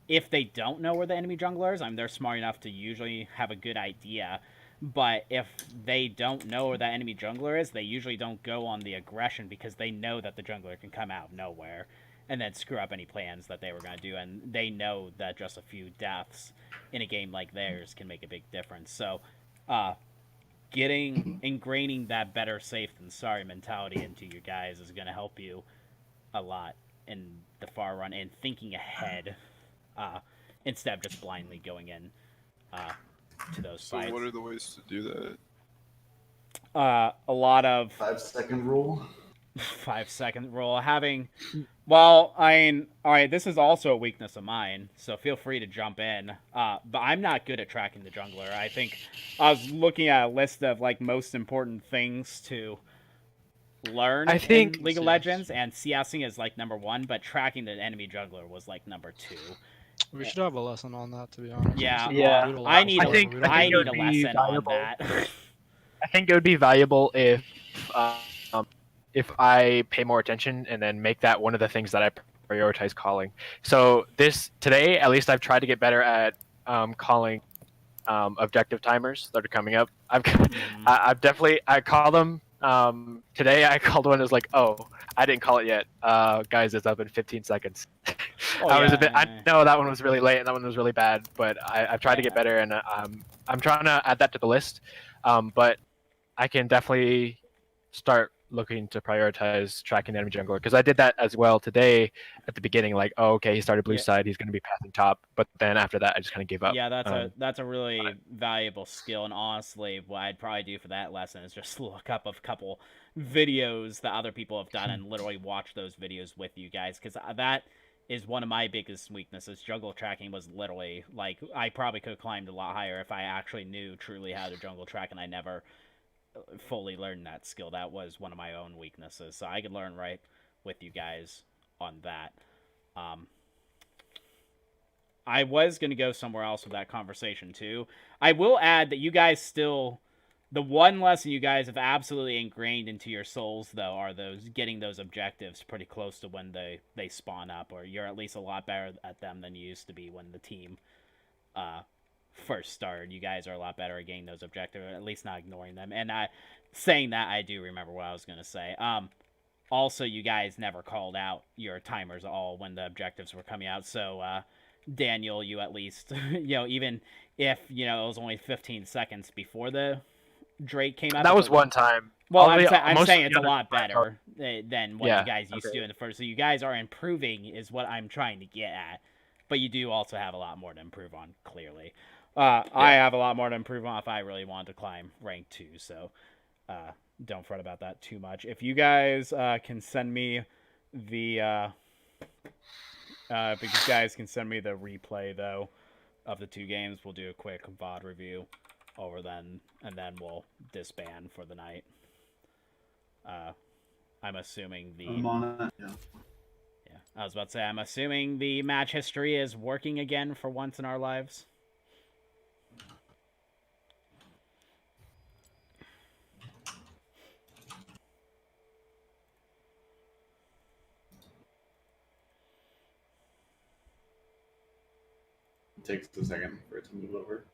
If they don't know where the enemy jungler is, I mean, they're smart enough to usually have a good idea, but if they don't know where that enemy jungler is, they usually don't go on the aggression because they know that the jungler can come out of nowhere and then screw up any plans that they were going to do, and they know that just a few deaths in a game like theirs can make a big difference. So ingraining that better safe than sorry mentality into you guys is going to help you a lot in the far run, and thinking ahead instead of just blindly going in to those fights. So what are the ways to do that? A lot of 5-second rule. 5-second rule. Well, I mean, all right, this is also a weakness of mine, so feel free to jump in. But I'm not good at tracking the jungler. I think I was looking at a list of like most important things to learn in League of Legends, and CSing is like number 1, but tracking the enemy jungler was like number 2. We should have a lesson on that, to be honest. Yeah, Well, I need a would be lesson on valuable. that. I think it would be valuable if I pay more attention and then make that one of the things that I prioritize calling. So today, at least I've tried to get better at calling objective timers that are coming up. I've definitely call them. Today I called one. It was like, oh, I didn't call it yet. Guys, it's up in 15 seconds. I know that one was really late and that one was really bad, but I've tried to get better, and I'm trying to add that to the list. But I can definitely start looking to prioritize tracking the enemy jungler, because I did that as well today at the beginning. Like, oh, okay, he started blue side, he's going to be passing top, but then after that, I just kind of gave up. Yeah, that's a really valuable skill, and honestly, what I'd probably do for that lesson is just look up a couple videos that other people have done and literally watch those videos with you guys, because that is one of my biggest weaknesses. Jungle tracking was literally, like, I probably could have climbed a lot higher if I actually knew truly how to jungle track, and I never fully learned that skill. That was one of my own weaknesses, so I could learn right with you guys on that. I was going to go somewhere else with that conversation too. I will add that you guys still The one lesson you guys have absolutely ingrained into your souls, though, are those getting those objectives pretty close to when they spawn up, or you're at least a lot better at them than you used to be when the team first started. You guys are a lot better at getting those objectives, or at least not ignoring them. And saying that, I do remember what I was going to say. Also, you guys never called out your timers at all when the objectives were coming out, so Daniel, you at least, even if, it was only 15 seconds before the Drake came out. That was one time. Well, Only- I'm most saying of it's the a lot other times better than what Yeah, you guys used to okay. do in the first. So you guys are improving is what I'm trying to get at. But you do also have a lot more to improve on, clearly. I have a lot more to improve on if I really wanted to climb rank 2, so don't fret about that too much. If you guys can send me the... if you guys can send me the replay, though, of the 2 games, we'll do a quick VOD review over then, and then we'll disband for the night. I'm assuming the... I'm on it. Yeah. Yeah, I was about to say, I'm assuming the match history is working again for once in our lives. It takes a second for it to move over.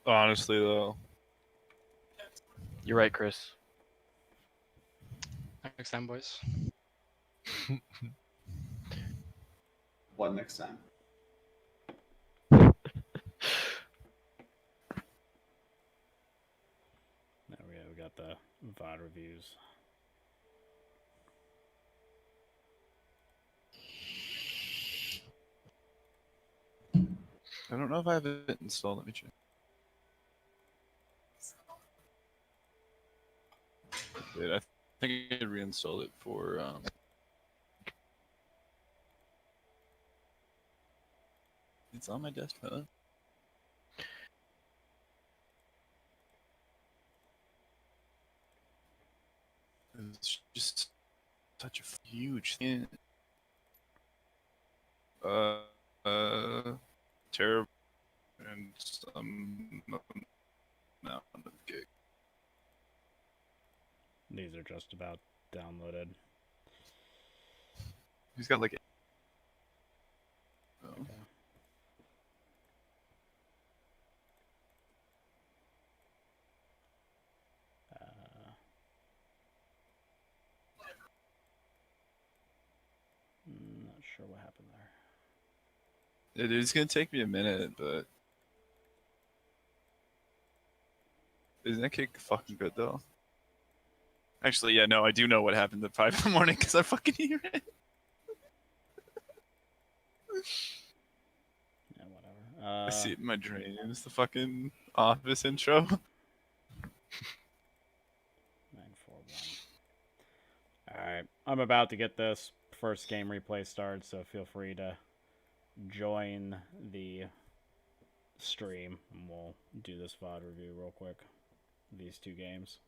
Honestly, though, You're right, Chris. Next time, boys. What next time? There we go, we got the VOD reviews. I don't know if I have it installed. Let me check. I think I reinstalled it for it's on my desktop. It's just such a huge thing. Terrible and some amount of gig. These are just about downloaded. He's got like. Oh. Not sure what happened there. It is gonna take me a minute, but isn't that kick fucking good though? Actually, yeah, no, I do know what happened at 5 in the morning because I fucking hear it. Yeah, whatever. I see it in my dreams. The fucking Office intro. 941. Alright, I'm about to get this first game replay started, so feel free to join the stream, and we'll do this VOD review real quick. These 2 games.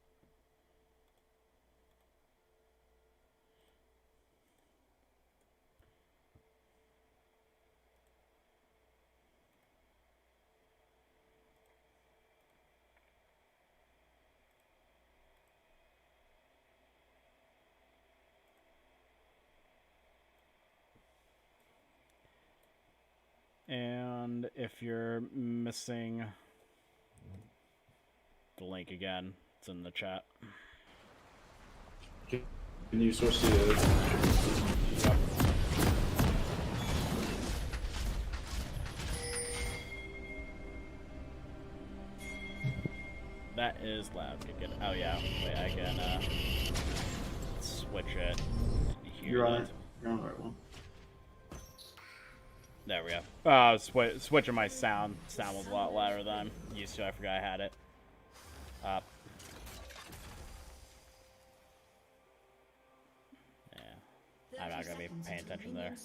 And if you're missing the link again, it's in the chat. Can you source the? Yep. That is loud. Oh yeah, wait, I can switch it. And You're on it. You're on the right one. There we go. Switching my sound. Sound was a lot louder than I'm used to. I forgot I had it up. Yeah. I'm not going to be paying attention there.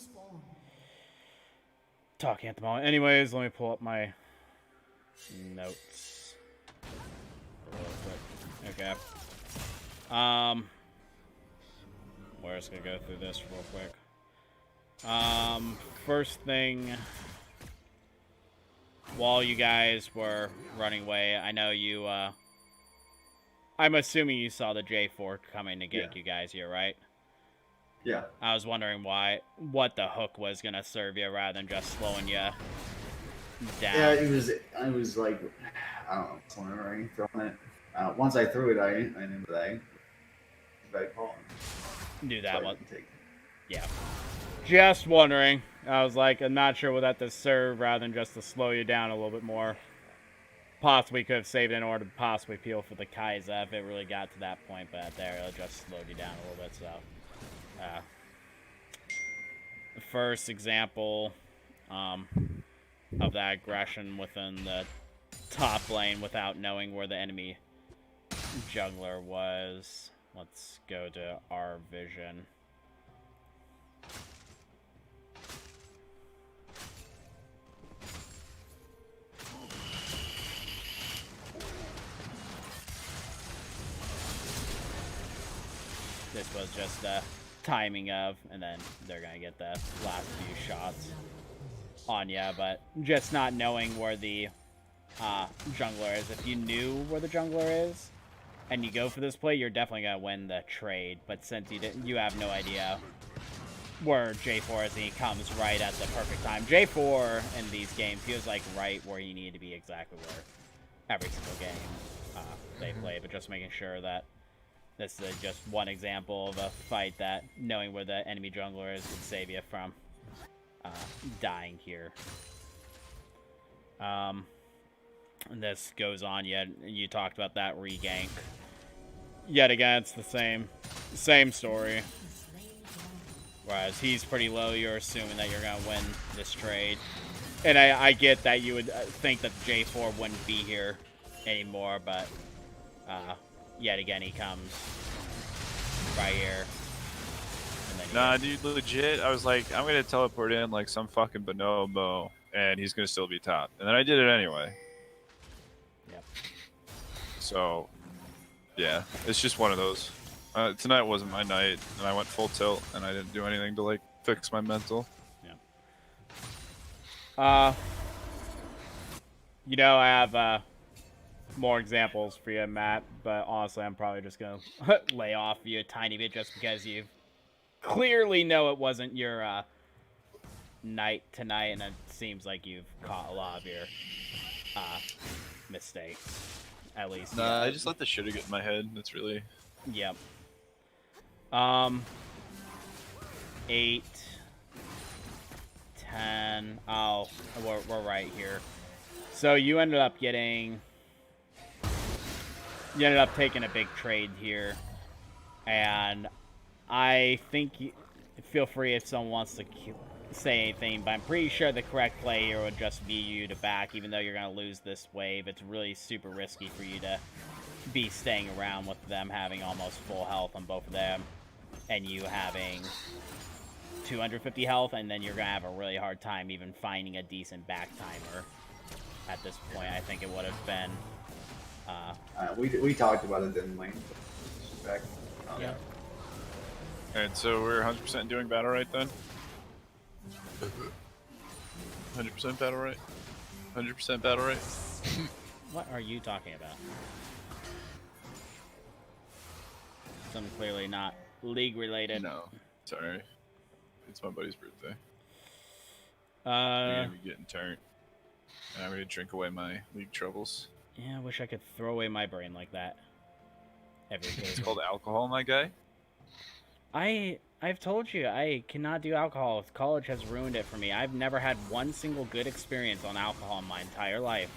Talking at the moment. Anyways, let me pull up my notes real quick. Okay. We're just going to go through this real quick. First thing, while you guys were running away, I know you, I'm assuming you saw the J4 coming to gank you guys here, right? Yeah. I was wondering what the hook was gonna serve you rather than just slowing you down. Yeah, it was like, I don't know, someone throwing it. Once I threw it, I knew that I called. Knew that one. Take. Yeah. Just wondering. I was like, I'm not sure what that to serve rather than just to slow you down a little bit more. Possibly could have saved it in order to possibly peel for the Kaiser if it really got to that point, but there, it just slowed you down a little bit, so. The first example of that aggression within the top lane without knowing where the enemy jungler was. Let's go to our vision. This was just the timing of, and then they're gonna get the last few shots on ya, but just not knowing where the jungler is. If you knew where the jungler is and you go for this play, you're definitely gonna win the trade. But since you have no idea where J4 is, and he comes right at the perfect time. J4 in these games, he was like right where he needed to be, exactly where every single game they play. But just making sure that this is just one example of a fight that knowing where the enemy jungler is would save you from dying here. And this goes on yet. You talked about that regank. Yet again, it's the same story. Whereas he's pretty low, you're assuming that you're gonna win this trade. And I get that you would think that J4 wouldn't be here anymore, but yet again, he comes right here. And then Nah, dude, legit, I was like, I'm gonna teleport in like some fucking bonobo, and he's gonna still be top. And then I did it anyway. Yep. So, yeah, it's just one of those. Tonight wasn't my night, and I went full tilt, and I didn't do anything to like fix my mental. Yeah. You know, I have more examples for you, Matt, but honestly, I'm probably just gonna lay off you a tiny bit just because you clearly know it wasn't your night tonight, and it seems like you've caught a lot of your mistakes, at least. Nah, I just let the shitter get in my head. That's really. Yep. 8, 10. Oh, we're right here. So you ended up getting. You ended up taking a big trade here, and I think feel free if someone wants to say anything, but I'm pretty sure the correct play here would just be you to back, even though you're going to lose this wave. It's really super risky for you to be staying around with them having almost full health on both of them, and you having 250 health, and then you're going to have a really hard time even finding a decent back timer at this point. I think it would have been... we talked about it, didn't we? Back. Yeah. Alright, so we're 100% doing battle right then? 100% battle right? 100% battle right? What are you talking about? Something clearly not league related. No, sorry. It's my buddy's birthday. Uh, I'm gonna be getting turned. And I'm gonna drink away my league troubles. yeah, I wish I could throw away my brain like that. Every day. It's called alcohol, my guy. I've told you, I cannot do alcohol. College has ruined it for me. I've never had one single good experience on alcohol in my entire life.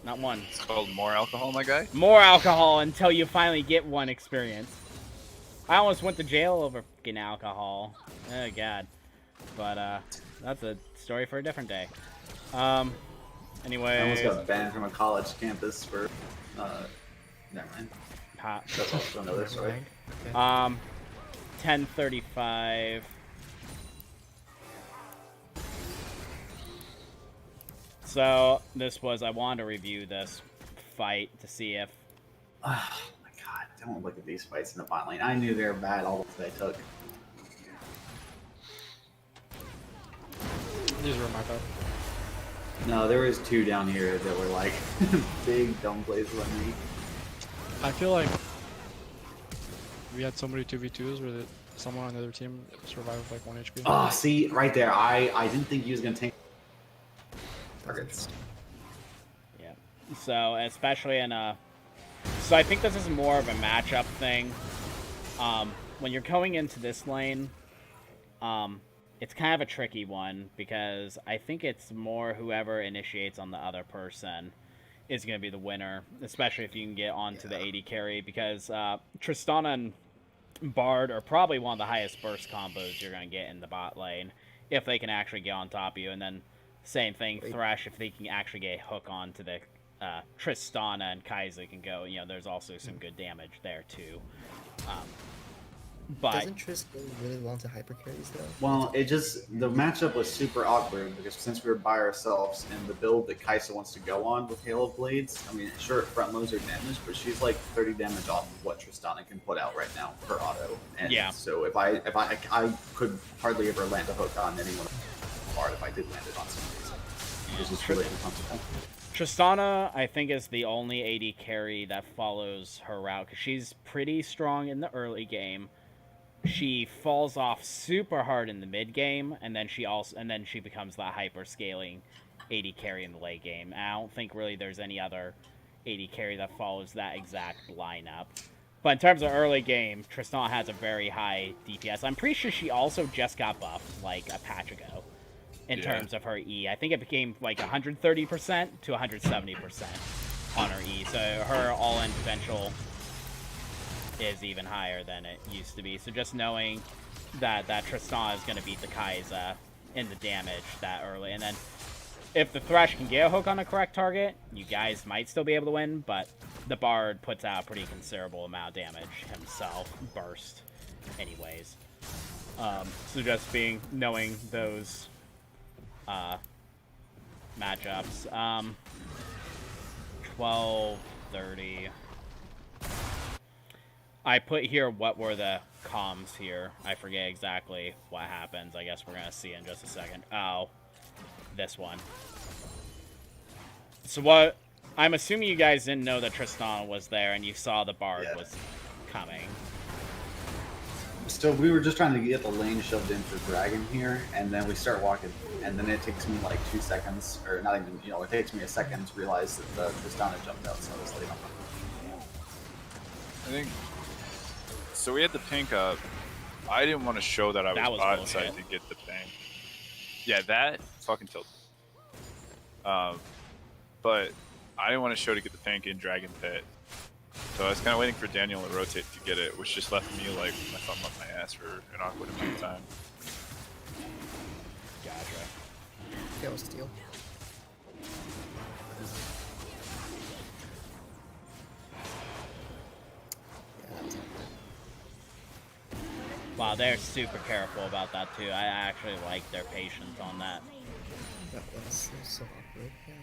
Not one. It's called more alcohol, my guy. More alcohol until you finally get one experience. I almost went to jail over fucking alcohol. Oh, God. But, that's a story for a different day. Anyway. I almost got banned from a college campus for, never mind. That's also another story. 10:35. So this was, I wanted to review this fight to see if. Oh my god! Don't look at these fights in the bot lane. I knew they were bad all the way I took. These were my bad. No, there was 2 down here that were like big dumb plays on me. I feel like we had so many 2v2s where someone on the other team survived with like 1 HP. Oh, see, right there. I didn't think he was gonna tank targets. Yeah. So especially in a, so I think this is more of a matchup thing. When you're going into this lane, it's kind of a tricky one because I think it's more whoever initiates on the other person is going to be the winner, especially if you can get onto the AD carry, because Tristana and Bard are probably one of the highest burst combos you're going to get in the bot lane if they can actually get on top of you. And then same thing, Thresh, if they can actually get a hook onto the Tristana and Kai'Sa can go, you know, there's also some good damage there too. But Doesn't Triss go really well into hyper carries though? Well, it just, the matchup was super awkward because since we were by ourselves and the build that Kai'Sa wants to go on with Hail of Blades, I mean, sure, it front loads her damage, but she's like 30 damage off of what Tristana can put out right now per auto. And yeah. So if I could hardly ever land a hook on anyone hard if I did land it on somebody. This is really uncomfortable. Tristana, I think, is the only AD carry that follows her route because she's pretty strong in the early game. She falls off super hard in the mid game, and then she becomes that hyper scaling AD carry in the late game. And I don't think really there's any other AD carry that follows that exact lineup. But in terms of early game, Tristana has a very high DPS. I'm pretty sure she also just got buffed like a patch ago in terms of her E. I think it became like 130% to 170% on her E. So her all-in potential is even higher than it used to be. So just knowing that Tristana is going to beat the Kai'Sa in the damage that early. And then if the Thresh can get a hook on a correct target, you guys might still be able to win, but the Bard puts out a pretty considerable amount of damage himself, burst anyways. So just knowing those matchups. 12:30. I put here what were the comms here. I forget exactly what happens. I guess we're going to see in just a second. Oh, this one. So what... I'm assuming you guys didn't know that Tristana was there and you saw the Bard was coming. So we were just trying to get the lane shoved in for Dragon here, and then we start walking, and then it takes me like 2 seconds, or not even, you know, it takes me a second to realize that the Tristana jumped out, so I was late on my... I think... So we had the pink up. I didn't want to show that I was bot side to get the pink. Yeah, that fucking tilted. But I didn't want to show to get the pink in Dragon Pit. So I was kind of waiting for Daniel to rotate to get it, which just left me like with my thumb up my ass for an awkward amount of time. Gotcha. That was steal. Wow, they're super careful about that too. I actually like their patience on that. That was so awkward. Yeah.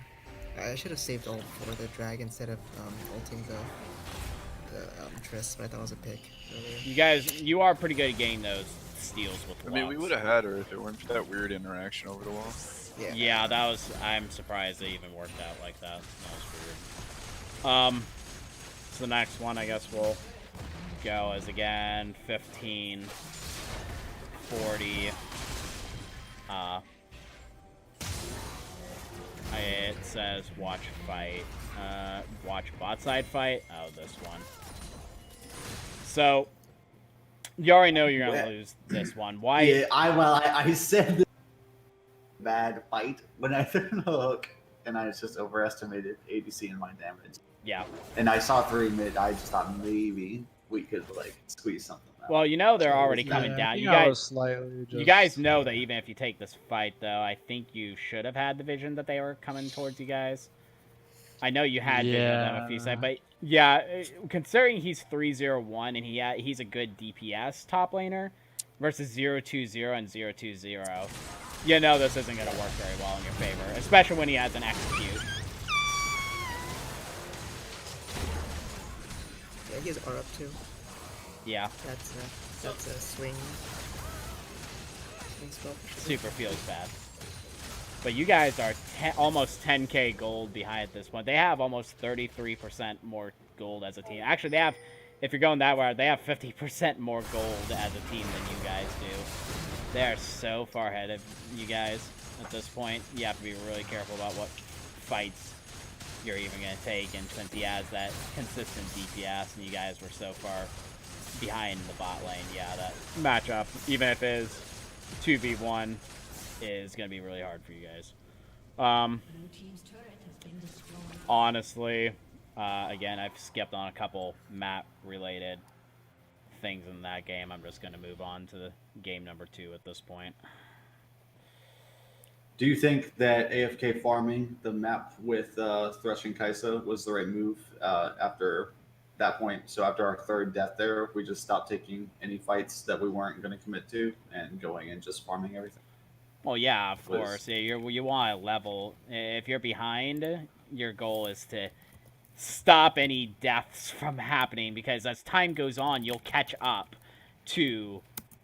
I should have saved ult for the drag instead of ulting the Triss, but I thought it was a pick earlier. You guys, you are pretty good at getting those steals with the I mean, we would have had her if it weren't for that weird interaction over the wall. Yeah. Yeah, that was... I'm surprised they even worked out like that. That was weird. So the next one, I guess we'll go is again 15, 40. It says watch fight. Watch bot side fight. Oh, this one. So you already know you're gonna lose this one. Why? Yeah, I said this bad fight when I threw the hook, and I just overestimated ABC and my damage. Yeah. And I saw 3 mid. I just thought maybe we could like squeeze something out. Well, you know they're already coming down. You guys know that even if you take this fight, though, I think you should have had the vision that they were coming towards you guys. I know you had vision of them a few seconds, but yeah, considering he's 3-0-1 and he's a good DPS top laner versus 0-2-0 and 0-2-0, you know this isn't going to work very well in your favor, especially when he has an execute. Yeah, he has R up too. Yeah. That's a swing spell for sure. Super feels bad. But you guys are almost 10k gold behind at this point. They have almost 33% more gold as a team. Actually, they have, if you're going that way, they have 50% more gold as a team than you guys do. They are so far ahead of you guys at this point. You have to be really careful about what fights you're even going to take. And since he has that consistent DPS and you guys were so far behind the bot lane, yeah, that matchup, even if it is 2v1, is going to be really hard for you guys. Honestly, again, I've skipped on a couple map-related things in that game. I'm just going to move on to the game number 2 at this point. Do you think that AFK farming the map with Thresh and Kaisa was the right move after that point? So after our 3rd death there, we just stopped taking any fights that we weren't going to commit to and going and just farming everything? Well, yeah, of course. Yeah, you want to level. If you're behind, your goal is to stop any deaths from happening, because as time goes on, you'll catch up to,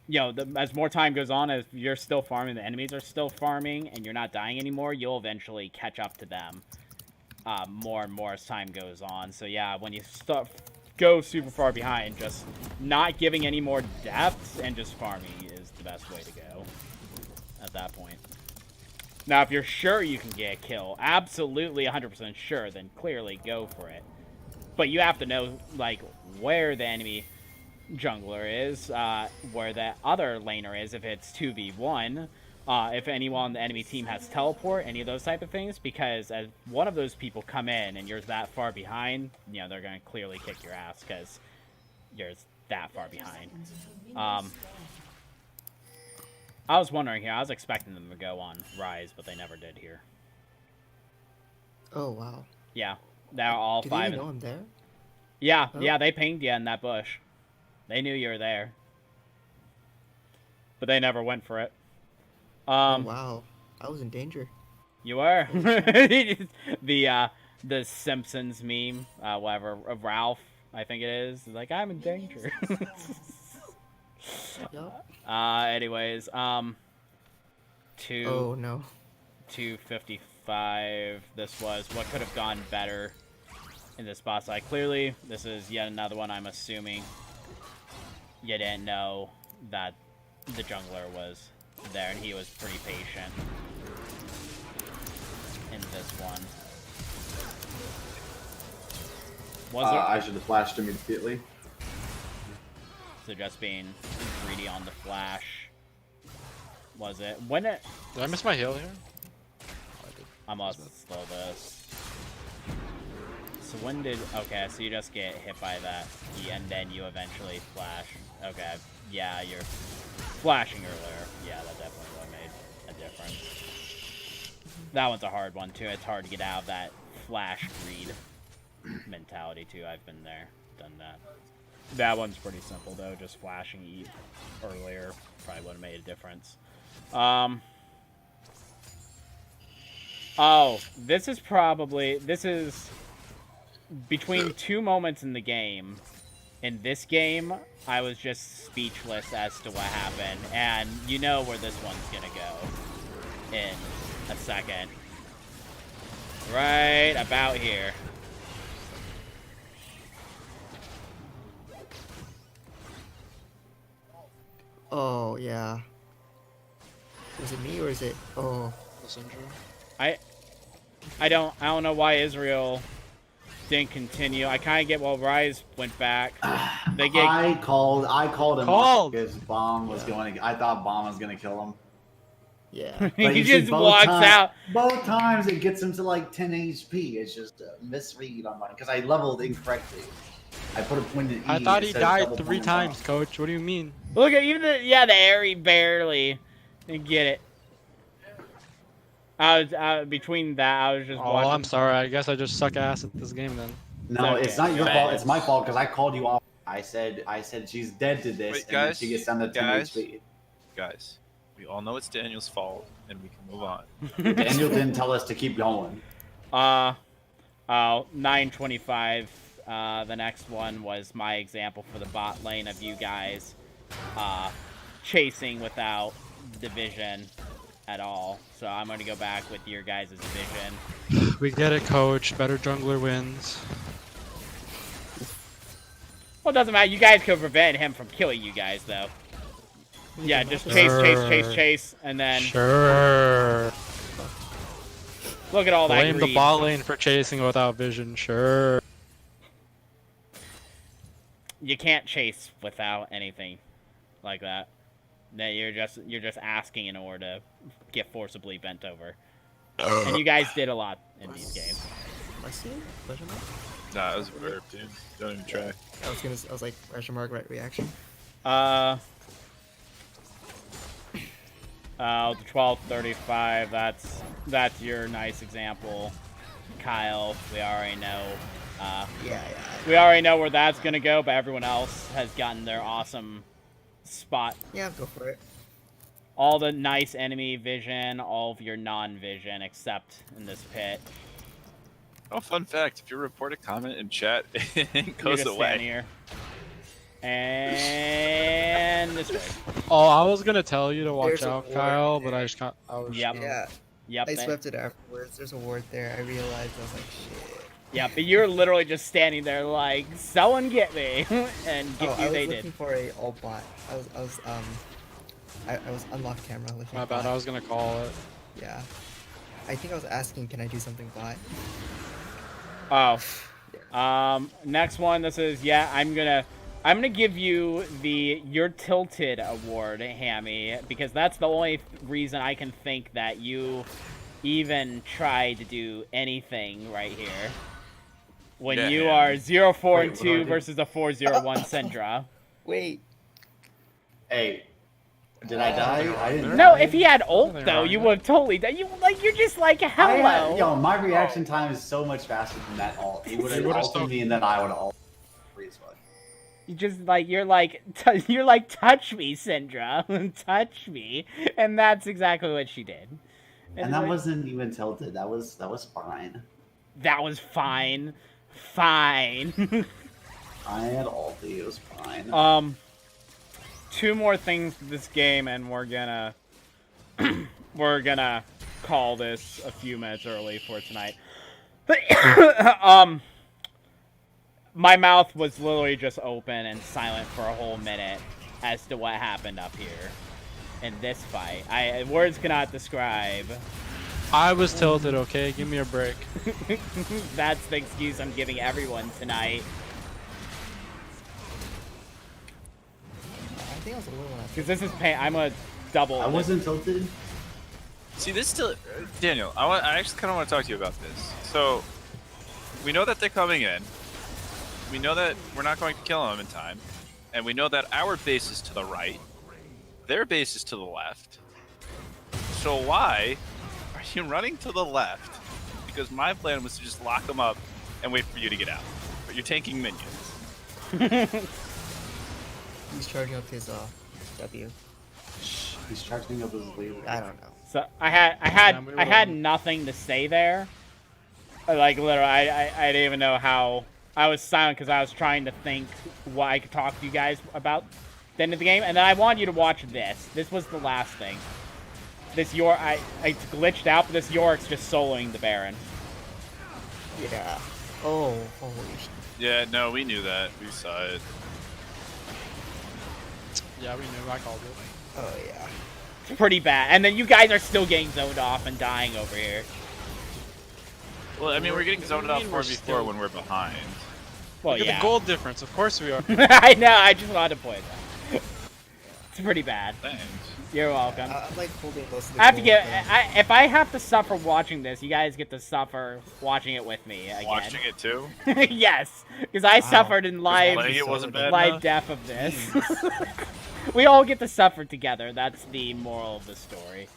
you know, as more time goes on, as you're still farming, the enemies are still farming, and you're not dying anymore, you'll eventually catch up to them more and more as time goes on. So yeah, when you go super far behind, just not giving any more deaths and just farming is the best way to go at that point. Now, if you're sure you can get a kill, absolutely 100% sure, then clearly go for it. But you have to know, like, where the enemy jungler is, where the other laner is, if it's 2v1, if anyone on the enemy team has teleport, any of those type of things, because as one of those people come in and you're that far behind, you know, they're going to clearly kick your ass because you're that far behind. I was wondering here, I was expecting them to go on Rise, but they never did here. Oh, wow. Yeah, they're all Do 5. they even know I'm there? Yeah, Oh. yeah, they pinged you in that bush. They knew you were there. But they never went for it. Oh, wow. I was in danger. You were. The Simpsons meme, whatever, of Ralph, I think it is. Like, I'm in danger. Yup. Anyways, Oh, no. 255. This was what could have gone better in this boss fight. Clearly, this is yet another one. I'm assuming you didn't know that the jungler was there, and he was pretty patient in this one. Was there? I should have flashed immediately. So just being greedy on the flash. Was it? When it... Did I miss my heal here? I must slow this. So when did... Okay, so you just get hit by that E, and then you eventually flash. Okay, yeah, you're flashing earlier. Yeah, that definitely would have made a difference. That one's a hard one, too. It's hard to get out of that flash greed mentality, too. I've been there, done that. That one's pretty simple, though. Just flashing E earlier probably would have made a difference. Oh, this is between 2 moments in the game. In this game, I was just speechless as to what happened, and you know where this one's gonna go in a second. Right about here. Oh, yeah. Is it me or is it... Oh. I don't know why Israel didn't continue. I kind of get why Rise went back. They get... I called him Called! because Bomb was going. I thought Bomb was going to kill him. Yeah. But he you see, just walks out. Both times it gets him to like 10 HP. It's just a misread on mine because I leveled incorrectly. I put a point in E. I thought he instead of died double 3 point in times, Bomb. coach. What do you mean? Look at even the Aerie barely didn't get it. I was between that. I was just Oh, watching. I'm sorry. I guess I just suck ass at this game then. No, Okay. it's not your Bad. fault. It's my fault because I called you off. I said she's dead to this, Wait, and then guys, she gets down to 10 guys. HP. Guys, we all know it's Daniel's fault, and we can move on. Daniel didn't tell us to keep going. 925. The next one was my example for the bot lane of you guys chasing without division at all. So I'm going to go back with your guys' vision. We get it, coach. Better jungler wins. Well, it doesn't matter. You guys could prevent him from killing you guys, though. Yeah, just chase, and then Sure. look at all that Blame greed. the bot lane for chasing without vision. Sure. You can't chase without anything like that. That you're just asking in order to get forcibly bent over. And you guys did a lot in these games. Question? Question mark? Nah, that was a verb, dude. Don't even try. I was like, question mark, right reaction. The 1235. That's your nice example, Kyle. We already know. Yeah. We already know where that's gonna go, but everyone else has gotten their awesome spot. Yeah, go for it. All the nice enemy vision, all of your non-vision, except in this pit. Oh, fun fact: if you report a comment in chat, it You goes just stand away. here. And this way. Oh, I was gonna tell you to watch There's a out, ward Kyle, there. but I just can't. I was. Yep. Yeah. Yep. I swept it afterwards. There's a ward there. I realized. I was like, shit. Yeah, but you're literally just standing there like, someone get me, and I was they looking did. for a all bot. I was unlocked camera looking. My at bad. bot. I was gonna call it. Yeah. I think I was asking, can I do something bot? Oh. Next one. This is I'm gonna give you the You're Tilted award, Hammy, because that's the only reason I can think that you even try to do anything right here. When Yeah, you Hammy. are 0, 4, and Wait, what do I 2 do? versus a 4, 0, 1 Syndra. Wait. Hey, did I die? I didn't. No, die. if he had ult Nothing though, wrong you with would have totally done. You're just like hello. Yo, my reaction time is so much faster than that ult. He would have would've ulted still- me, and then I would have ulted. Freeze one. You just like you're like touch me, Syndra, touch me, and that's exactly what she did. And that wasn't even tilted. That was fine. That was fine, fine. I had ulti. It was fine. Two more things to this game, and we're gonna call this a few minutes early for tonight. My mouth was literally just open and silent for a whole minute as to what happened up here in this fight. Words cannot describe. I was tilted. Okay, give me a break. That's the excuse I'm giving everyone tonight. I think I was a little left. Because this is pain. I'm a double. I wasn't tilted. See, this still, Daniel. I actually kind of want to talk to you about this. So, we know that they're coming in. We know that we're not going to kill them in time, and we know that our base is to the right. Their base is to the left. So why are you running to the left? Because my plan was to just lock them up and wait for you to get out. But you're tanking minions. He's charging up his W. He's charging up his lead. I don't know. So I had nothing to say there. Like literally, I didn't even know how. I was silent because I was trying to think what I could talk to you guys about the end of the game, and then I wanted you to watch this. This was the last thing. This I glitched out, but this Yorick's just soloing the Baron. Yeah. Oh, holy shit. Yeah, no, we knew that. We saw it. Yeah, we knew. I called it. Oh, yeah. It's pretty bad. And then you guys are still getting zoned off and dying over here. Well, I mean, we're getting zoned off mean we're 4v4 still- when we're behind. Well, Look at yeah. the gold difference. Of course we are. I know. I just wanted to point that. It's pretty bad. Thanks. You're welcome. I'm like holding most of the I have to gold get. thing. If I have to suffer watching this, you guys get to suffer watching it with me again. Watching it too? Yes, because I suffered in live Playing it wasn't bad live enough? death of this. We all get to suffer together. That's the moral of the story.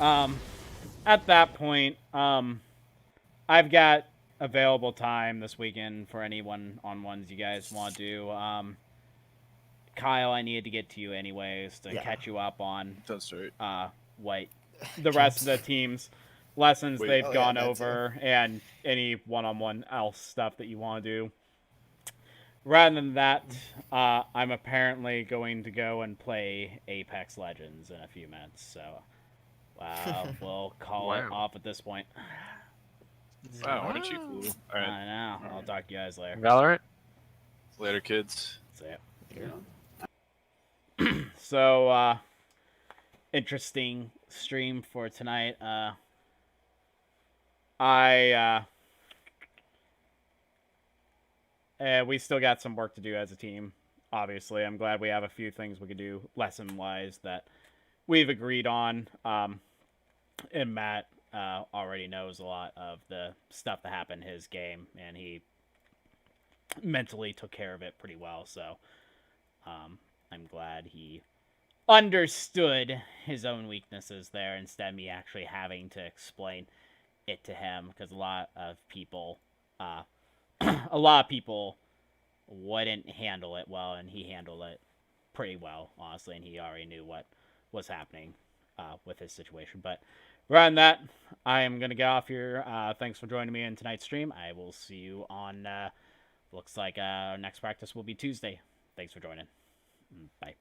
At that point, I've got available time this weekend for any one-on-ones you guys want to do. Kyle, I needed to get to you anyways to catch you up on That's right. what the rest of the team's lessons Wait. they've Oh, yeah, gone that's over and any one-on-one else stuff that you want to do. Rather than that, I'm apparently going to go and play Apex Legends in a few minutes, so Wow, we'll call it Wow. off at this point. Wow, aren't you cool? All right, I know. I'll talk to you guys later. Valorant. later, kids. See ya. Yeah. So, interesting stream for tonight. We still got some work to do as a team. Obviously, I'm glad we have a few things we could do lesson-wise that we've agreed on. And Matt already knows a lot of the stuff that happened in his game, and he mentally took care of it pretty well. So, I'm glad he understood his own weaknesses there instead of me actually having to explain it to him, because a lot of people wouldn't handle it well, and he handled it pretty well, honestly, and he already knew what was happening with his situation. But rather than that, I am going to get off here. Thanks for joining me in tonight's stream. I will see you on, looks like our next practice will be Tuesday. Thanks for joining. Bye.